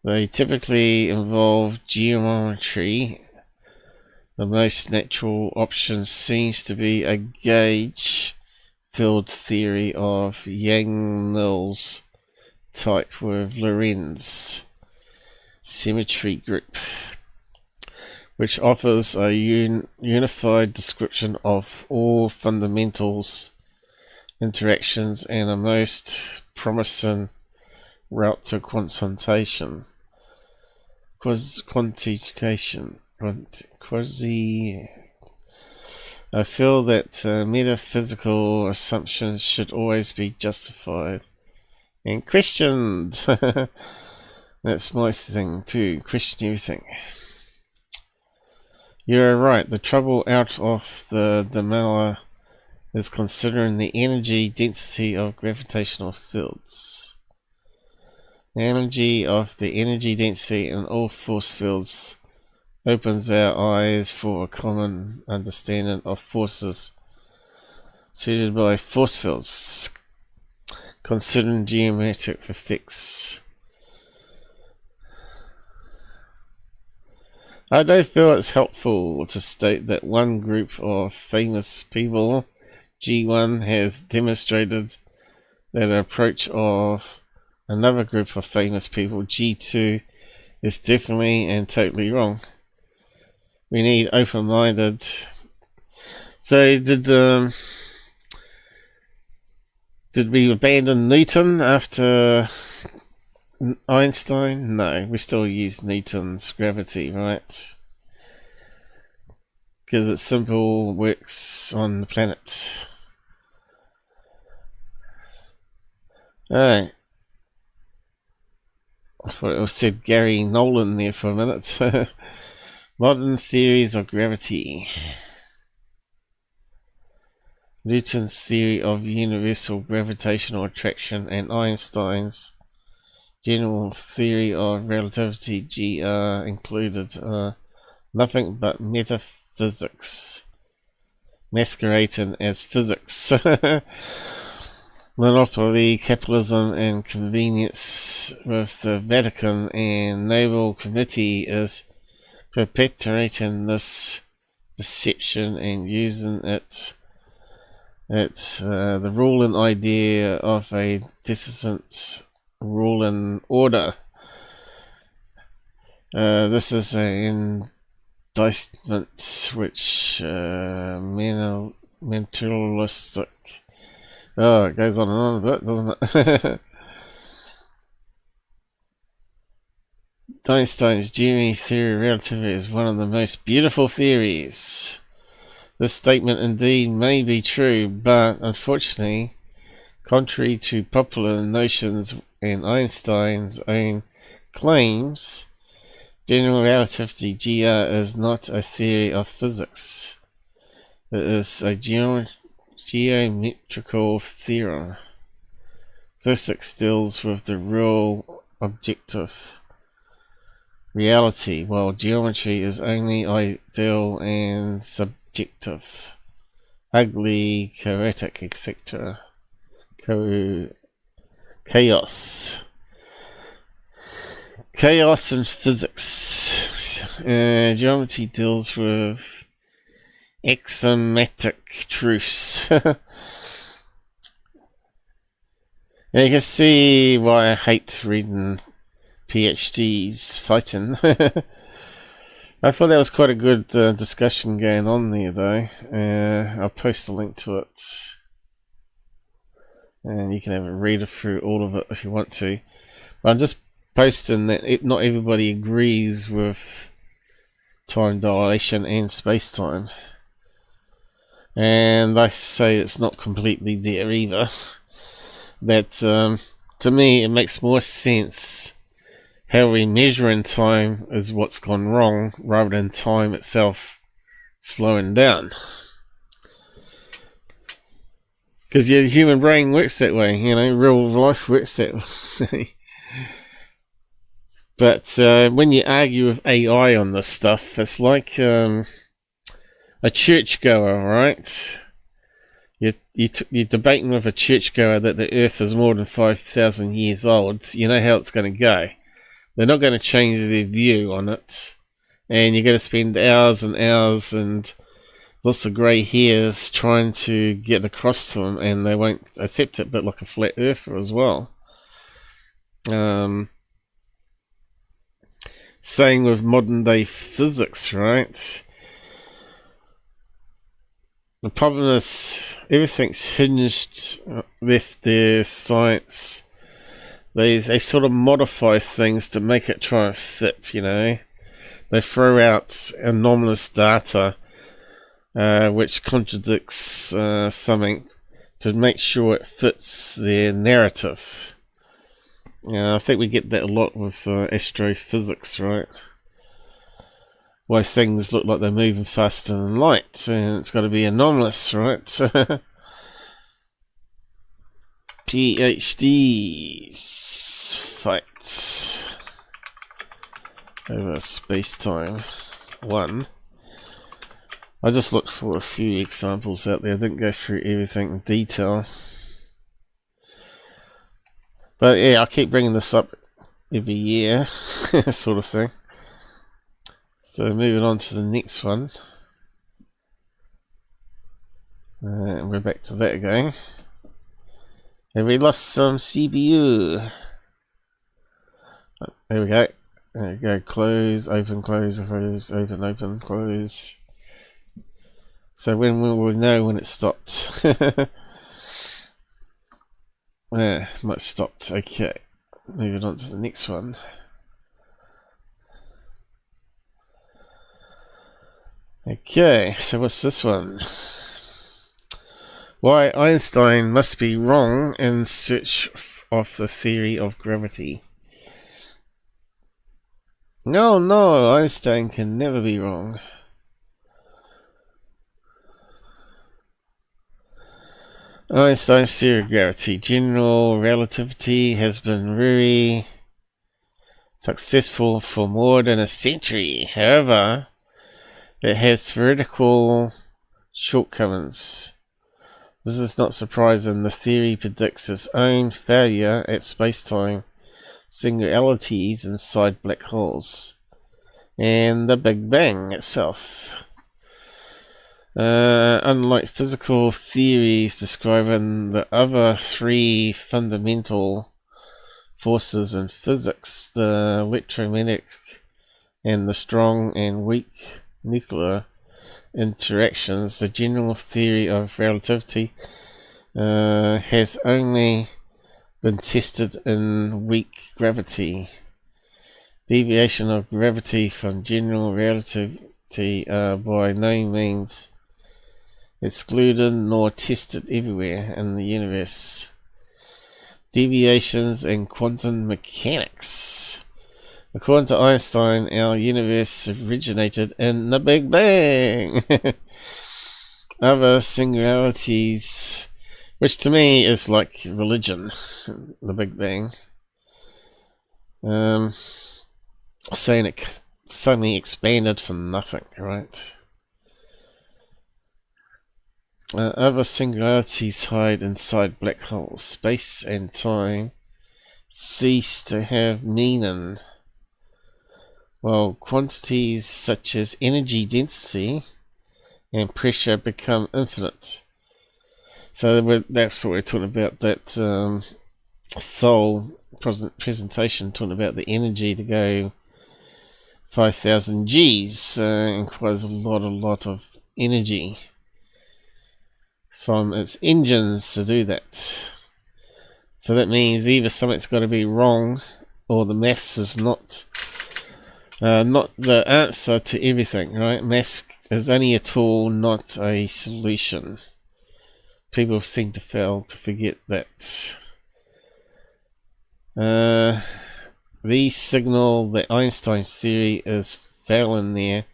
They typically involve geometry. The most natural option seems to be a gauge field theory of Yang-Mills type with Lorentz symmetry group, which offers a unified description of all fundamentals, interactions, and a most promising route to quantification. I feel that metaphysical assumptions should always be justified and questioned. That's my thing too, question everything. You're right, the trouble out of the dilemma is considering the energy density of gravitational fields. The energy of the energy density in all force fields opens our eyes for a common understanding of forces suited by force fields, considering geometric effects. I don't feel it's helpful to state that one group of famous people, G1, has demonstrated that an approach of another group of famous people, G2, is definitely and totally wrong. We need open-minded. So did we abandon Newton after Einstein? No, we still use Newton's gravity, right? Because it's simple, works on the planet. Alright. I thought it said Gary Nolan there for a minute. Modern theories of gravity. Newton's theory of universal gravitational attraction and Einstein's general theory of relativity, GR, included nothing but metaphysics masquerading as physics. monopoly, capitalism, and convenience with the Vatican and Nobel Committee is perpetuating this deception and using the ruling idea of a dissident ruling order. This is an indictment which mentalistic. Oh, it goes on and on a bit, doesn't it? Einstein's general theory of relativity is one of the most beautiful theories. This statement indeed may be true, but unfortunately, contrary to popular notions and Einstein's own claims, general relativity (GR) is not a theory of physics. It is a geometrical theorem. Physics deals with the real objective reality, while geometry is only ideal and subjective, ugly, chaotic, etc. Chaos in physics. Geometry deals with axiomatic truths. You can see why I hate reading PhDs fighting. I thought that was quite a good discussion going on there, though. I'll post a link to it, and you can have a read through all of it if you want to. But I'm just posting that not everybody agrees with time dilation and space-time, and I say it's not completely there either. That to me it makes more sense how we measure in time is what's gone wrong, rather than time itself slowing down. Because your human brain works that way, you know, real life works that way. But when you argue with AI on this stuff, it's like a churchgoer, right? You're debating with a churchgoer that the Earth is more than 5,000 years old. You know how it's going to go. They're not going to change their view on it, and you're going to spend hours and hours and lots of grey hairs trying to get across to them, and they won't accept it, but like a flat earther as well. Same with modern day physics, right? The problem is everything's hinged with their science. They sort of modify things to make it try and fit, you know. They throw out anomalous data which contradicts something to make sure it fits their narrative. I think we get that a lot with astrophysics, right? Why things look like they're moving faster than light, and it's got to be anomalous, right? PhDs fight over space-time 1. I just looked for a few examples out there. I didn't go through everything in detail. But yeah, I'll keep bringing this up every year, sort of thing. So moving on to the next one. We're back to that again. And we lost some CPU. There we go. There we go. Close, open, close, close, open, open, close. So when will we know when it stopped? Yeah, might stopped. Okay. Moving on to the next one. Okay, so what's this one? Why Einstein must be wrong in search of the theory of gravity. No, Einstein can never be wrong. Einstein's theory of gravity, general relativity, has been very successful for more than a century. However, it has theoretical shortcomings. This is not surprising. The theory predicts its own failure at space-time singularities inside black holes and the Big Bang itself. Unlike physical theories describing the other three fundamental forces in physics, the electromagnetic and the strong and weak nuclear interactions, the general theory of relativity has only been tested in weak gravity. Deviation of gravity from general relativity are by no means excluded nor tested everywhere in the universe. Deviations in quantum mechanics. According to Einstein, our universe originated in the Big Bang. Other singularities, which to me is like religion, the Big Bang. Saying it suddenly expanded from nothing, right? Other singularities hide inside black holes. Space and time cease to have meaning, while quantities such as energy density and pressure become infinite. So that's what we're talking about, that Soul presentation, talking about the energy to go 5,000 Gs, requires a lot of energy from its engines to do that. So that means either something's got to be wrong, or the maths is not the answer to everything, right? Maths is only a tool, not a solution. People seem to fail to forget that. These signal that Einstein's theory is failing there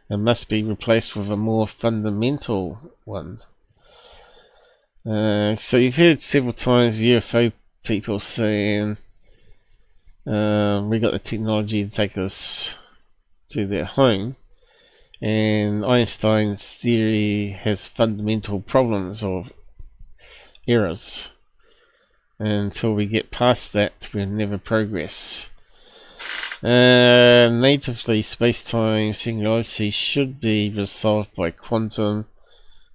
and must be replaced with a more fundamental one. So you've heard several times UFO people saying we got the technology to take us to their home, and Einstein's theory has fundamental problems or errors. Until we get past that, we'll never progress. Natively, space-time singularity should be resolved by quantum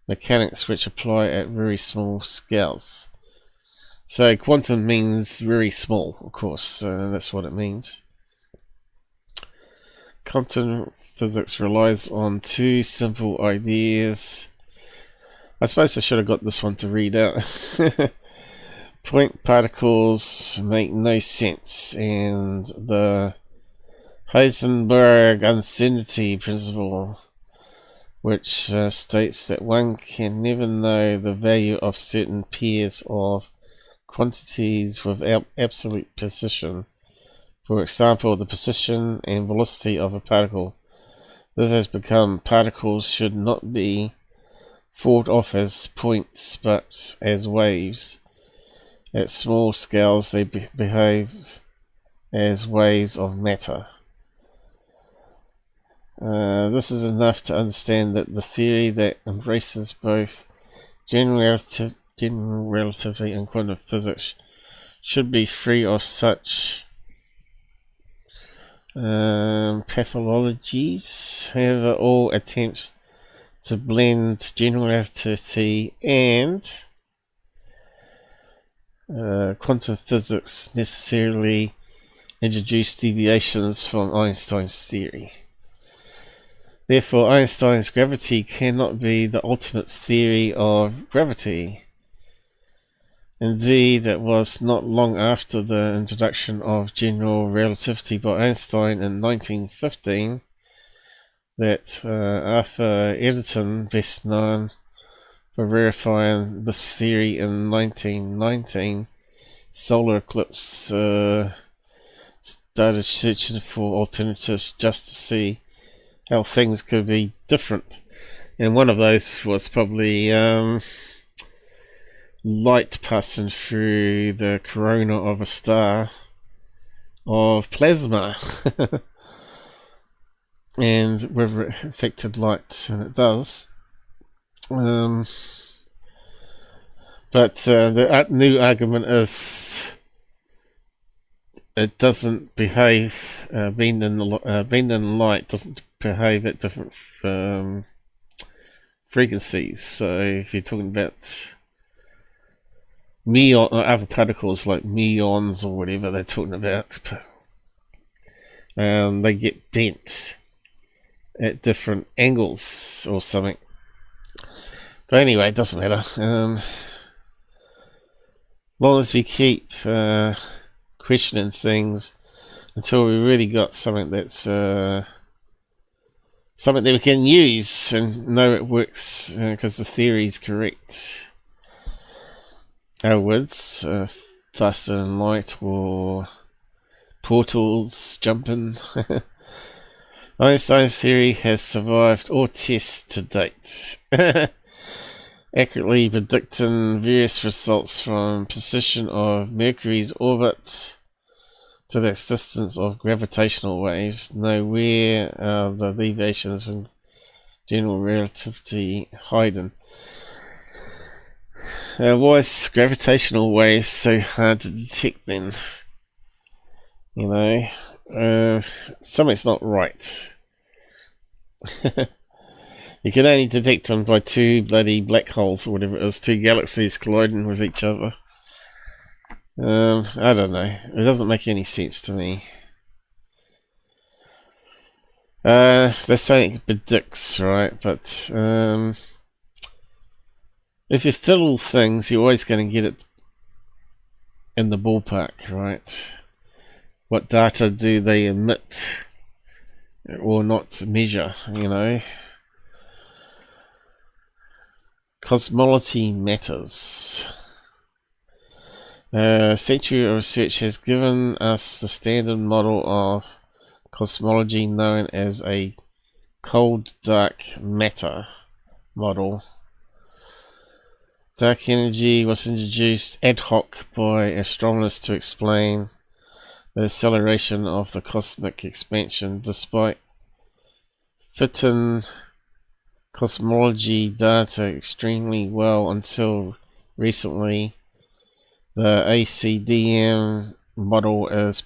mechanics, which apply at very small scales. So quantum means very small, of course, that's what it means. Quantum physics relies on two simple ideas. I suppose I should have got this one to read out. Point particles make no sense, and the Heisenberg uncertainty principle, which states that one can never know the value of certain pairs of quantities without absolute precision. For example, the position and velocity of a particle. This has become particles should not be thought of as points but as waves. At small scales they behave as waves of matter. This is enough to understand that the theory that embraces both general relativity and quantum physics should be free of such pathologies. However, all attempts to blend general relativity and quantum physics necessarily introduce deviations from Einstein's theory. Therefore, Einstein's gravity cannot be the ultimate theory of gravity. Indeed, it was not long after the introduction of general relativity by Einstein in 1915 that Arthur Eddington, best known for verifying this theory in 1919, solar eclipse, started searching for alternatives just to see how things could be different. And one of those was probably light passing through the corona of a star of plasma. And whether it affected light, and it does. But the new argument is it doesn't behave, being in light doesn't behave at different frequencies. So if you're talking about muon or other particles like muons or whatever they're talking about, they get bent at different angles or something. But anyway, it doesn't matter. Long as we keep questioning things until we really got something that's something that we can use and know it works because the theory is correct. Outwards, faster than light, or portals, jumping. Einstein's theory has survived all tests to date, accurately predicting various results from position of Mercury's orbit to the existence of gravitational waves. Nowhere are the deviations from general relativity hidden. Why is gravitational waves so hard to detect then? You know, something's not right. You can only detect them by two bloody black holes or whatever it is, two galaxies colliding with each other. I don't know. It doesn't make any sense to me. They're saying it predicts, right? But if you fiddle things, you're always going to get it in the ballpark, right? What data do they emit or not measure, you know? Cosmology matters. A century of research has given us the standard model of cosmology known as a cold dark matter model. Dark energy was introduced ad hoc by astronomers to explain the acceleration of the cosmic expansion, despite fitting cosmology data extremely well until recently. The ACDM model is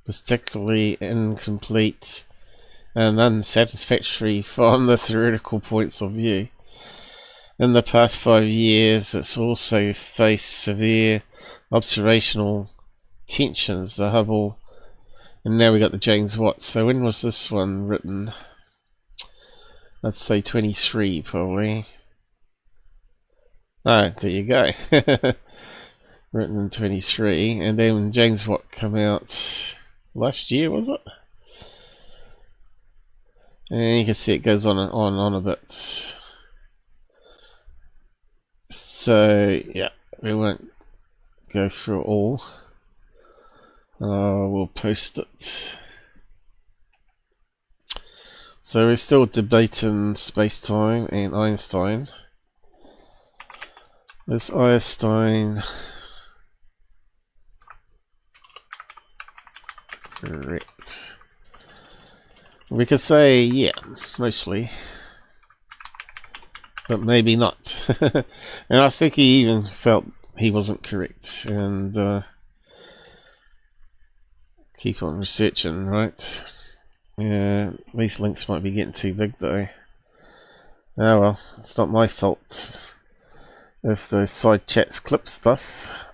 particularly incomplete and unsatisfactory from the theoretical points of view. In the past 5 years, it's also faced severe observational tensions, the Hubble, and now we got the James Watt. So when was this one written? Let's say 23 probably. Oh, there you go. Written in 23, and then when James Watt came out last year, was it? And you can see it goes on and on a bit. So yeah, we won't go through it all. We'll post it. So we're still debating space-time and Einstein. Is Einstein correct? We could say yeah, mostly, but maybe not. And I think he even felt he wasn't correct, and keep on researching, right? Yeah, these links might be getting too big though. Oh well, it's not my fault if the side chats clip stuff.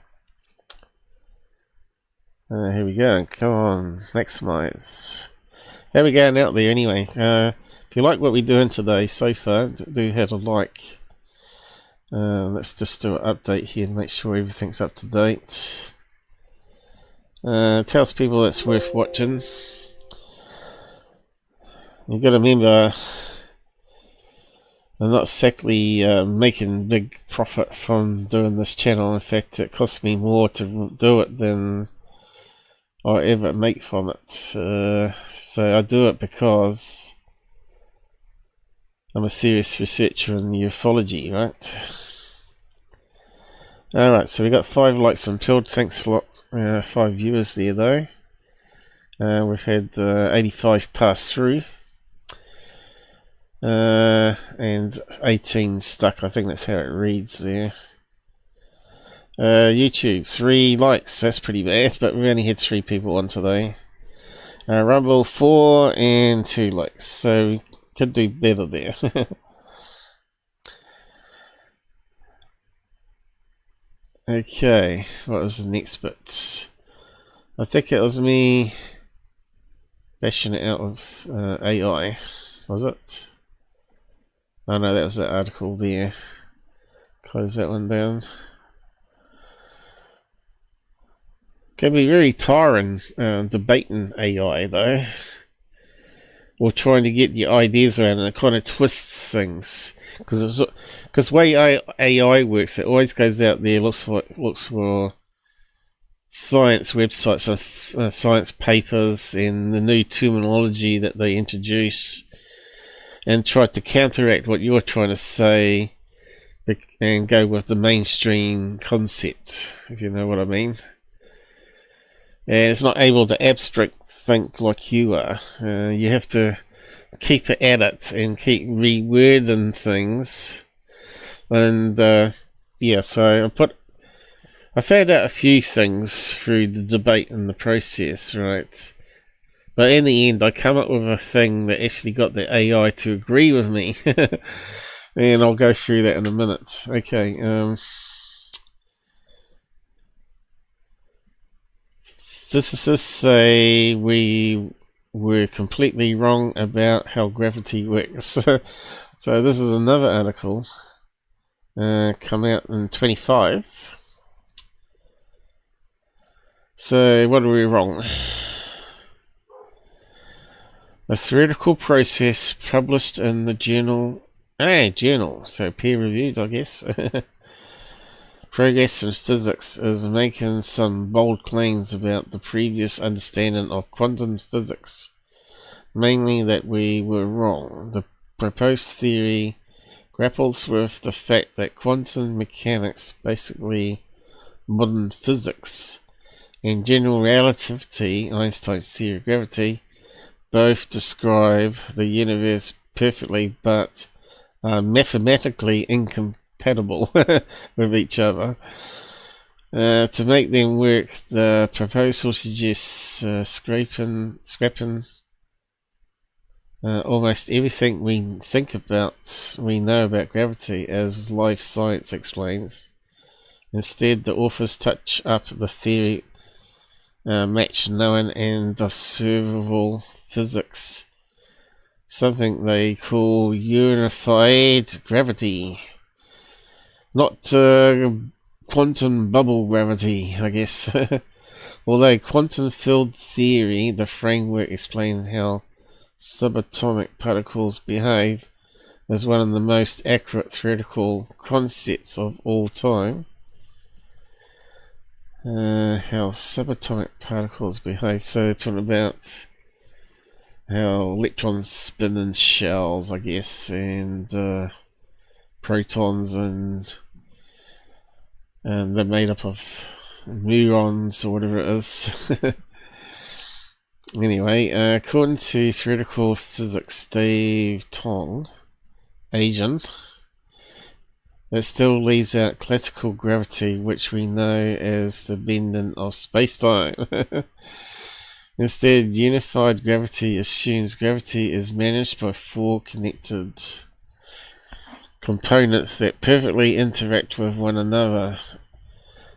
Here we go, come on, maximize. How we going out there anyway? If you like what we're doing today so far, do hit a like. Let's just do an update here and make sure everything's up to date. Tells people it's worth watching. You've got to remember, I'm not exactly making big profit from doing this channel. In fact, it costs me more to do it than I ever make from it. So I do it because I'm a serious researcher in ufology, right? Alright, so we got 5 likes on Pilled. Thanks a lot. 5 viewers there though. We've had 85 pass through. And 18 stuck. I think that's how it reads there. YouTube, 3 likes. That's pretty bad, but we only had 3 people on today. Rumble, 4 and 2 likes, so we could do better there. Okay, what was the next bit? I think it was me bashing it out of AI, was it? Oh no, that was that article there. Close that one down. Can be very tiring debating AI though, or trying to get your ideas around, and it kind of twists things. Because the way AI works, it always goes out there, looks for science websites and science papers and the new terminology that they introduce, and try to counteract what you're trying to say, and go with the mainstream concept, if you know what I mean. And it's not able to abstract think like you are. You have to keep at it and keep rewording things. And yeah, so I found out a few things through the debate and the process, right? But in the end, I come up with a thing that actually got the AI to agree with me. And I'll go through that in a minute. Okay, physicists say we were completely wrong about how gravity works. So this is another article come out in 25. So what are we wrong? A theoretical process published in the journal, so peer-reviewed, I guess. Progress in physics is making some bold claims about the previous understanding of quantum physics, mainly that we were wrong. The proposed theory grapples with the fact that quantum mechanics, basically modern physics, and general relativity, Einstein's theory of gravity, both describe the universe perfectly but are mathematically incompatible with each other. To make them work, the proposal suggests scrapping almost everything we know about gravity, as life science explains. Instead, the authors touch up the theory, match known and observable physics, something they call unified gravity, not quantum bubble gravity, I guess. Although quantum field theory, the framework explaining how subatomic particles behave, is one of the most accurate theoretical concepts of all time. How subatomic particles behave. So they're talking about how electrons spin in shells, I guess, and protons, and they're made up of neurons or whatever it is. Anyway, according to theoretical physics Dave Tong, Asian, it still leaves out classical gravity, which we know as the bending of space-time. Instead, unified gravity assumes gravity is managed by 4 connected components that perfectly interact with one another.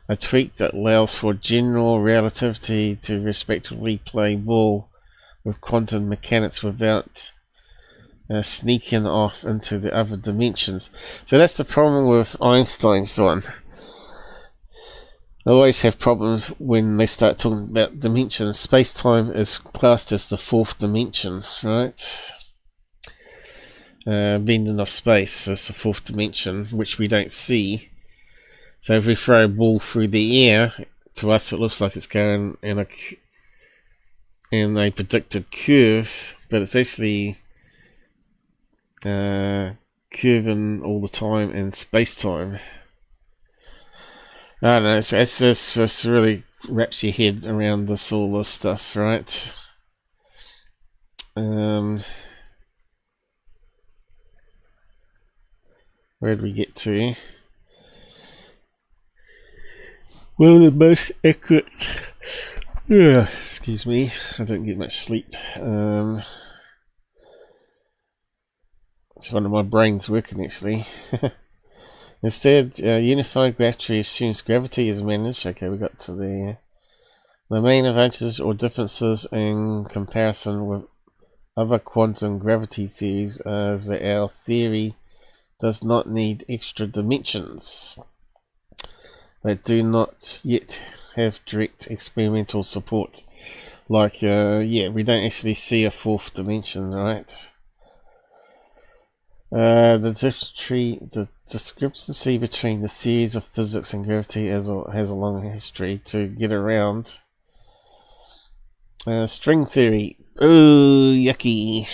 A tweak that allows for general relativity to respectively play ball with quantum mechanics without sneaking off into the other dimensions. So that's the problem with Einstein's one. I always have problems when they start talking about dimensions. Space-time is classed as the 4th dimension, right? Bending of space is the 4th dimension, which we don't see. So if we throw a ball through the air, to us it looks like it's going in a predicted curve, but it's actually curving all the time in space-time. I don't know, it's just really wraps your head around all this stuff, right? Where did we get to? one of the most accurate. Excuse me, I don't get much sleep. It's one of my brains working actually. Instead, unified gravity assumes gravity is managed. Okay, we got to the main advantages or differences in comparison with other quantum gravity theories is that our theory does not need extra dimensions that do not yet have direct experimental support. Like, yeah, we don't actually see a fourth dimension, right? The discrepancy between the theories of physics and gravity has a long history to get around. String theory, oh yucky,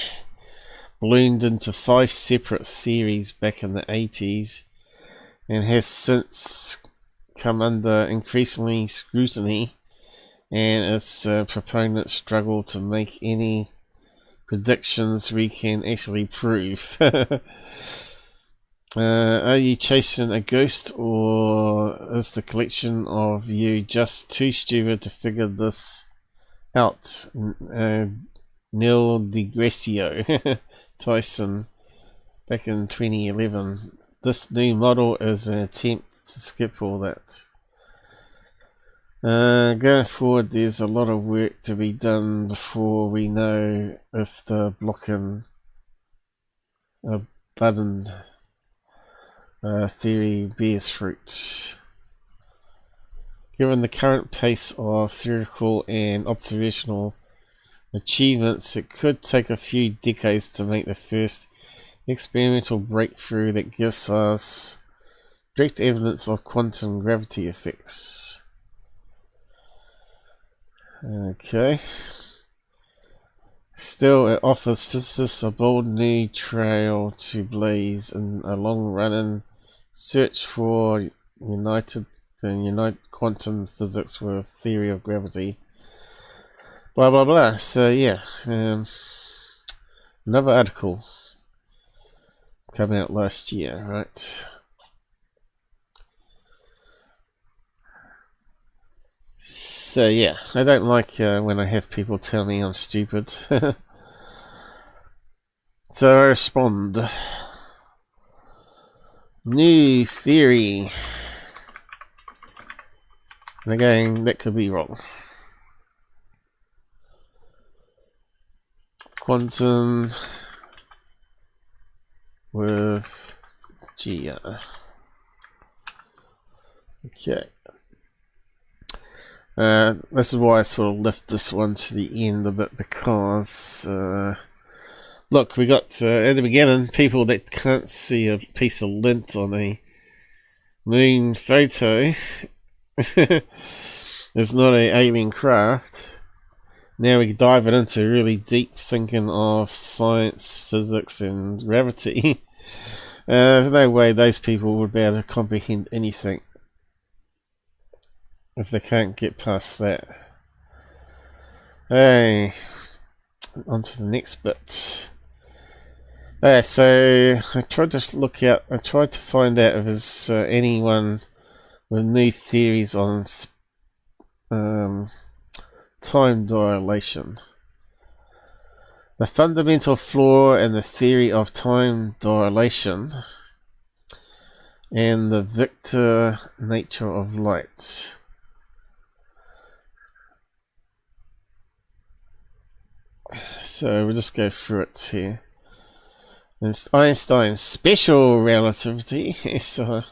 ballooned into 5 separate theories back in the 80s and has since come under increasingly scrutiny, and its proponents struggle to make any predictions we can actually prove. Are you chasing a ghost, or is the collection of you just too stupid to figure this out? Neil deGrasse Tyson back in 2011. This new model is an attempt to skip all that. Going forward, there's a lot of work to be done before we know if the blocking button theory bears fruit. Given the current pace of theoretical and observational achievements, it could take a few decades to make the first experimental breakthrough that gives us direct evidence of quantum gravity effects. Okay. Still, it offers physicists a bold new trail to blaze in a long-running search for unite quantum physics with theory of gravity. Blah blah blah. So yeah, another article came out last year, right? So yeah, I don't like when I have people tell me I'm stupid. So I respond. New theory. And again, that could be wrong. Quantum with GR. Okay. This is why I sort of left this one to the end a bit, because look, we got at the beginning people that can't see a piece of lint on a moon photo. It's not an alien craft. Now we dive it into really deep thinking of science, physics and gravity. There's no way those people would be able to comprehend anything if they can't get past that. Hey, on to the next bit. So I tried to find out if there's anyone with new theories on time dilation. The fundamental flaw in the theory of time dilation and the vector nature of light. So we'll just go through it here. It's Einstein's special relativity. So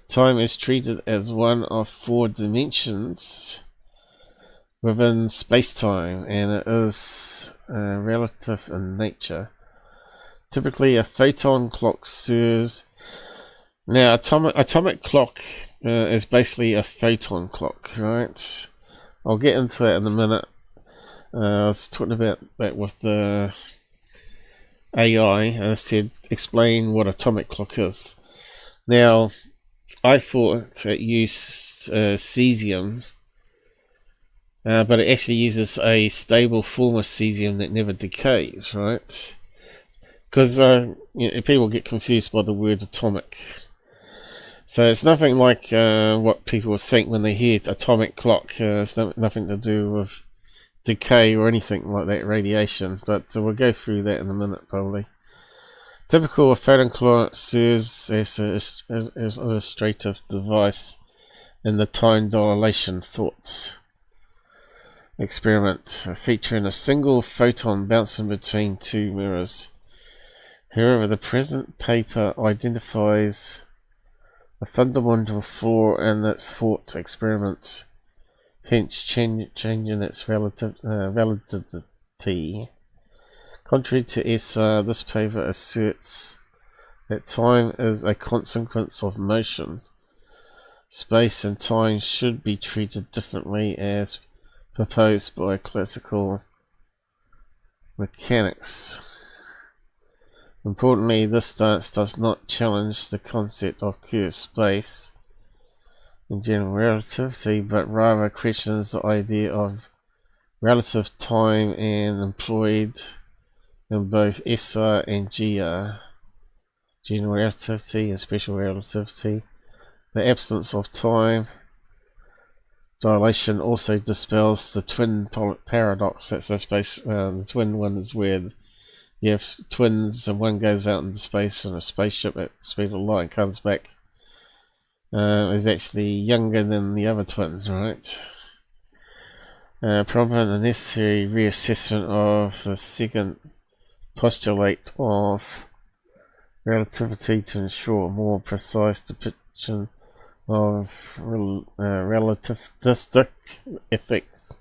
time is treated as one of 4 dimensions within space-time, and it is relative in nature. Typically, a photon clock serves. Now, atomic clock is basically a photon clock, right? I'll get into that in a minute. I was talking about that with the AI, and I said, explain what atomic clock is. Now, I thought it used cesium, but it actually uses a stable form of cesium that never decays, right? Because people get confused by the word atomic. So it's nothing like what people think when they hear atomic clock. It's nothing to do with decay or anything like that, radiation. But we'll go through that in a minute, probably. Typical photon clock serves as an illustrative device in the time dilation thought experiment, featuring a single photon bouncing between two mirrors. However, the present paper identifies a fundamental flaw in its thought experiment, hence changing its validity. Contrary to SR, this paper asserts that time is a consequence of motion. Space and time should be treated differently as proposed by classical mechanics. Importantly, this stance does not challenge the concept of pure space in general relativity, but rather questions the idea of relative time and employed in both SR and GR, general relativity and special relativity. The absence of time dilation also dispels the twin paradox. That's a space. The twin one is where you have twins and one goes out into space in a spaceship at the speed of light and comes back. Is actually younger than the other twins, right? Prominent and necessary reassessment of the second postulate of relativity to ensure a more precise depiction of relativistic effects.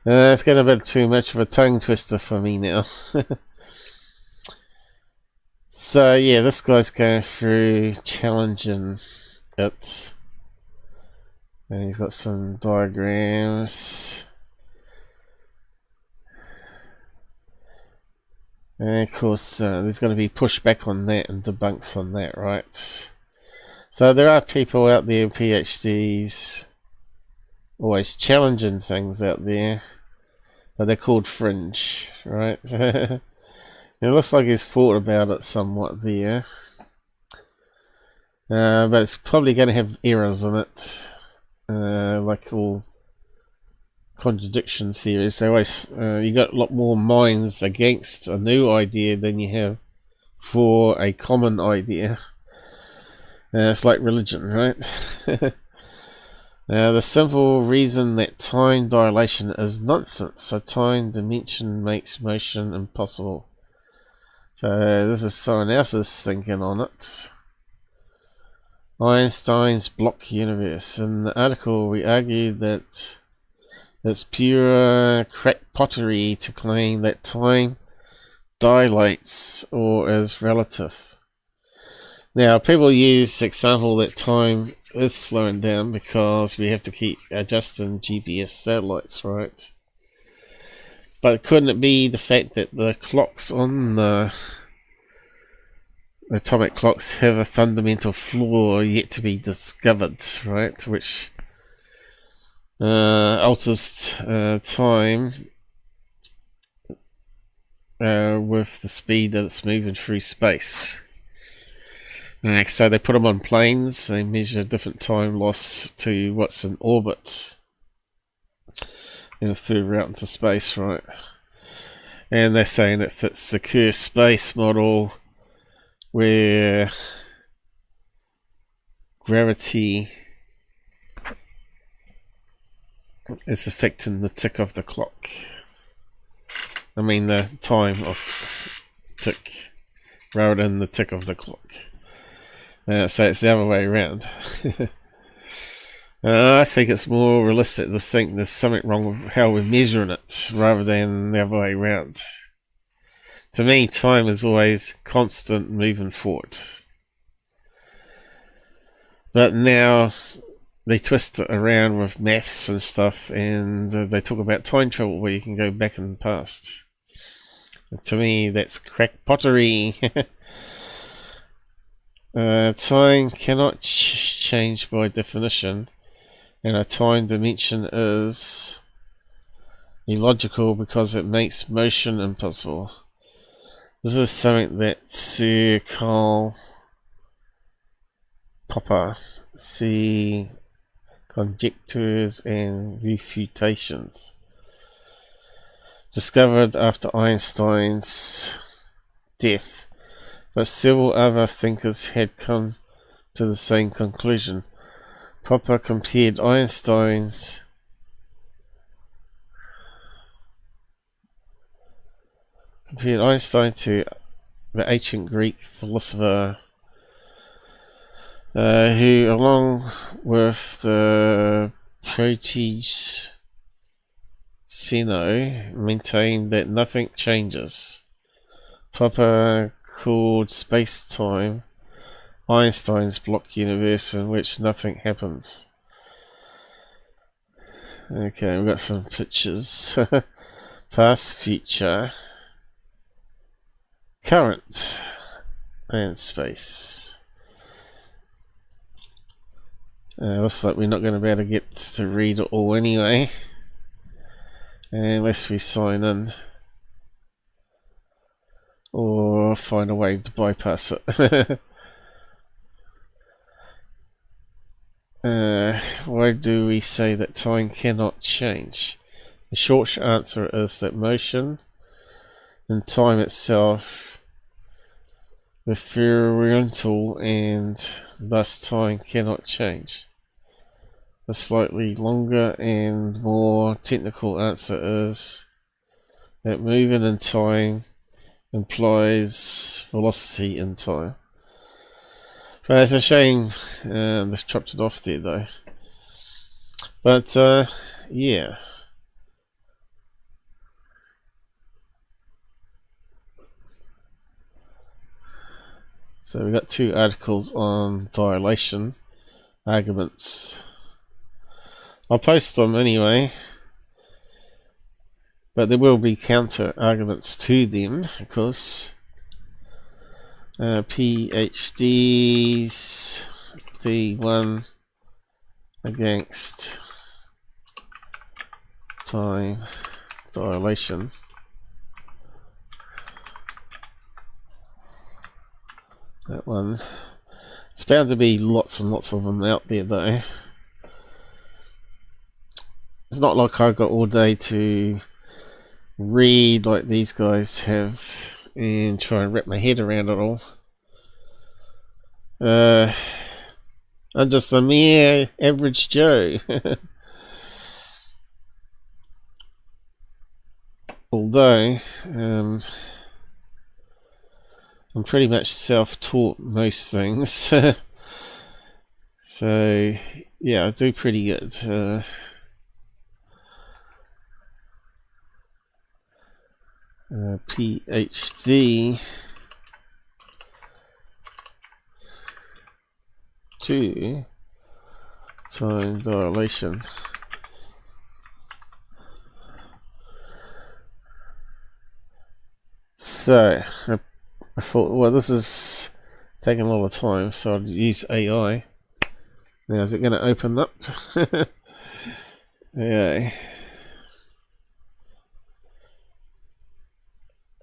It's getting a bit too much of a tongue twister for me now. So yeah, this guy's going through challenging it, and he's got some diagrams, and of course there's going to be pushback on that and debunks on that, right? So there are people out there, PhDs, always challenging things out there, but they're called fringe, right? It looks like he's thought about it somewhat there, but it's probably going to have errors in it, like all contradiction theories. They always you got a lot more minds against a new idea than you have for a common idea. It's like religion, right? The simple reason that time dilation is nonsense. A time dimension makes motion impossible. So this is someone else's thinking on it. Einstein's block universe. In the article, we argued that it's pure crackpottery to claim that time dilates or is relative. Now, people use the example that time is slowing down because we have to keep adjusting GPS satellites, right? But couldn't it be the fact that the clocks on the atomic clocks have a fundamental flaw yet to be discovered, right? Which alters time with the speed that it's moving through space. So they put them on planes, they measure different time loss to what's in orbit and further out into space, right? And they're saying it fits the secure space model where gravity is affecting the tick of the clock. I mean the time of tick rather than the tick of the clock. So it's the other way around. I think it's more realistic to think there's something wrong with how we're measuring it rather than the other way around. To me, time is always constant moving forward. But now they twist it around with maths and stuff, and they talk about time travel where you can go back in the past. To me, that's crackpottery. Time cannot change by definition, and a time dimension is illogical because it makes motion impossible. This is something that Sir Carl Popper. See conjectures and refutations. Discovered after Einstein's death, but several other thinkers had come to the same conclusion. Popper compared Einstein to the ancient Greek philosopher who, along with the proteges Zeno, maintained that nothing changes. Popper called space-time Einstein's block universe in which nothing happens. Okay, we've got some pictures. Past, future, current, and space. Looks like we're not going to be able to get to read it all anyway, unless we sign in or find a way to bypass it. Why do we say that time cannot change? The short answer is that motion and time itself are experiential and thus time cannot change. A slightly longer and more technical answer is that moving in time implies velocity in time. So it's a shame they've chopped it off there though. But yeah. So we got two articles on dilation arguments. I'll post them anyway, but there will be counter arguments to them, of course. PhDs D1 against time dilation. That one. It's bound to be lots and lots of them out there though. It's not like I've got all day to read like these guys have and try and wrap my head around it all. I'm just a mere average Joe. Although I'm pretty much self-taught most things. So yeah, I do pretty good. PhD 2 time dilation. So I thought, well, this is taking a lot of time, so I'd use AI. Now, is it going to open up? Yeah.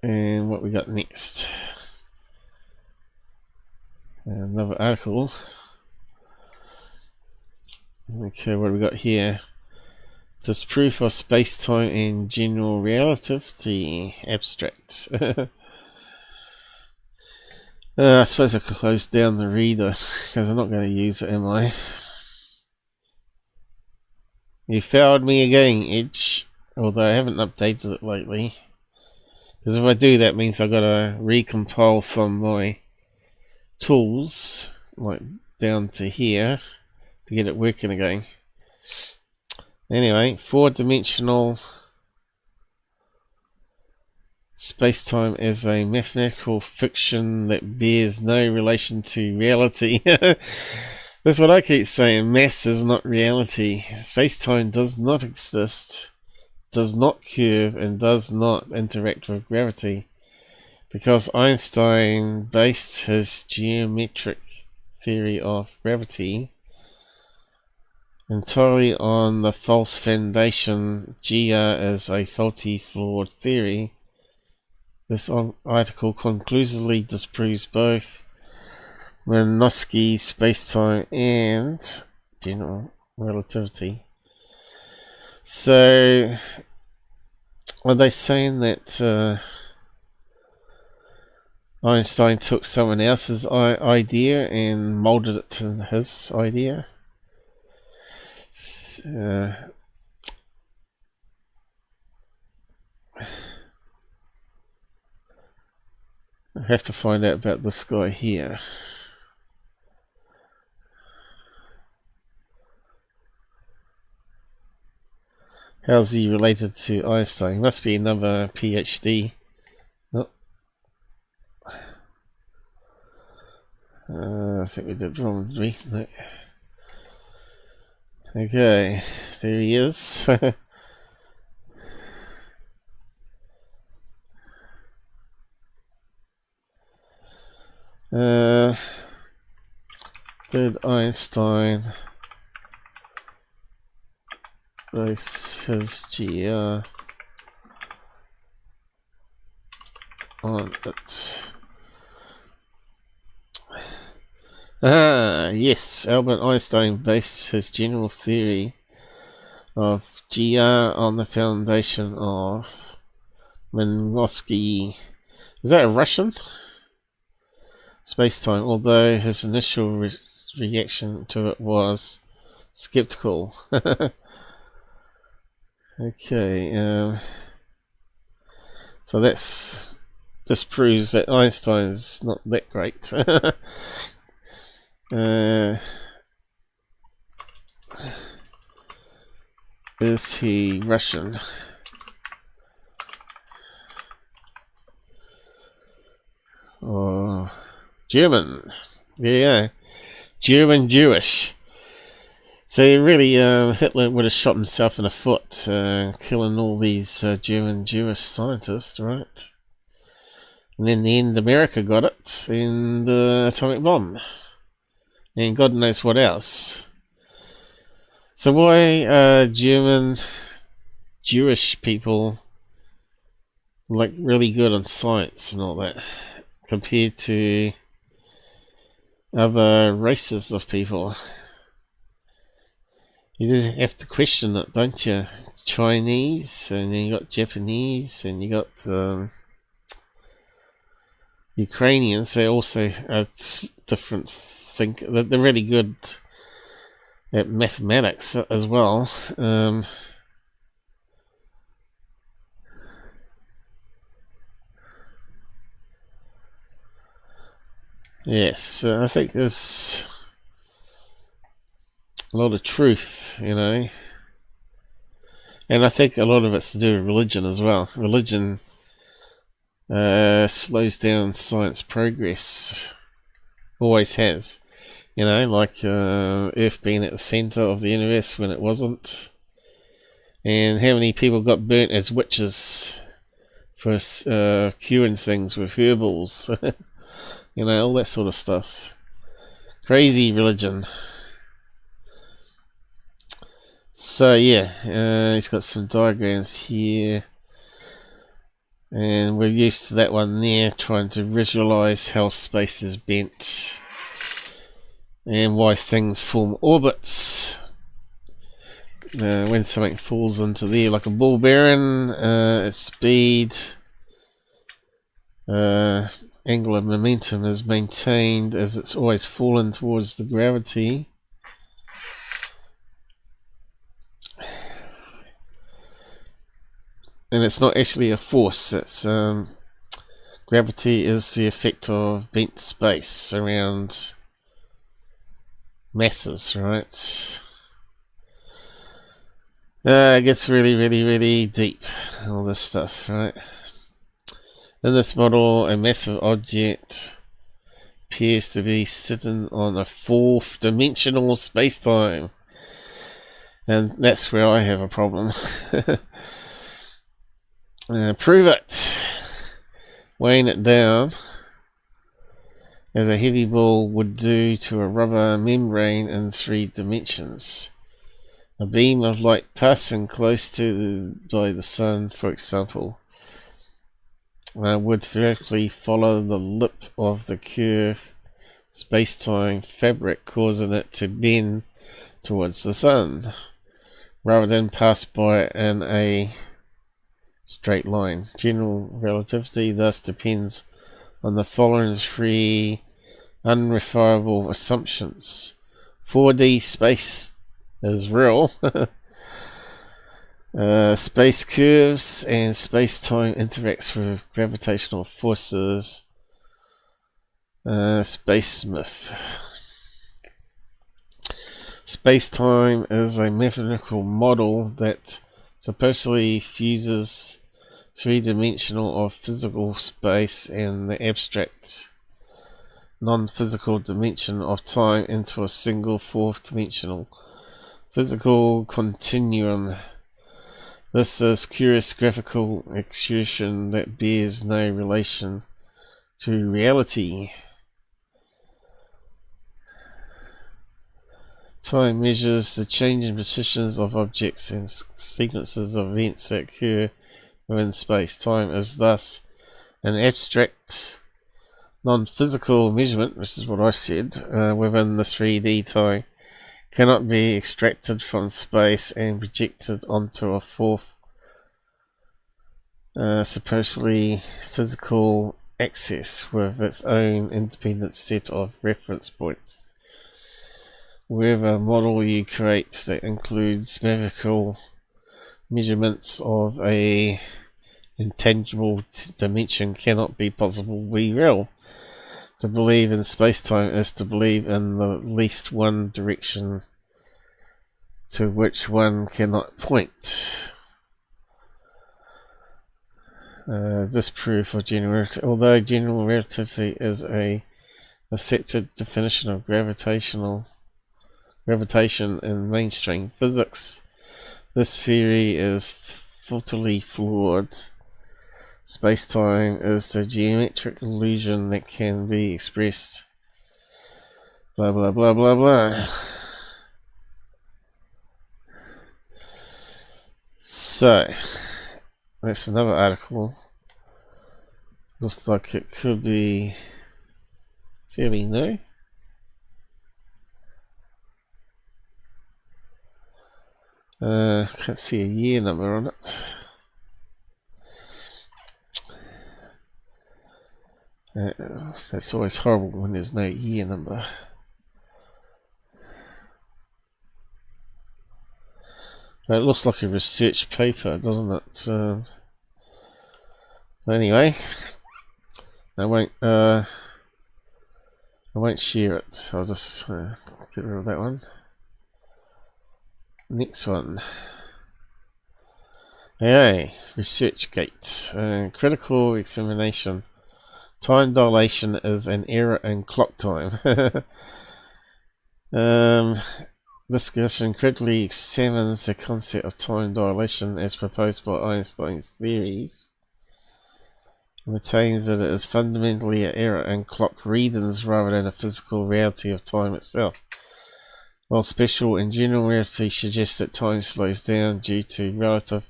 And what we got next? Another article. Okay, what do we got here? Disproof of space-time and general relativity abstract. I suppose I could close down the reader because I'm not going to use it, am I? You failed me again, Edge. Although I haven't updated it lately. Because if I do, that means I've got to recompile some of my tools, like down to here, to get it working again. Anyway, four-dimensional space-time as a mathematical fiction that bears no relation to reality. That's what I keep saying. Mass is not reality. Space-time does not exist, does not curve, and does not interact with gravity, because Einstein based his geometric theory of gravity entirely on the false foundation GR is a faulty, flawed theory. This article conclusively disproves both Minkowski, Spacetime and General Relativity. So, are they saying that Einstein took someone else's idea and molded it to his idea? I have to find out about this guy here. How's he related to Einstein? He must be another PhD. Oh. I think we did wrong, did we? No. Okay, there he is. Did Einstein base his GR on it? Yes, Albert Einstein based his general theory of GR on the foundation of Minkowski. Is that a Russian? Spacetime, although his initial reaction to it was skeptical. Okay, so that's just proves that Einstein's not that great. Is he Russian? Or German? Yeah, German Jewish. So really, Hitler would have shot himself in the foot, killing all these German Jewish scientists, right? And in the end, America got it, and the atomic bomb, and God knows what else. So why German Jewish people like really good on science and all that, compared to other races of people? You just have to question it, don't you? Chinese, and then you got Japanese, and you got Ukrainians. They also are different. They're really good at mathematics as well. Yes, I think there's a lot of truth, you know, and I think a lot of it's to do with religion as well. Religion slows down science progress, always has, you know, like Earth being at the center of the universe when it wasn't, and how many people got burnt as witches for curing things with herbals. You know, all that sort of stuff. Crazy religion. So yeah, he's got some diagrams here, and we're used to that one there, trying to visualize how space is bent and why things form orbits. When something falls into there like a ball bearing, its speed, angular momentum is maintained as it's always fallen towards the gravity. And it's not actually a force, it's gravity is the effect of bent space around masses, right? It gets really deep, all this stuff, right? In this model, a massive object appears to be sitting on a fourth dimensional space-time, and that's where I have a problem. Prove it. Weighing it down as a heavy ball would do to a rubber membrane in 3 dimensions. A beam of light passing close by the sun, for example, would directly follow the lip of the curve space-time fabric, causing it to bend towards the sun, rather than pass by it in a straight line. General relativity thus depends on the following three unverifiable assumptions. 4D space is real. Space curves and space-time interacts with gravitational forces. Space myth. Space-time is a mathematical model that supposedly fuses three-dimensional of physical space and the abstract non-physical dimension of time into a single fourth-dimensional physical continuum. This is curious graphical exertion that bears no relation to reality. Time measures the changing positions of objects and sequences of events that occur within space. Time is thus an abstract, non-physical measurement, this is what I said, within the 3D time. Cannot be extracted from space and projected onto a fourth, supposedly physical axis with its own independent set of reference points. Whatever model you create that includes mathematical measurements of a intangible dimension cannot be possible to be real. To believe in space-time is to believe in the least one direction to which one cannot point. Disproof of general relativity. Although general relativity is a accepted definition of gravitation in mainstream physics, this theory is fatally flawed. Space-time is the geometric illusion that can be expressed blah blah blah blah blah. So that's another article. Looks like it could be fairly new. Can't see a year number on it. That's always horrible when there's no year number. It looks like a research paper, doesn't it? Anyway, I won't share it. I'll just get rid of that one. Next one. Okay, ResearchGate. Critical examination. Time dilation is an error in clock time. Discussion critically examines the concept of time dilation as proposed by Einstein's theories. It maintains that it is fundamentally an error in clock readings rather than a physical reality of time itself. While special and general relativity suggests that time slows down due to relative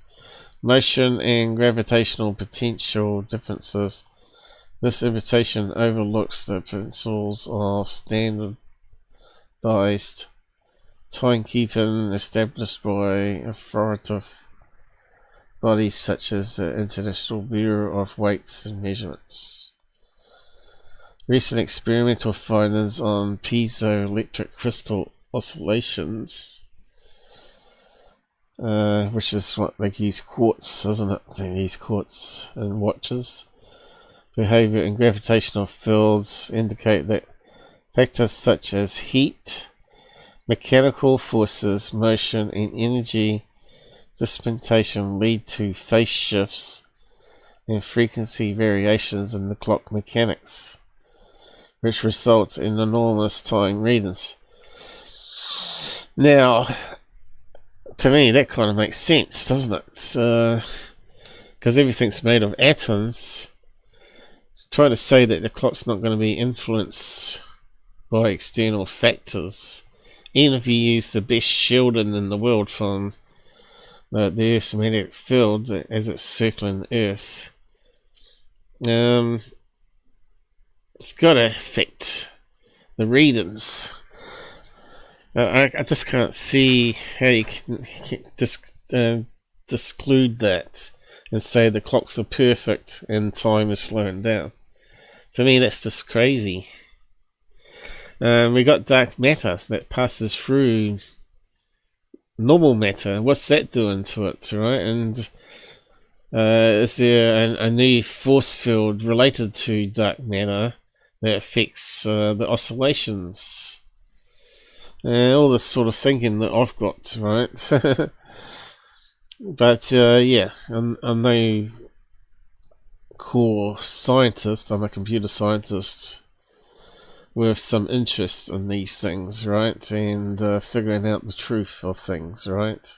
motion and gravitational potential differences, this interpretation overlooks the principles of standardized timekeeping established by authoritative bodies such as the International Bureau of Weights and Measurements. Recent experimental findings on piezoelectric crystal oscillations, which is what they use quartz, isn't it? They use quartz in watches. Behavior in gravitational fields indicate that factors such as heat, mechanical forces, motion, and energy dissipation lead to phase shifts and frequency variations in the clock mechanics, which results in enormous time readings. Now, to me, that kind of makes sense, doesn't it? Because everything's made of atoms. Trying to say that the clock's not going to be influenced by external factors, even if you use the best shielding in the world from the Earth's magnetic field as it's circling the Earth, it's got to affect the readings. I just can't see how you can disclude that and say the clocks are perfect and time is slowing down. To me, that's just crazy. We got dark matter that passes through normal matter. What's that doing to it, right? And is there a new force field related to dark matter that affects the oscillations? All this sort of thinking that I've got, right? But yeah, I'm no core scientist. I'm a computer scientist with some interest in these things, right? And figuring out the truth of things, right?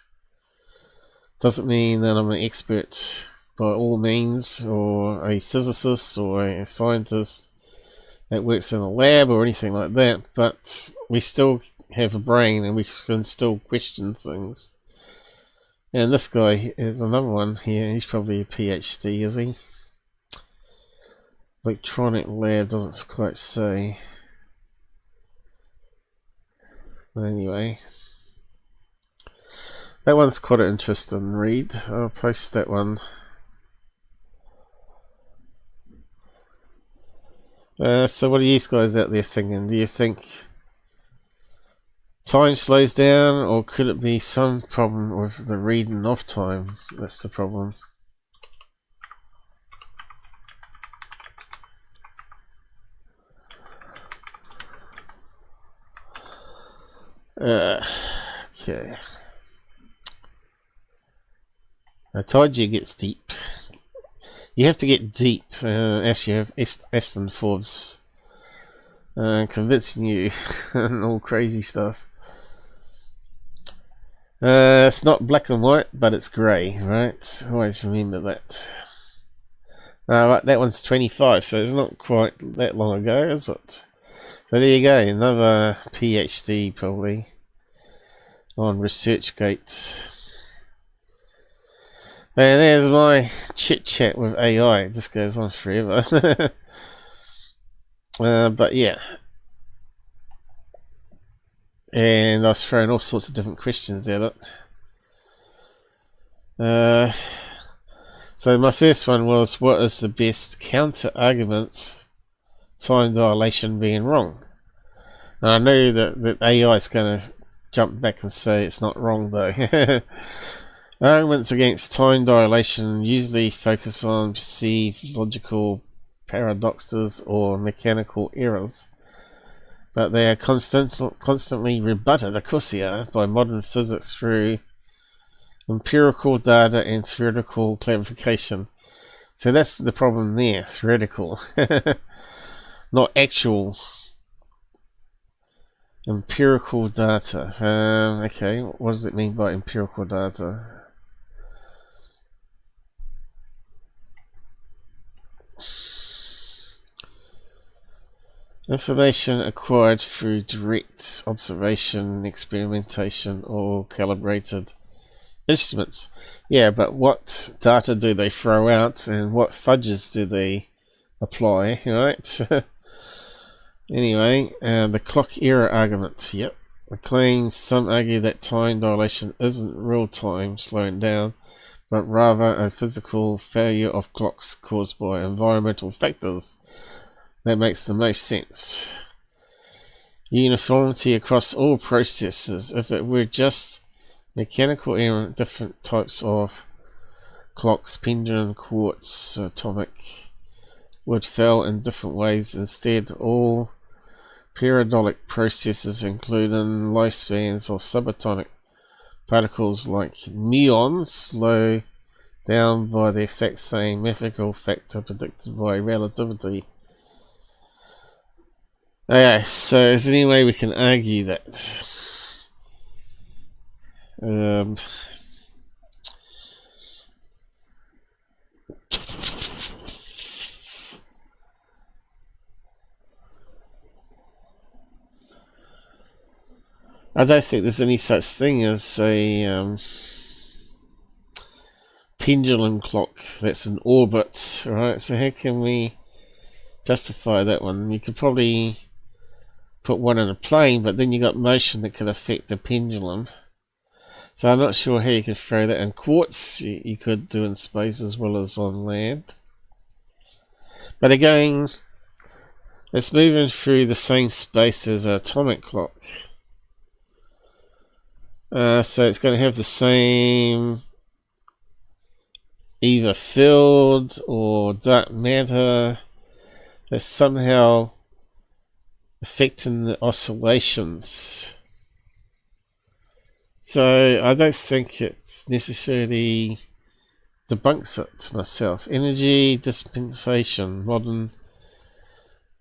Doesn't mean that I'm an expert by all means, or a physicist or a scientist that works in a lab or anything like that, but we still have a brain and we can still question things. And this guy is another one here. He's probably a PhD, is he? Electronic lab doesn't quite say. But anyway, that one's quite an interesting read. I'll post that one. So what are you guys out there thinking? Do you think time slows down, or could it be some problem with the reading of time? That's the problem. Okay. I told you it gets deep. You have to get deep. Actually, you have Ashton Forbes convincing you and all crazy stuff. It's not black and white, but it's grey, right? Always remember that. Right, that one's 25, so it's not quite that long ago, is it? So there you go, another PhD probably on ResearchGate. And there's my chit chat with AI. It just goes on forever. But yeah. And I was throwing all sorts of different questions at it. So my first one was, what is the best counter arguments time dilation being wrong? And I know that AI is going to jump back and say it's not wrong though. Arguments against time dilation usually focus on perceived logical paradoxes or mechanical errors, but they are constantly rebutted, of course they are, by modern physics through empirical data and theoretical clarification. So that's the problem there, theoretical, not actual. Empirical data. Okay, what does it mean by empirical data? Information acquired through direct observation, experimentation, or calibrated instruments. Yeah, but what data do they throw out and what fudges do they apply, right? Anyway, the clock error argument. Yep. The claims, some argue that time dilation isn't real time slowing down, but rather a physical failure of clocks caused by environmental factors. That makes the most sense. Uniformity across all processes. If it were just mechanical error, different types of clocks, pendulum, quartz, atomic, would fail in different ways. Instead, all periodic processes, including lifespans or subatomic particles like muons, slow down by the exact same mathematical factor predicted by relativity. Okay, so is there any way we can argue that? I don't think there's any such thing as a pendulum clock that's in orbit, right? So how can we justify that one? You could probably put one in a plane, but then you got motion that could affect the pendulum. So I'm not sure how you could throw that in quartz. You could do in space as well as on land. But again, it's moving through the same space as an atomic clock. So it's going to have the same either field or dark matter that's somehow affecting the oscillations. So I don't think it necessarily debunks it myself. Energy dispensation. Modern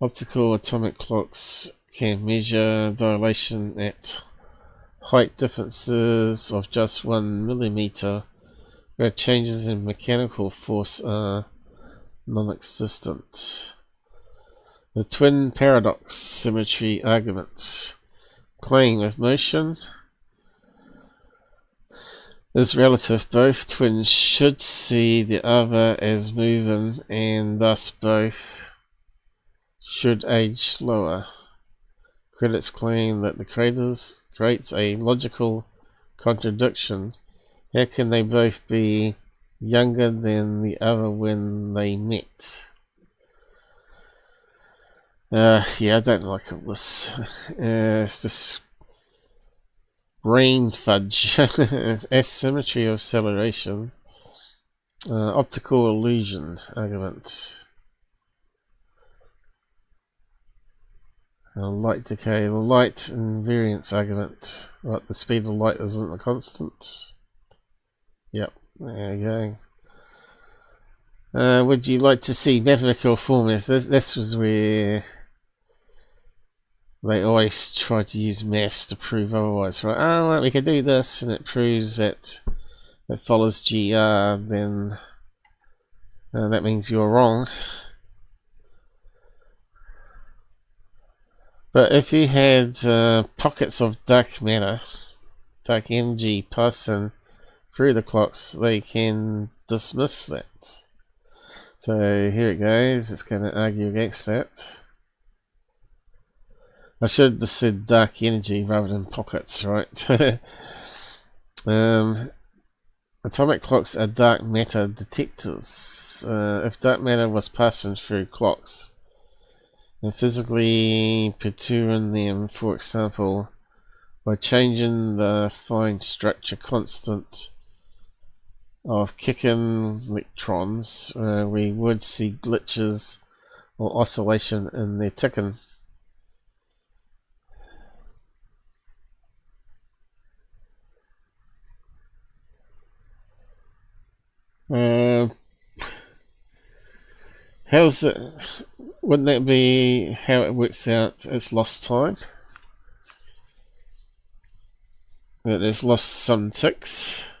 optical atomic clocks can measure dilation at height differences of just 1 millimeter, where changes in mechanical force are non-existent. The twin paradox symmetry argument. Playing with motion is relative. Both twins should see the other as moving, and thus both should age slower. Critics claim that the creates a logical contradiction. How can they both be younger than the other when they met? Yeah, I don't like all this. It's just brain fudge. Asymmetry of acceleration. Optical illusion argument. Light decay. The light invariance argument. Right, the speed of light isn't a constant. Yep, there you go. Would you like to see mathematical formulas? This was where they always try to use maths to prove otherwise, right? Oh, well, we can do this, and it proves that it follows GR, then that means you're wrong. But if you had pockets of dark matter, dark energy passing through the clocks, they can dismiss that. So here it goes, it's going to argue against that. I should have said dark energy rather than pockets, right? Atomic clocks are dark matter detectors. If dark matter was passing through clocks and physically perturbing them, for example, by changing the fine structure constant of kicking electrons, we would see glitches or oscillation in their ticking. How's it? Wouldn't that be how it works out? It's lost time. It has lost some ticks.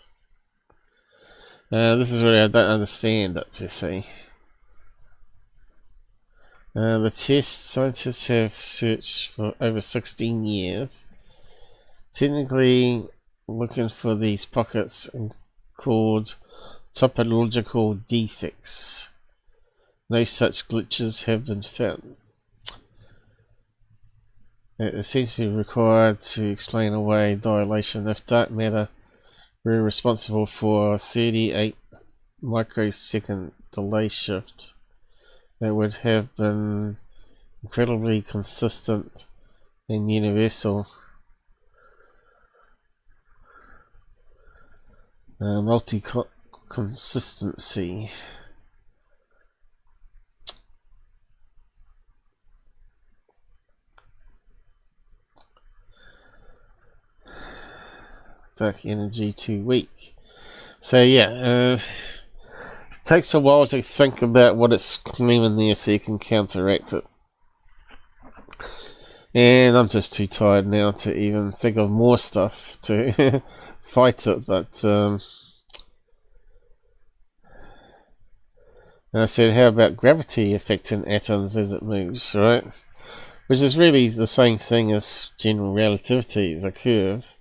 This is where I don't understand it, you see. The test scientists have searched for over 16 years, technically looking for these pockets called topological defects. No such glitches have been found. It is essentially required to explain away dilation. If dark matter were responsible for 38 microsecond delay shift, it would have been incredibly consistent and universal. Multi-consistency. Dark energy too weak. So yeah, it takes a while to think about what it's claiming there so you can counteract it. And I'm just too tired now to even think of more stuff to fight it, but and I said, how about gravity affecting atoms as it moves, right? Which is really the same thing as general relativity, as a curve.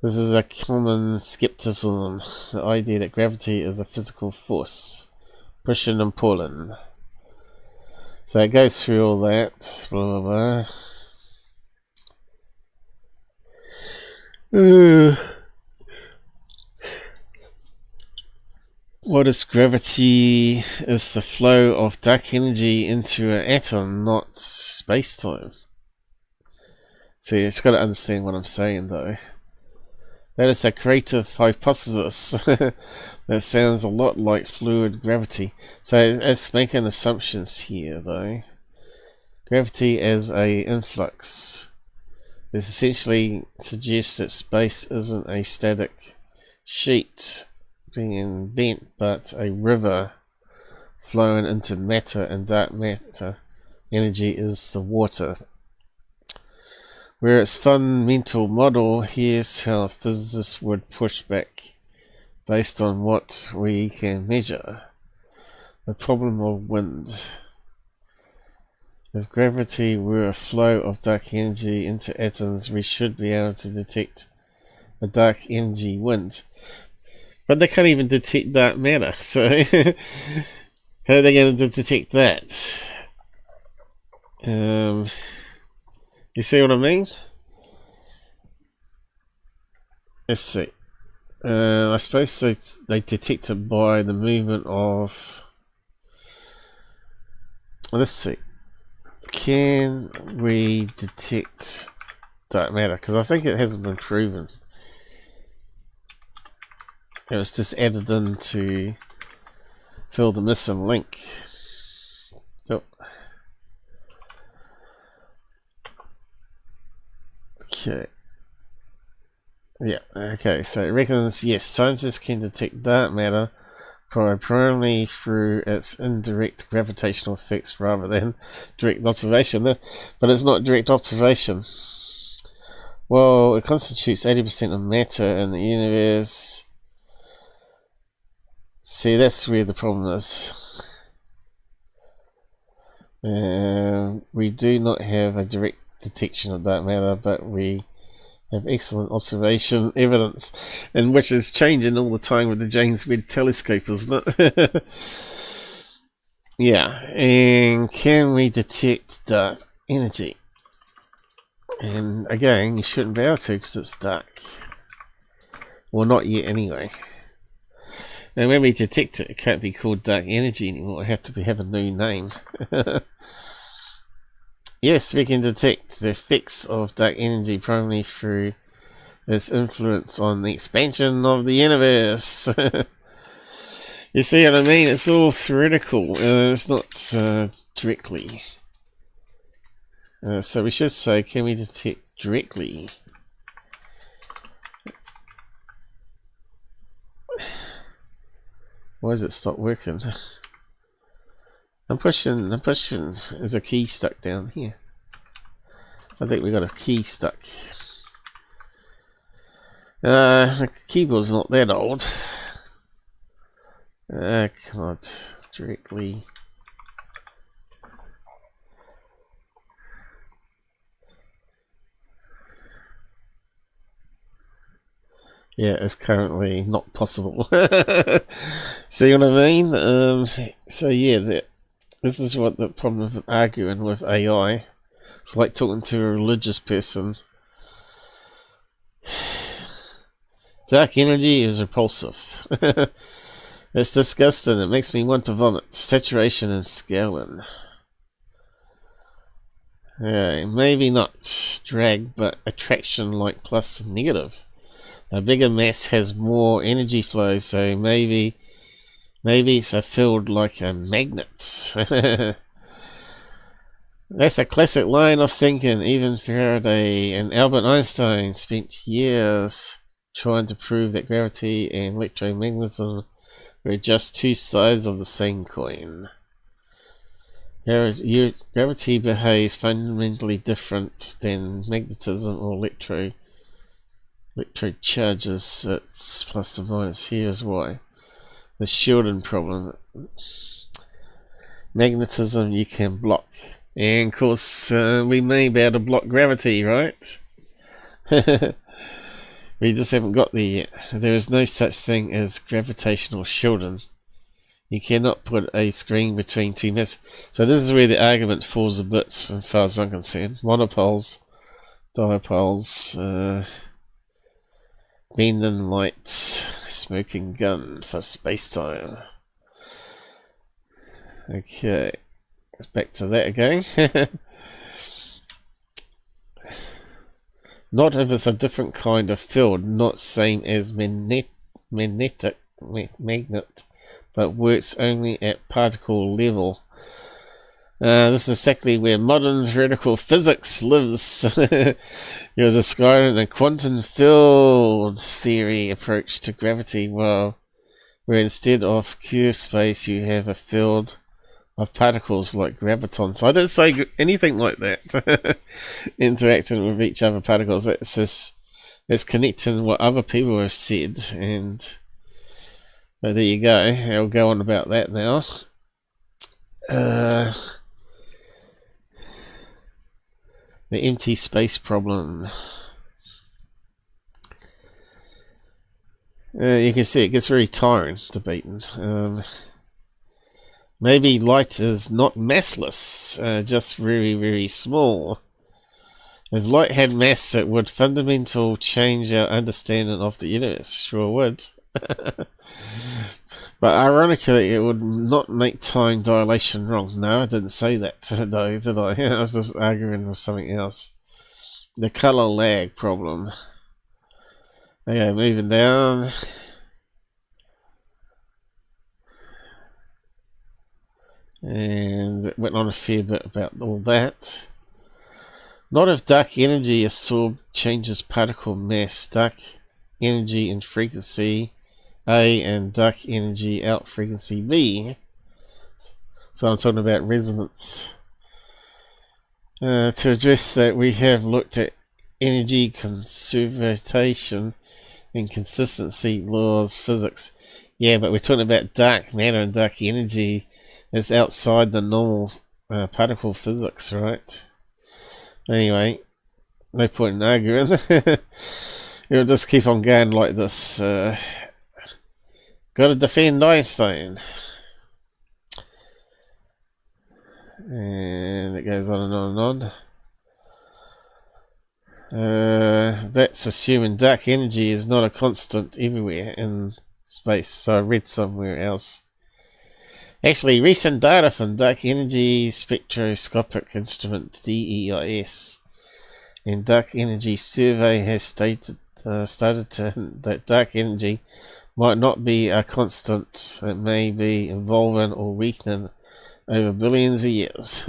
This is a common skepticism, the idea that gravity is a physical force, pushing and pulling. So it goes through all that, blah blah blah. What is gravity? Is the flow of dark energy into an atom, not space-time. See, it's got to understand what I'm saying though. That is a creative hypothesis. That sounds a lot like fluid gravity. So it's making assumptions here though. Gravity as a influx. This essentially suggests that space isn't a static sheet being bent, but a river flowing into matter, and dark matter energy is the water. Where its fundamental model, here's how physicists would push back based on what we can measure. The problem of wind. If gravity were a flow of dark energy into atoms, we should be able to detect a dark energy wind. But they can't even detect dark matter, so how are they going to detect that? You see what I mean? Let's see. I suppose they detect it by the movement of... Let's see. Can we detect dark matter? Because I think it hasn't been proven. It was just added in to fill the missing link. Oh. Okay. Yeah, okay, so it reckons, yes, scientists can detect dark matter primarily through its indirect gravitational effects rather than direct observation. But it's not direct observation. Well, it constitutes 80% of matter in the universe. See, that's where the problem is. We do not have a direct detection of dark matter, but we have excellent observation evidence, and which is changing all the time with the James Webb Telescope, isn't it? Yeah, and can we detect dark energy? And again, you shouldn't be able to because it's dark. Well, not yet anyway. And when we detect it, it can't be called dark energy anymore. It has to have a new name. Yes, we can detect the effects of dark energy primarily through its influence on the expansion of the universe. You see what I mean? It's all theoretical. It's not directly. So we should say, can we detect directly? Why does it stop working? I'm pushing. There's a key stuck down here. I think we got a key stuck. The keyboard's not that old. Come on, directly. Yeah, it's currently not possible. See what I mean? So yeah, this is what the problem of arguing with AI. It's like talking to a religious person. Dark energy is repulsive. It's disgusting. It makes me want to vomit. Saturation and scaling. Yeah, maybe not drag, but attraction like plus and negative. A bigger mass has more energy flow, so maybe it's a field like a magnet. That's a classic line of thinking. Even Faraday and Albert Einstein spent years trying to prove that gravity and electromagnetism were just two sides of the same coin. Gravity behaves fundamentally different than magnetism or electric charges. It's plus and minus. Here's why. The shielding problem. Magnetism you can block. And of course, we may be able to block gravity, right? We just haven't got there yet. There is no such thing as gravitational shielding. You cannot put a screen between two masses. So this is where the argument falls a bit, as far as I'm concerned. Monopoles, dipoles, bending lights, smoking gun for space-time. Okay, let's back to that again. Not if it's a different kind of field, not same as magnet, but works only at particle level. This is exactly where modern theoretical physics lives. You're describing a quantum fields theory approach to gravity, where instead of curved space you have a field of particles like gravitons. I didn't say anything like that. Interacting with each other particles. It's connecting what other people have said, and there you go. I'll go on about that now. The empty space problem. You can see it gets very tiring debating. Maybe light is not massless, just very, very small. If light had mass, it would fundamentally change our understanding of the universe. Sure would. But ironically, it would not make time dilation wrong. No, I didn't say that, though, did I? I was just arguing with something else. The color lag problem. Okay, moving down. And it went on a fair bit about all that. Not if dark energy absorbed changes particle mass. Dark energy in frequency A and dark energy out frequency B. So I'm talking about resonance. To address that, we have looked at energy conservation and consistency laws physics. Yeah, but we're talking about dark matter and dark energy. It's outside the normal particle physics, right? Anyway, no point in arguing. It'll just keep on going like this. Gotta defend Einstein. And it goes on and on and on. That's assuming dark energy is not a constant everywhere in space. So I read somewhere else. Actually, recent data from Dark Energy Spectroscopic Instrument DEIS and Dark Energy Survey has started to hint that dark energy might not be a constant. It may be evolving or weakening over billions of years.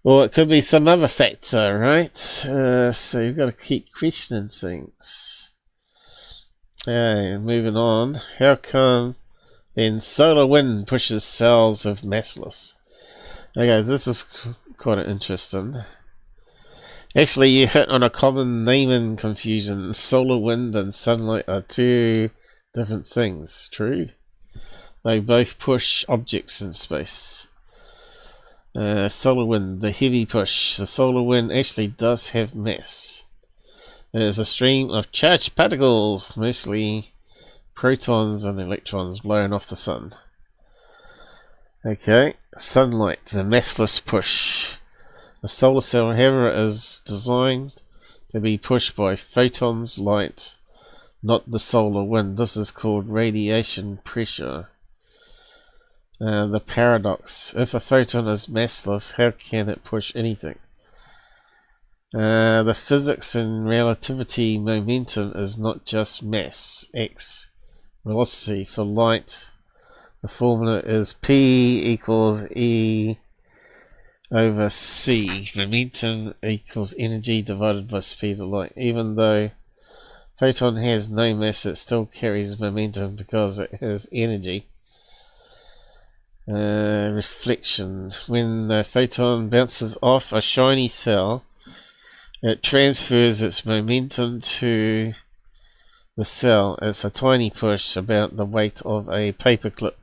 Well, it could be some other factor, right? So you've got to keep questioning things. Moving on. How come then solar wind pushes cells of massless? Okay, this is quite interesting. Actually, you hit on a common naming confusion. Solar wind and sunlight are two different things. True? They both push objects in space. Solar wind, the heavy push. The solar wind actually does have mass. It is a stream of charged particles, mostly protons and electrons blowing off the sun. Okay, sunlight, the massless push. A solar cell, however, is designed to be pushed by photons, light, not the solar wind. This is called radiation pressure. The paradox. If a photon is massless, how can it push anything? The physics in relativity momentum is not just mass, x, velocity. For light, the formula is P equals E over C. Momentum equals energy divided by speed of light. Even though photon has no mass, it still carries momentum because it has energy. Reflection. When the photon bounces off a shiny cell, it transfers its momentum to the cell. It's a tiny push, about the weight of a paperclip,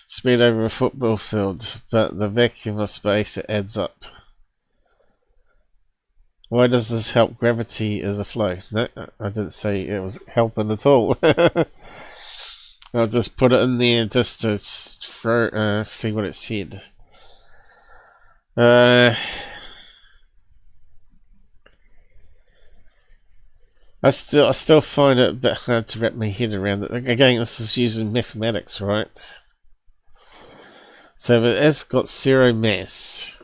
spread over a football field, but the vacuum of space, it adds up. Why does this help gravity as a flow? No, I didn't say it was helping at all. I'll just put it in there just to throw, see what it said. I still find it a bit hard to wrap my head around it. Again, this is using mathematics, right? So if it has got zero mass,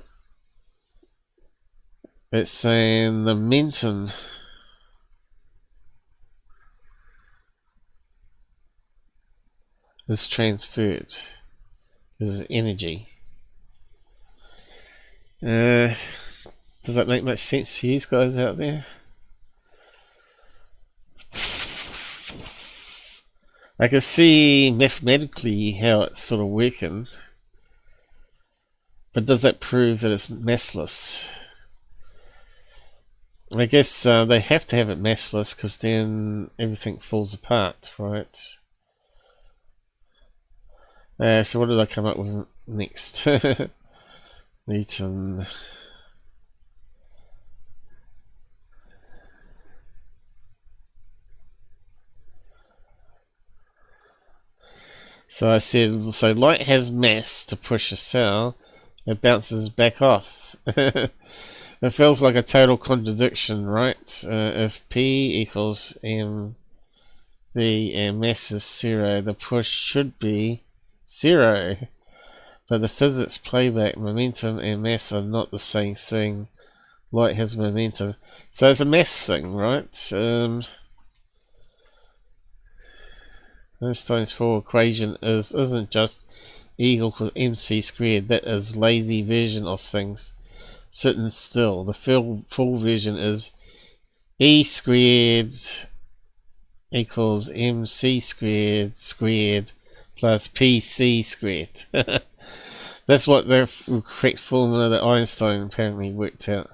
it's saying the momentum is transferred. This is energy. Does that make much sense to you guys out there? I can see mathematically how it's sort of working, but does that prove that it's massless? I guess they have to have it massless because then everything falls apart, right? So what did I come up with next? Newton. So I said, so light has mass to push a cell, it bounces back off. It feels like a total contradiction, right? If P equals mv and mass is 0, the push should be 0. But the physics playback, momentum and mass are not the same thing. Light has momentum. So it's a mass thing, right? Einstein's forward equation isn't just E equals mc squared. That is lazy version of things. Sitting still. The full version is E squared equals mc squared plus pc squared. That's what the correct formula that Einstein apparently worked out.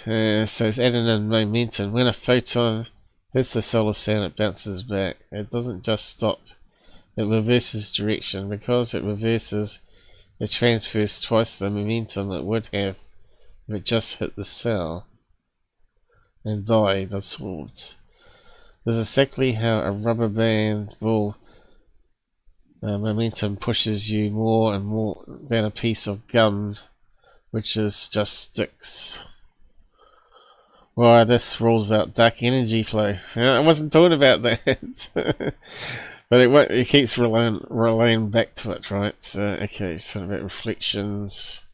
So it's adding in momentum. When a photon hits the solar cell, it bounces back. It doesn't just stop. It reverses direction. Because it reverses, it transfers twice the momentum it would have if it just hit the cell and died of swords. This is exactly how a rubber band ball momentum pushes you more and more than a piece of gum, which is just sticks. Well, this rules out dark energy flow. I wasn't talking about that. But it keeps relaying back to it, right? Okay, so about reflections.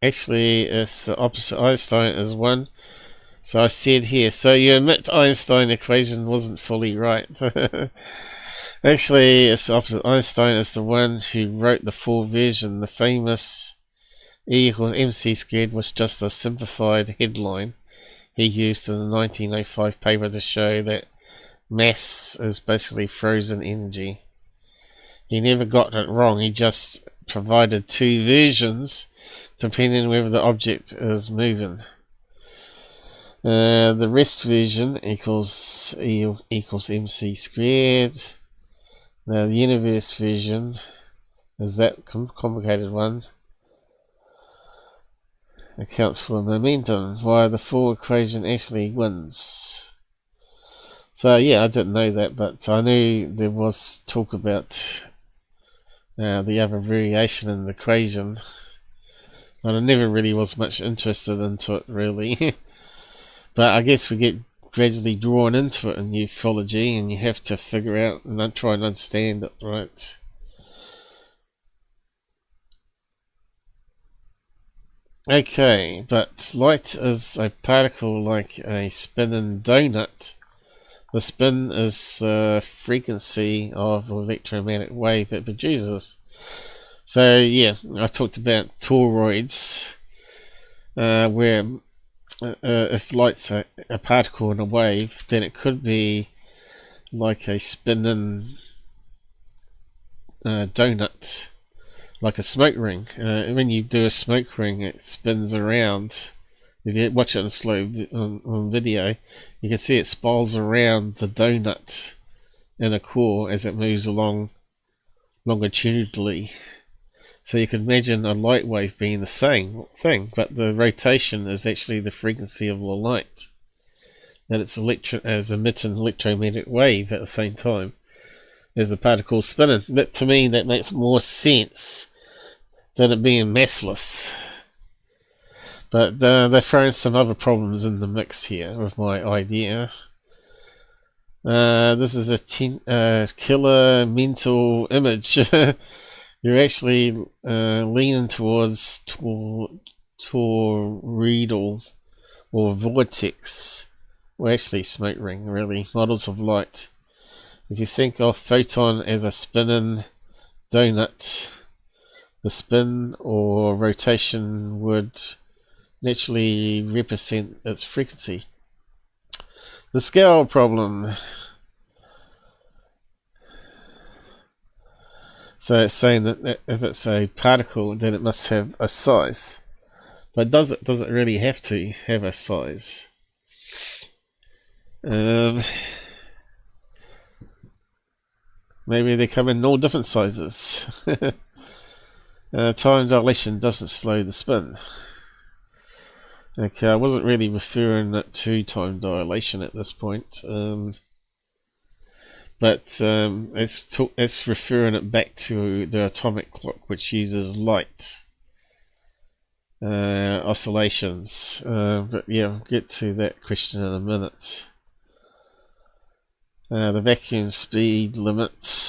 Actually, it's the opposite. Einstein is 1. So I said here, so you admit Einstein equation wasn't fully right. Actually, it's the opposite. Einstein is the one who wrote the full version. The famous E equals mc squared was just a simplified headline he used in the 1905 paper to show that mass is basically frozen energy. He never got it wrong, he just provided 2 versions depending on whether the object is moving. The rest version equals E equals mc squared. Now the universe version is that complicated one. Accounts for momentum via the full equation actually wins. So yeah, I didn't know that, but I knew there was talk about the other variation in the equation, but I never really was much interested into it really. But I guess we get gradually drawn into it in ufology, and you have to figure out and try and understand it, right? Okay, but light is a particle like a spinning donut. The spin is the frequency of the electromagnetic wave it produces. So yeah, I talked about toroids, where if light's a particle in a wave, then it could be like a spinning donut, like a smoke ring. When you do a smoke ring, it spins around. If you watch it on video, you can see it spirals around the donut in a core as it moves along longitudinally. So you can imagine a light wave being the same thing, but the rotation is actually the frequency of the light. That it's emitting electromagnetic wave at the same time as the particle spinning. That, to me, that makes more sense than it being massless. But they're throwing some other problems in the mix here with my idea. This is a killer mental image. You're actually leaning towards toroidal or vortex, or actually smoke ring, really, models of light. If you think of photon as a spinning donut, the spin or rotation would naturally represent its frequency. The scale problem. So it's saying that if it's a particle, then it must have a size. But does it really have to have a size? Maybe they come in all different sizes. Time dilation doesn't slow the spin. Okay, I wasn't really referring it to time dilation at this point, but it's referring it back to the atomic clock, which uses light oscillations. But yeah, I'll get to that question in a minute. The vacuum speed limit.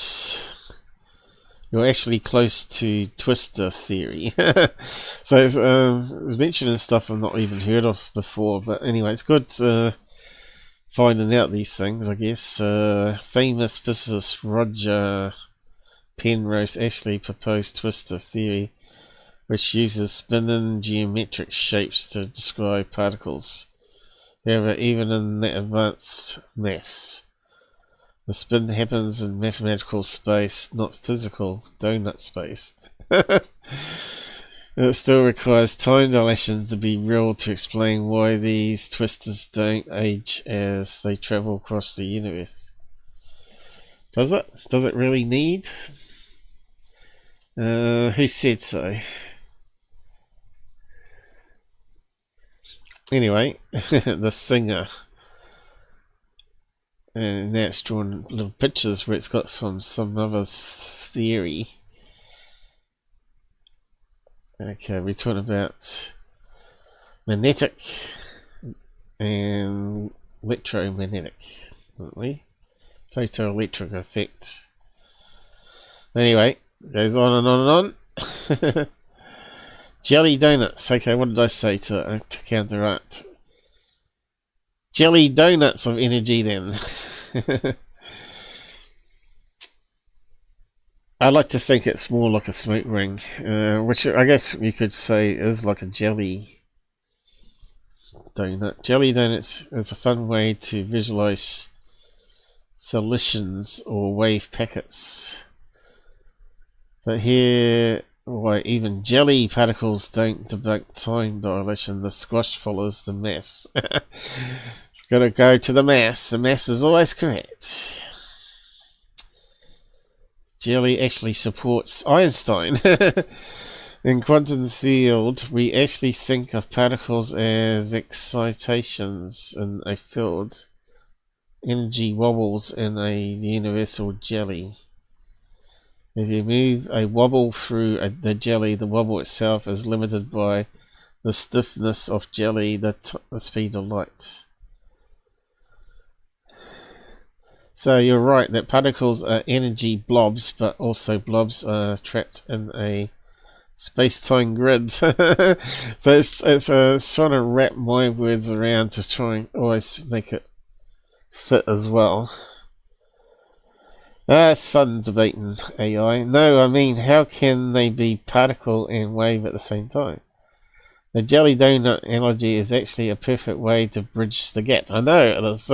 You're actually close to twister theory. So it's mentioning stuff I've not even heard of before, but anyway, it's good finding out these things, I guess. Famous physicist Roger Penrose actually proposed twister theory, which uses spinning geometric shapes to describe particles. However, even in that advanced maths, the spin happens in mathematical space, not physical donut space. It still requires time dilation to be real to explain why these twisters don't age as they travel across the universe. Does it? Does it really need? Who said so? Anyway, the singer. And now it's drawn little pictures where it's got from some other's theory. Okay, we're talking about magnetic and electromagnetic, aren't we? Photoelectric effect. Anyway, goes on and on and on. Jelly donuts. Okay, what did I say to counteract? Jelly donuts of energy then. I like to think it's more like a smoke ring, which I guess you could say is like a jelly donut. Jelly donuts is a fun way to visualize solutions or wave packets. But here, why even jelly particles don't debunk time dilation. The squash follows the maths. Gotta go to the maths. The maths is always correct. Jelly actually supports Einstein. In quantum field, we actually think of particles as excitations in a field. Energy wobbles in a universal jelly. If you move a wobble through the jelly, the wobble itself is limited by the stiffness of jelly, the speed of light. So you're right that particles are energy blobs, but also blobs are trapped in a space-time grid. So it's trying to wrap my words around to try and always make it fit as well. It's fun debating AI. No, I mean, how can they be particle and wave at the same time? The jelly donut analogy is actually a perfect way to bridge the gap. I know it is.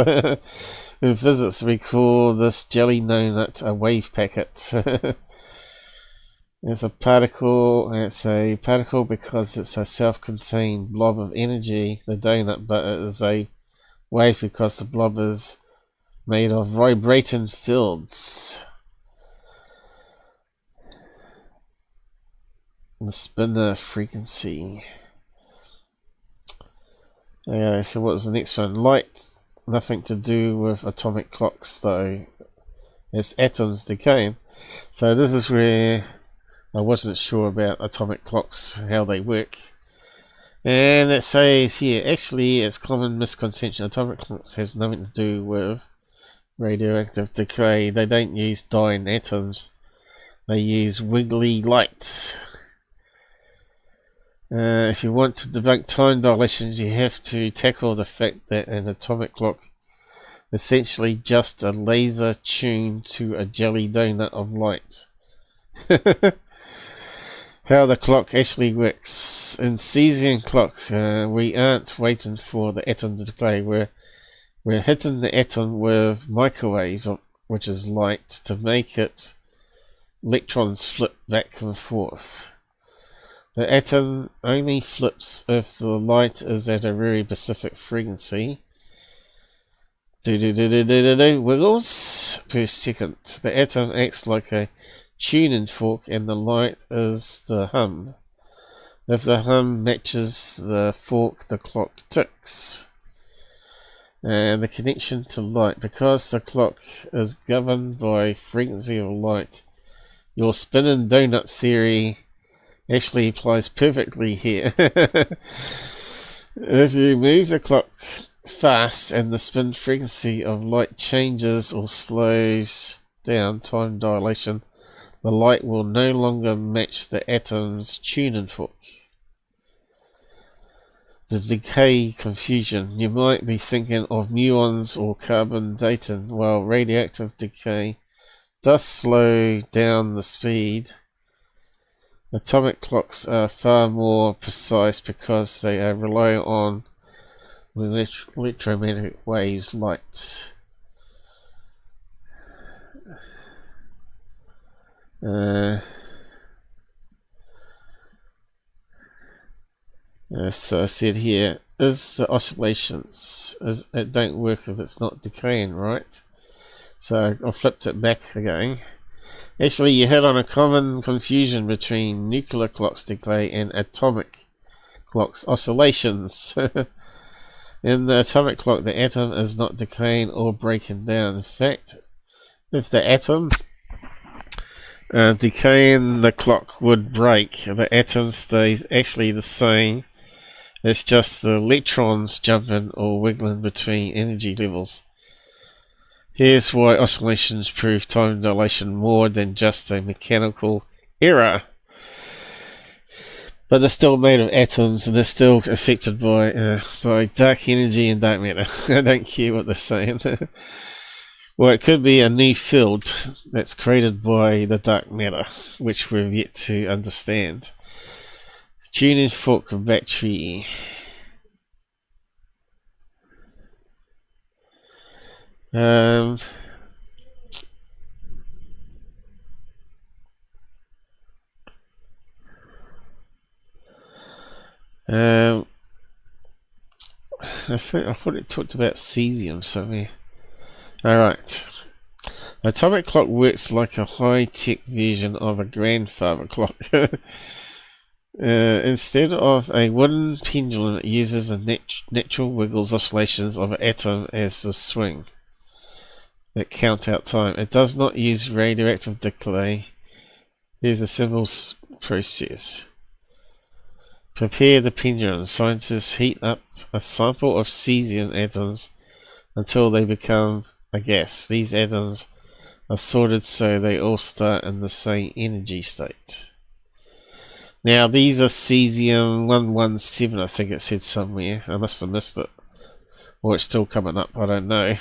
In physics, we call this jelly donut a wave packet. It's a particle, and it's a particle because it's a self-contained blob of energy, the donut, but it is a wave because the blob is made of vibrating fields. the spinner frequency. Okay, so what was the next one? Light, nothing to do with atomic clocks though. It's atoms decaying. So this is where I wasn't sure about atomic clocks, how they work. And it says here, actually it's common misconception atomic clocks has nothing to do with radioactive decay. They don't use dying atoms. They use wiggly lights. If you want to debunk time dilations, you have to tackle the fact that an atomic clock is essentially just a laser tuned to a jelly donut of light. How the clock actually works. In cesium clocks, we aren't waiting for the atom to decay. We're hitting the atom with microwaves, which is light, to make it electrons flip back and forth. The atom only flips if the light is at a very specific frequency. Wiggles per second. The atom acts like a tuning fork and the light is the hum. If the hum matches the fork, the clock ticks. And the connection to light, because the clock is governed by frequency of light, your spinning donut theory actually applies perfectly here. If you move the clock fast and the spin frequency of light changes or slows down time dilation, the light will no longer match the atom's tuning fork. The decay confusion. You might be thinking of muons or carbon dating. While radioactive decay does slow down the speed, atomic clocks are far more precise because they are relying on electromagnetic waves, light. So I said here, is the oscillations, it don't work if it's not decaying, right? So I flipped it back again. Actually, you hit on a common confusion between nuclear clocks decay and atomic clocks oscillations. In the atomic clock, the atom is not decaying or breaking down. In fact, if the atom decaying, the clock would break. The atom stays actually the same. It's just the electrons jumping or wiggling between energy levels. Here's why oscillations prove time dilation more than just a mechanical error. But they're still made of atoms and they're still affected by dark energy and dark matter. I don't care what they're saying. Well, it could be a new field that's created by the dark matter, which we've yet to understand. Tuning fork battery. I thought it talked about cesium somewhere. Alright. Atomic clock works like a high-tech version of a grandfather clock. Instead of a wooden pendulum, it uses a natural wiggles oscillations of an atom as the swing that count out time. It does not use radioactive decay. Here's a simple process. Prepare the pendulum. Scientists heat up a sample of cesium atoms until they become a gas. These atoms are sorted so they all start in the same energy state. Now these are cesium 117, I think it said somewhere. I must have missed it. Or it's still coming up, I don't know.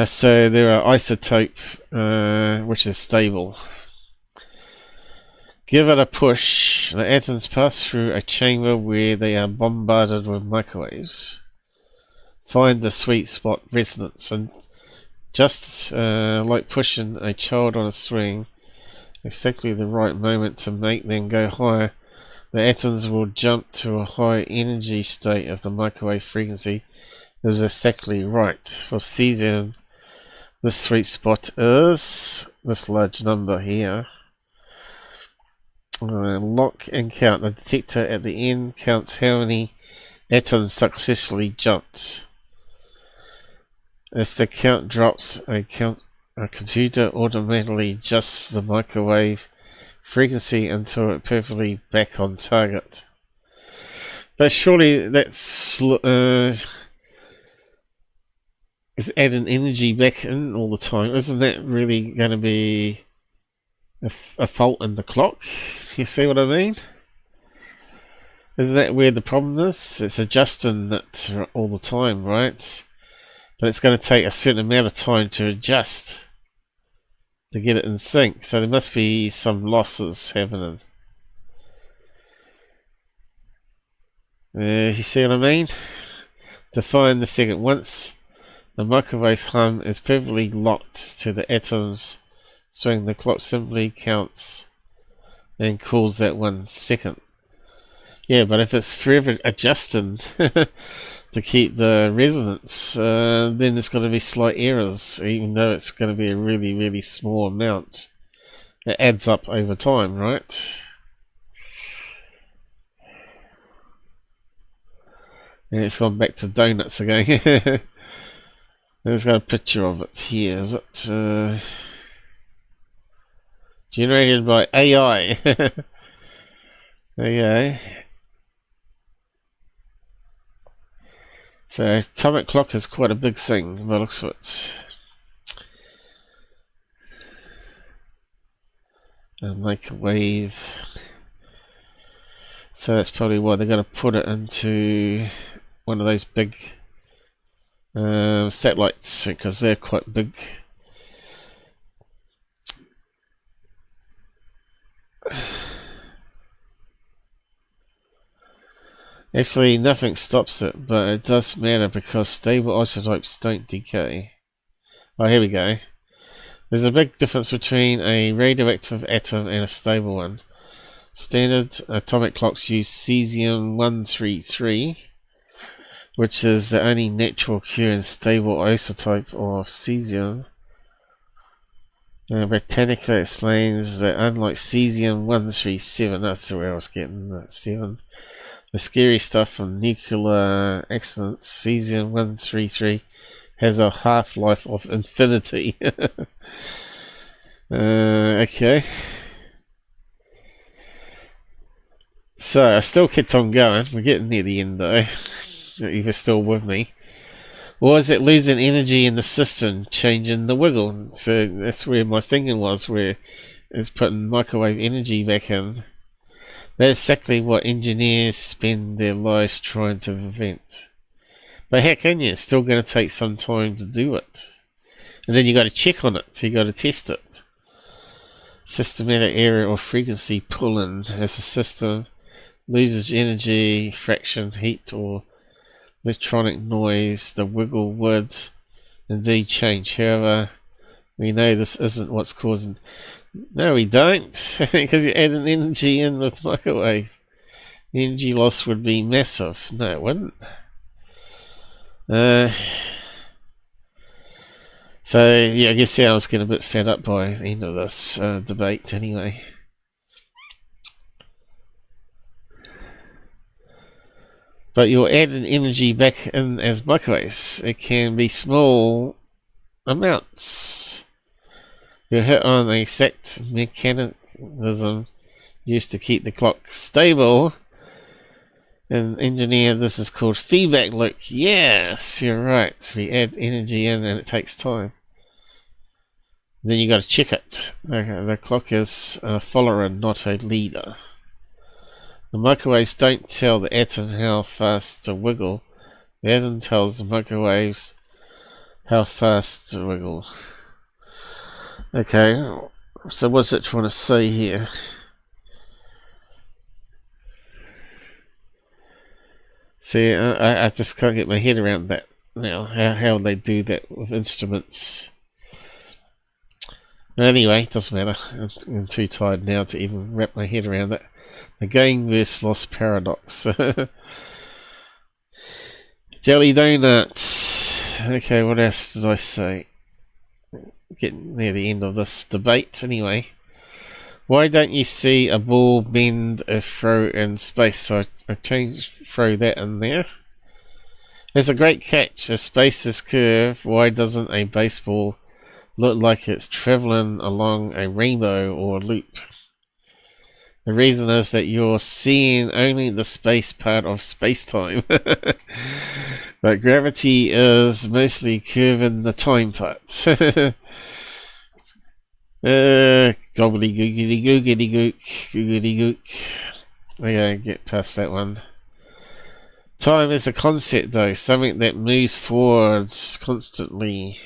So they're an isotope which is stable. Give it a push. The atoms pass through a chamber where they are bombarded with microwaves. Find the sweet spot resonance, and just like pushing a child on a swing, exactly the right moment to make them go higher, the atoms will jump to a high energy state of the microwave frequency. Is exactly right. For cesium, the sweet spot is this large number here. Lock and count. The detector at the end counts how many atoms successfully jumped. If the count drops, a computer automatically adjusts the microwave frequency until it's perfectly back on target. But surely that's is adding energy back in all the time. Isn't that really going to be a fault in the clock? You see what I mean? Isn't that where the problem is? It's adjusting it all the time, right? But it's going to take a certain amount of time to adjust to get it in sync. So there must be some losses happening. You see what I mean? Define the second. Once the microwave hum is perfectly locked to the atoms, so the clock simply counts and calls that 1 second. Yeah, but if it's forever adjusting to keep the resonance, then there's going to be slight errors, even though it's going to be a really, really small amount. It adds up over time, right? And it's gone back to donuts again. There's got a picture of it here. Is it generated by AI? Okay. So atomic clock is quite a big thing by the looks of it. A microwave. So that's probably why they're going to put it into one of those big satellites, because they're quite big. Actually, nothing stops it, but it does matter because stable isotopes don't decay. Oh, here we go. There's a big difference between a radioactive atom and a stable one. Standard atomic clocks use cesium-133, which is the only natural occurring stable isotope of cesium. Britannica explains that unlike cesium-137, that's where I was getting that 7. The scary stuff from nuclear accidents, cesium-133 has a half-life of infinity. Okay. So, I still kept on going. We're getting near the end though. If you're still with me. Or is it losing energy in the system, changing the wiggle? So, that's where my thinking was, where it's putting microwave energy back in. That's exactly what engineers spend their lives trying to prevent. But how can you? It's still going to take some time to do it. And then you got to check on it, so you got to test it. Systematic error or frequency pulling as the system loses energy, fraction, heat, or electronic noise. The wiggle would indeed change. However, we know this isn't what's causing. No, we don't, because you're adding energy in with microwave. The energy loss would be massive. No, it wouldn't. So, yeah, I guess I was getting a bit fed up by the end of this debate anyway. But you're adding energy back in as microwaves. It can be small amounts. You hit on the exact mechanism used to keep the clock stable. And engineer, this is called feedback loop. Yes, you're right. We add energy in and it takes time. Then you got to check it. Okay, the clock is a follower, not a leader. The microwaves don't tell the atom how fast to wiggle. The atom tells the microwaves how fast to wiggle. Okay, so what's it trying to say here? See, I just can't get my head around that now, how they do that with instruments. Anyway, it doesn't matter. I'm too tired now to even wrap my head around that. The gain versus loss paradox. Jelly donuts. Okay, what else did I say? Getting near the end of this debate anyway. Why don't you see a ball bend a throw in space? So I throw that in there. It's a great catch. If space is curved, why doesn't a baseball look like it's travelling along a rainbow or a loop? The reason is that you're seeing only the space part of space-time. But gravity is mostly curving the time part. Gobbly-gook. Okay, get past that one. Time is a concept though, something that moves forwards constantly.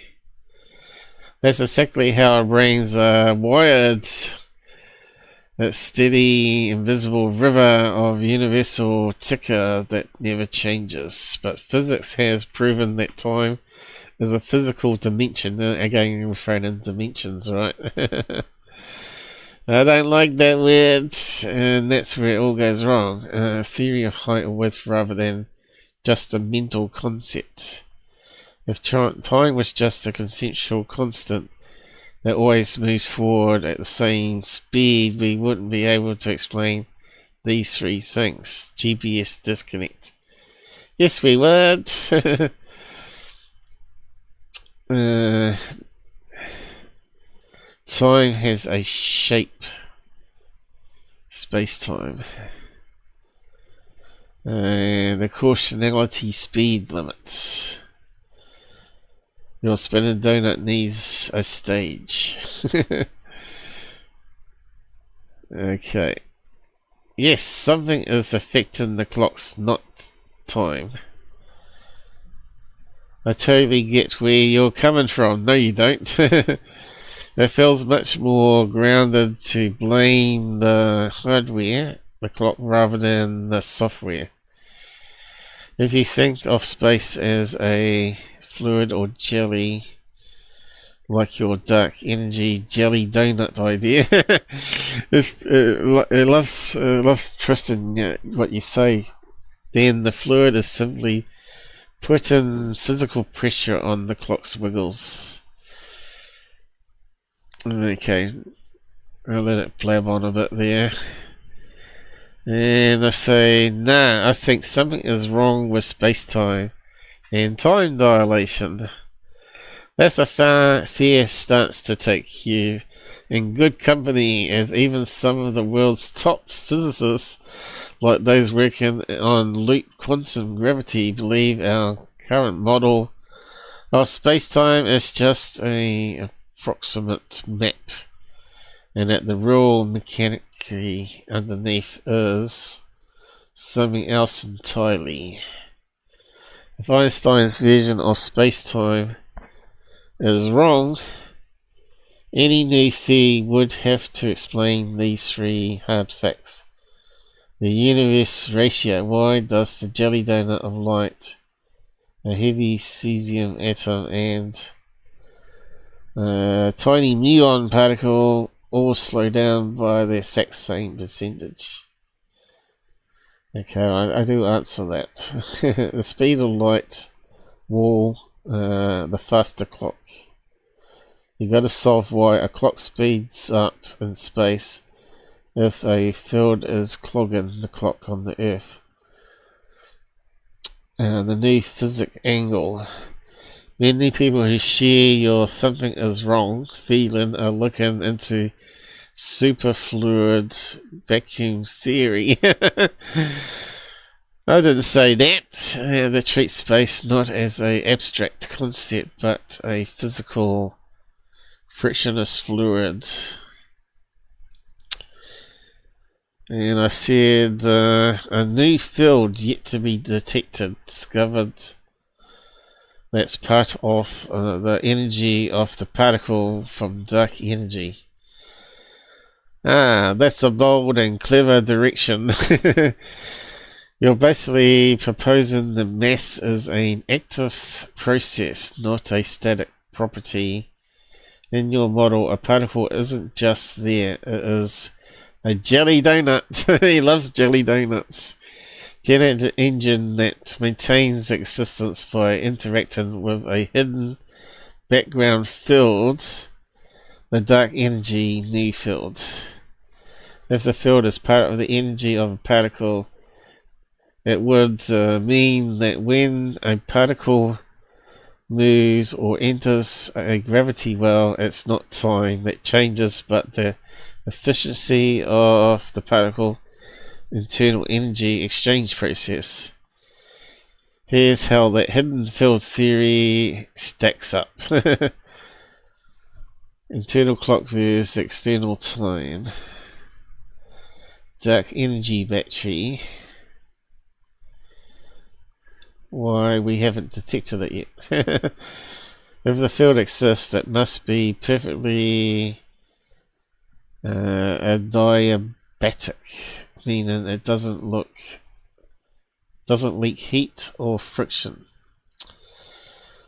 That's exactly how our brains are wired. That steady, invisible river of universal ticker that never changes. But physics has proven that time is a physical dimension. Again, we're throwing in dimensions, right? I don't like that word, and that's where it all goes wrong. Theory of height or width rather than just a mental concept. If time was just a conceptual constant that always moves forward at the same speed, we wouldn't be able to explain these three things. GPS disconnect. Yes, we would. Time has a shape. Space-time. The cautionality speed limits. Your spinning donut needs a stage. Okay. Yes, something is affecting the clocks, not time. I totally get where you're coming from. No, you don't. It feels much more grounded to blame the hardware, the clock, rather than the software. If you think of space as a fluid or jelly, like your dark energy jelly donut idea, it loves twisting what you say. Then the fluid is simply putting physical pressure on the clock's wiggles. Okay, I'll let it blab on a bit there. And I say, nah, I think something is wrong with space-time and time dilation. That's a fair stance to take, you in good company, as even some of the world's top physicists, like those working on loop quantum gravity, believe our current model of space-time is just an approximate map, and that the real mechanically underneath is something else entirely. If Einstein's version of space-time is wrong, any new theory would have to explain these three hard facts. The universe ratio. Why does the jelly donut of light, a heavy cesium atom, and tiny muon particle all slow down by the exact same percentage? Okay, I do answer that. The speed of light will the faster clock. You got to solve why a clock speeds up in space if a field is clogging the clock on the Earth. The new physics angle. Many people who share your something is wrong feeling are looking into superfluid vacuum theory. I didn't say that. They treat space not as an abstract concept, but a physical frictionless fluid. And I said a new field yet to be detected, discovered, that's part of the energy of the particle from dark energy. That's a bold and clever direction. You're basically proposing the mass is an active process, not a static property. In your model, a particle isn't just there, it is a jelly donut. He loves jelly donuts. Jet engine that maintains existence by interacting with a hidden background field, the dark energy new field. If the field is part of the energy of a particle, it would mean that when a particle moves or enters a gravity well, it's not time that changes, but the efficiency of the particle internal energy exchange process. Here's how that hidden field theory stacks up. Internal clock versus external time. Dark energy battery. Why we haven't detected it yet. If the field exists, it must be perfectly adiabatic, meaning it doesn't leak heat or friction.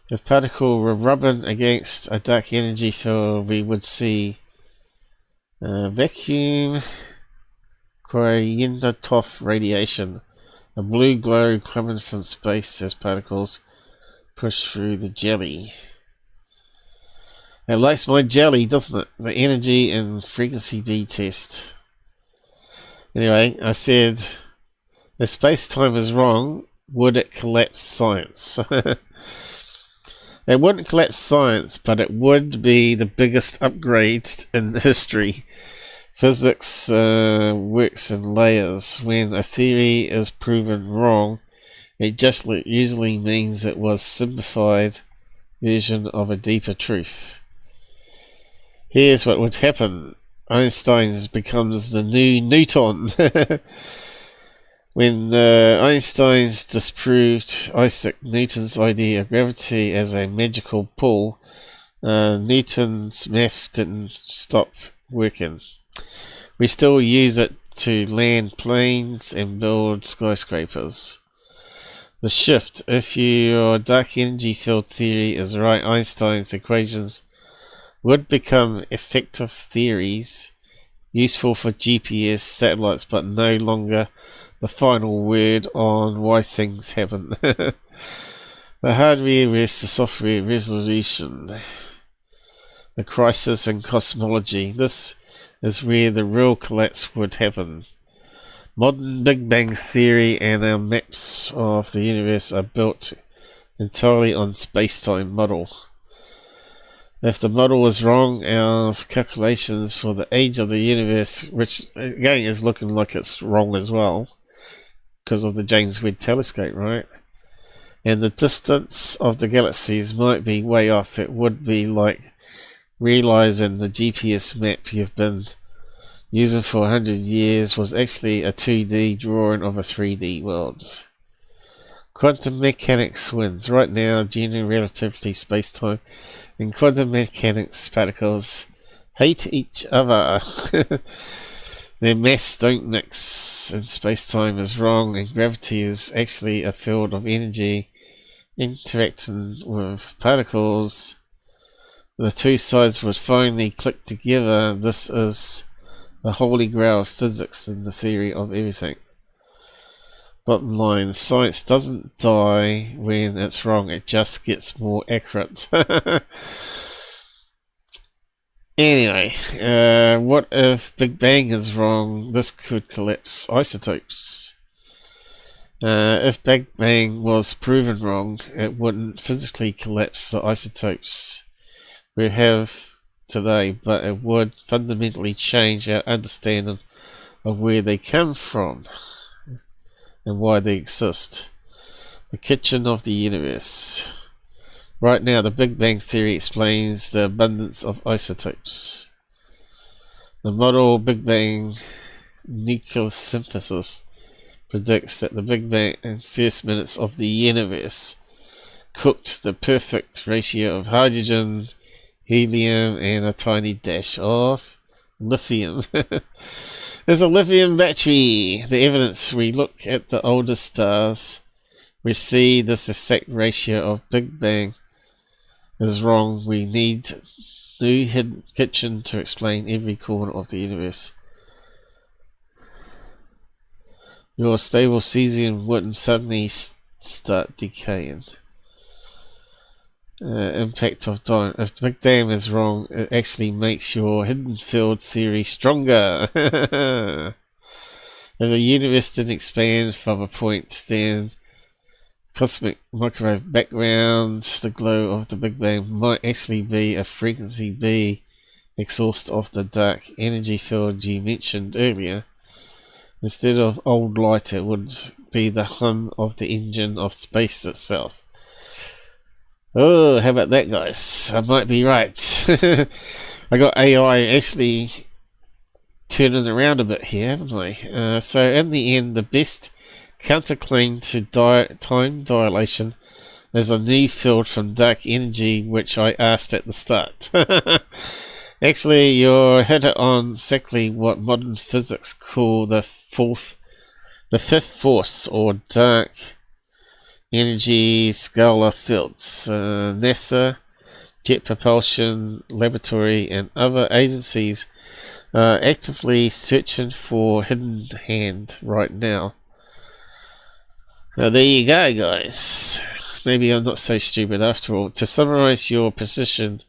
If particle were rubbing against a dark energy field, we would see vacuum Koryendotov radiation, a blue glow coming from space as particles push through the jelly. It likes my jelly, doesn't it? The energy and frequency B test. Anyway, I said, if space-time is wrong, would it collapse science? It wouldn't collapse science, but it would be the biggest upgrade in history. Physics works in layers. When a theory is proven wrong, it just usually means it was a simplified version of a deeper truth. Here's what would happen. Einstein becomes the new Newton. When Einstein disproved Isaac Newton's idea of gravity as a magical pull, Newton's math didn't stop working. We still use it to land planes and build skyscrapers. The shift, if your dark energy field theory is right, Einstein's equations would become effective theories, useful for GPS satellites, but no longer the final word on why things happen. The hardware versus the software resolution. The crisis in cosmology. This is where the real collapse would happen. Modern Big Bang theory and our maps of the universe are built entirely on space-time model. If the model is wrong, our calculations for the age of the universe, which again is looking like it's wrong as well, because of the James Webb Telescope, right? And the distance of the galaxies might be way off. It would be like realizing the GPS map you've been using for 100 years was actually a 2D drawing of a 3D world. Quantum mechanics wins. Right now, general relativity, space-time, and quantum mechanics particles hate each other. Their mass don't mix, and space-time is wrong, and gravity is actually a field of energy interacting with particles. The two sides would finally click together. This is the holy grail of physics and the theory of everything. Bottom line, science doesn't die when it's wrong, it just gets more accurate. Anyway, what if Big Bang is wrong? This could collapse isotopes. If Big Bang was proven wrong, it wouldn't physically collapse the isotopes we have today, but it would fundamentally change our understanding of where they come from and why they exist. The kitchen of the universe. Right now, the Big Bang Theory explains the abundance of isotopes. The model Big Bang nucleosynthesis predicts that the Big Bang in first minutes of the universe cooked the perfect ratio of hydrogen, helium, and a tiny dash of lithium. There's a lithium battery. The evidence, we look at the oldest stars, we see this exact ratio of Big Bang is wrong. We need new hidden kitchen to explain every corner of the universe. Your stable cesium wouldn't suddenly start decaying. impact of time. If the big dam is wrong, it actually makes your hidden field theory stronger. If the universe didn't expand from a point, then cosmic microwave background, the glow of the Big Bang might actually be a frequency B exhaust of the dark energy field you mentioned earlier. Instead of old light, it would be the hum of the engine of space itself. Oh, how about that, guys? I might be right. I got AI actually turning around a bit here, haven't I? So in the end, the best counterclaim to time dilation is a new field from dark energy, which I asked at the start. Actually, you're hit on exactly what modern physics call the fifth force, or dark energy scalar fields. NASA, Jet Propulsion Laboratory, and other agencies are actively searching for hidden hand right now. Now there you go, guys. Maybe I'm not so stupid after all. To summarize your position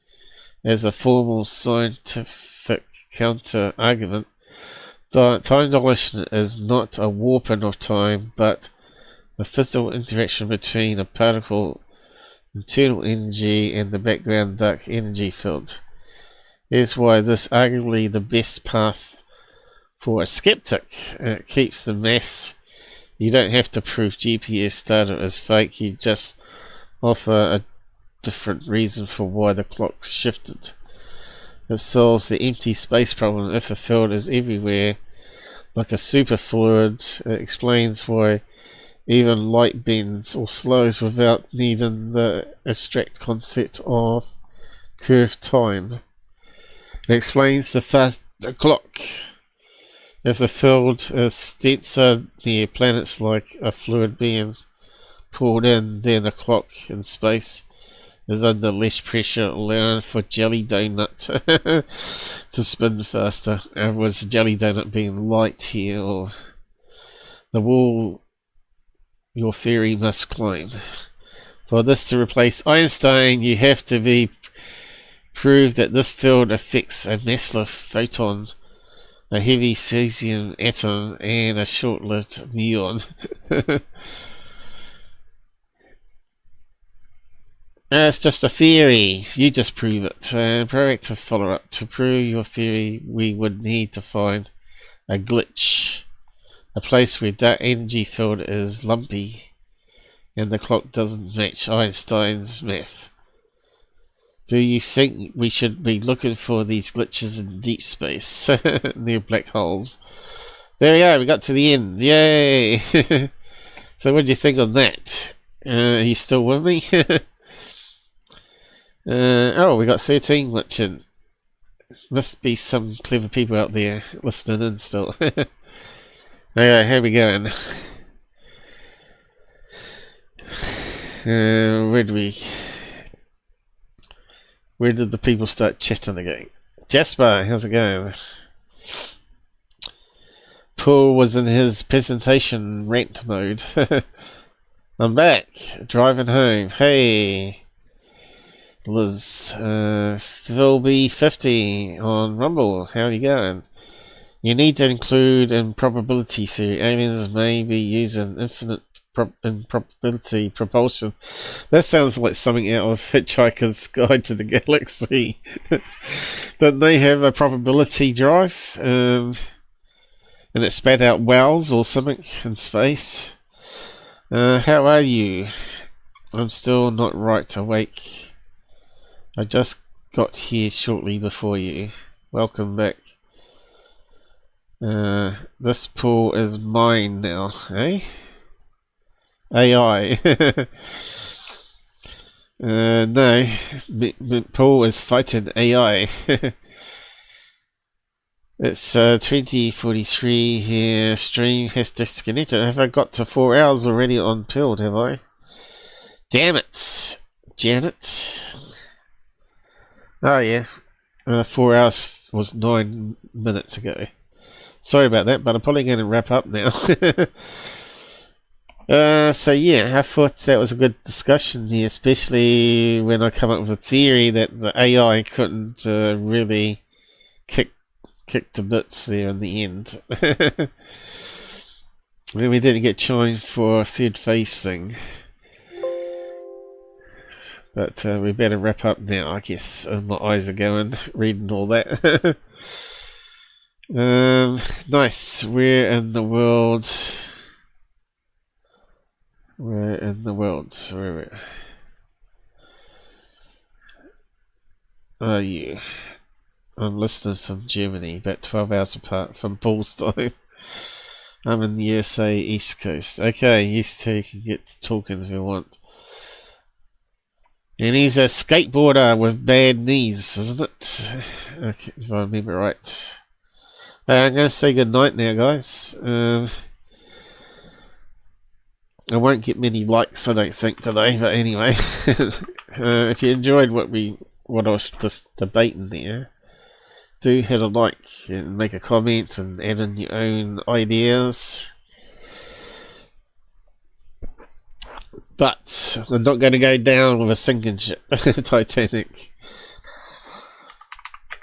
as a formal scientific counter argument, time dilation is not a warping of time, but a physical interaction between a particle internal energy and the background dark energy field. Here's why this arguably the best path for a skeptic. It keeps the mass. You don't have to prove GPS data is fake, you just offer a different reason for why the clock's shifted. It solves the empty space problem. If the field is everywhere, like a superfluid, it explains why even light bends or slows without needing the abstract concept of curved time. It explains the faster clock. If the field is denser near planets like a fluid being pulled in, then a clock in space is under less pressure, allowing for jelly donut to spin faster. Was jelly donut being light here, or the wall your theory must climb? For this to replace Einstein, you have to prove that this field affects a massless photon, a heavy cesium atom, and a short-lived muon. It's just a theory. You just prove it. Proactive follow-up. To prove your theory, we would need to find a glitch. A place where dark energy field is lumpy and the clock doesn't match Einstein's math. Do you think we should be looking for these glitches in deep space, near black holes? There we go, we got to the end. Yay! So what do you think on that? Are you still with me? Oh, we got 13 glitching. Must be some clever people out there listening in still. Okay, here we go. Where did the people start chatting again? Jasper, how's it going? Paul was in his presentation rant mode. I'm back, driving home. Hey, Liz, Philby50 on Rumble, how are you going? You need to include in probability theory, aliens may be using infinite improbability propulsion. That sounds like something out of Hitchhiker's Guide to the Galaxy. Don't they have a probability drive? And it spat out wells or something in space. How are you? I'm still not right awake. I just got here shortly before you. Welcome back. This pool is mine now, eh? AI. No, Paul is fighting AI. It's 20:43 here. Stream has disconnected. Have I got to 4 hours already on Pilled, have I? Damn it, Janet. Oh yeah, 4 hours was 9 minutes ago. Sorry about that, but I'm probably going to wrap up now. So yeah, I thought that was a good discussion here, especially when I come up with a theory that the AI couldn't really kick to bits there in the end. Then we didn't get joined for a third phase thing. But we better wrap up now, I guess. My eyes are going, reading all that. Nice. Where in the world? Where in the world? Where are you? I'm listening from Germany, about 12 hours apart from Paul's time. I'm in the USA East Coast. Okay, East Coast, you can get talking if you want. And he's a skateboarder with bad knees, isn't it? Okay, if I remember right. I'm going to say good night now, guys. I won't get many likes, I don't think, today, but anyway. If you enjoyed what I was just debating there, do hit a like and make a comment and add in your own ideas. But I'm not going to go down with a sinking ship, Titanic.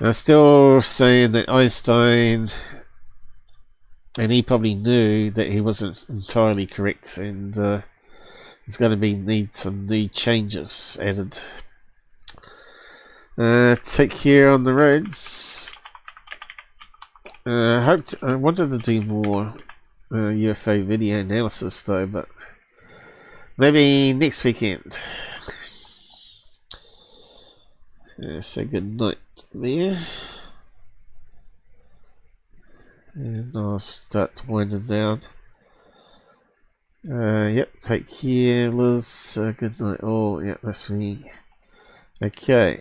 I'm still saying that Einstein, and he probably knew that he wasn't entirely correct, and there's going to need some new changes added. Take care on the roads. I wanted to do more UFO video analysis though, but maybe next weekend. Say good night there. And I'll start winding down. Yep, take care, Liz. Good night. Oh, yeah, that's me. Okay.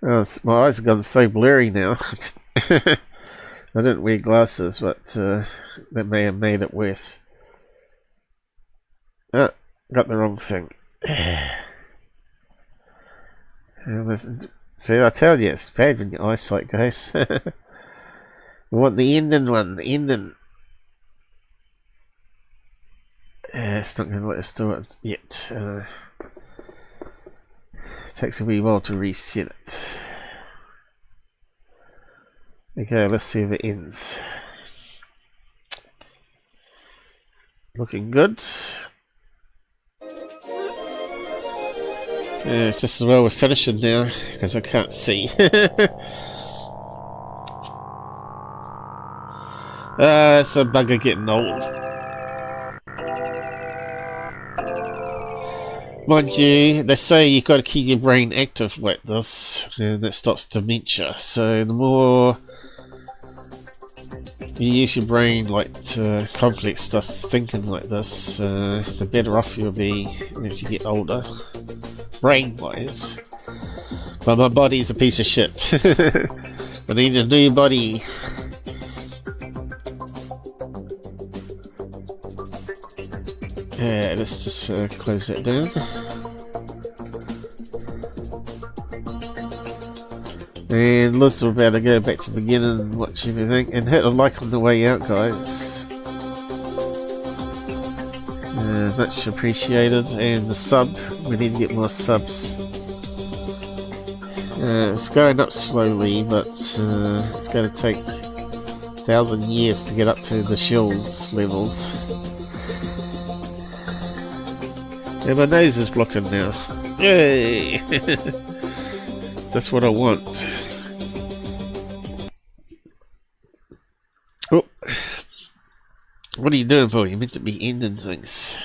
Oh, my eyes have gone so blurry now. I didn't wear glasses, but that may have made it worse. Ah, got the wrong thing. See, I tell you, it's bad when your eyesight goes. We want the ending one, the ending. It's not going to let us do it yet. It takes a wee while to reset it. Okay, let's see if it ends. Looking good. Yeah, it's just as well we're finishing now because I can't see. It's a bugger getting old. Mind you, they say you've got to keep your brain active like this, and that stops dementia. So the more you use your brain like complex stuff, thinking like this, the better off you'll be as you get older, brain-wise. But my body's a piece of shit. I need a new body. Yeah, let's just close that down. And Liz, we're about to go back to the beginning and watch everything. And hit a like on the way out, guys. Much appreciated. And the sub, we need to get more subs. It's going up slowly, but it's going to take 1,000 years to get up to the shills levels. And my nose is blocking now. Yay! That's what I want. Oh. What are you doing, Paul? You're meant to be ending things.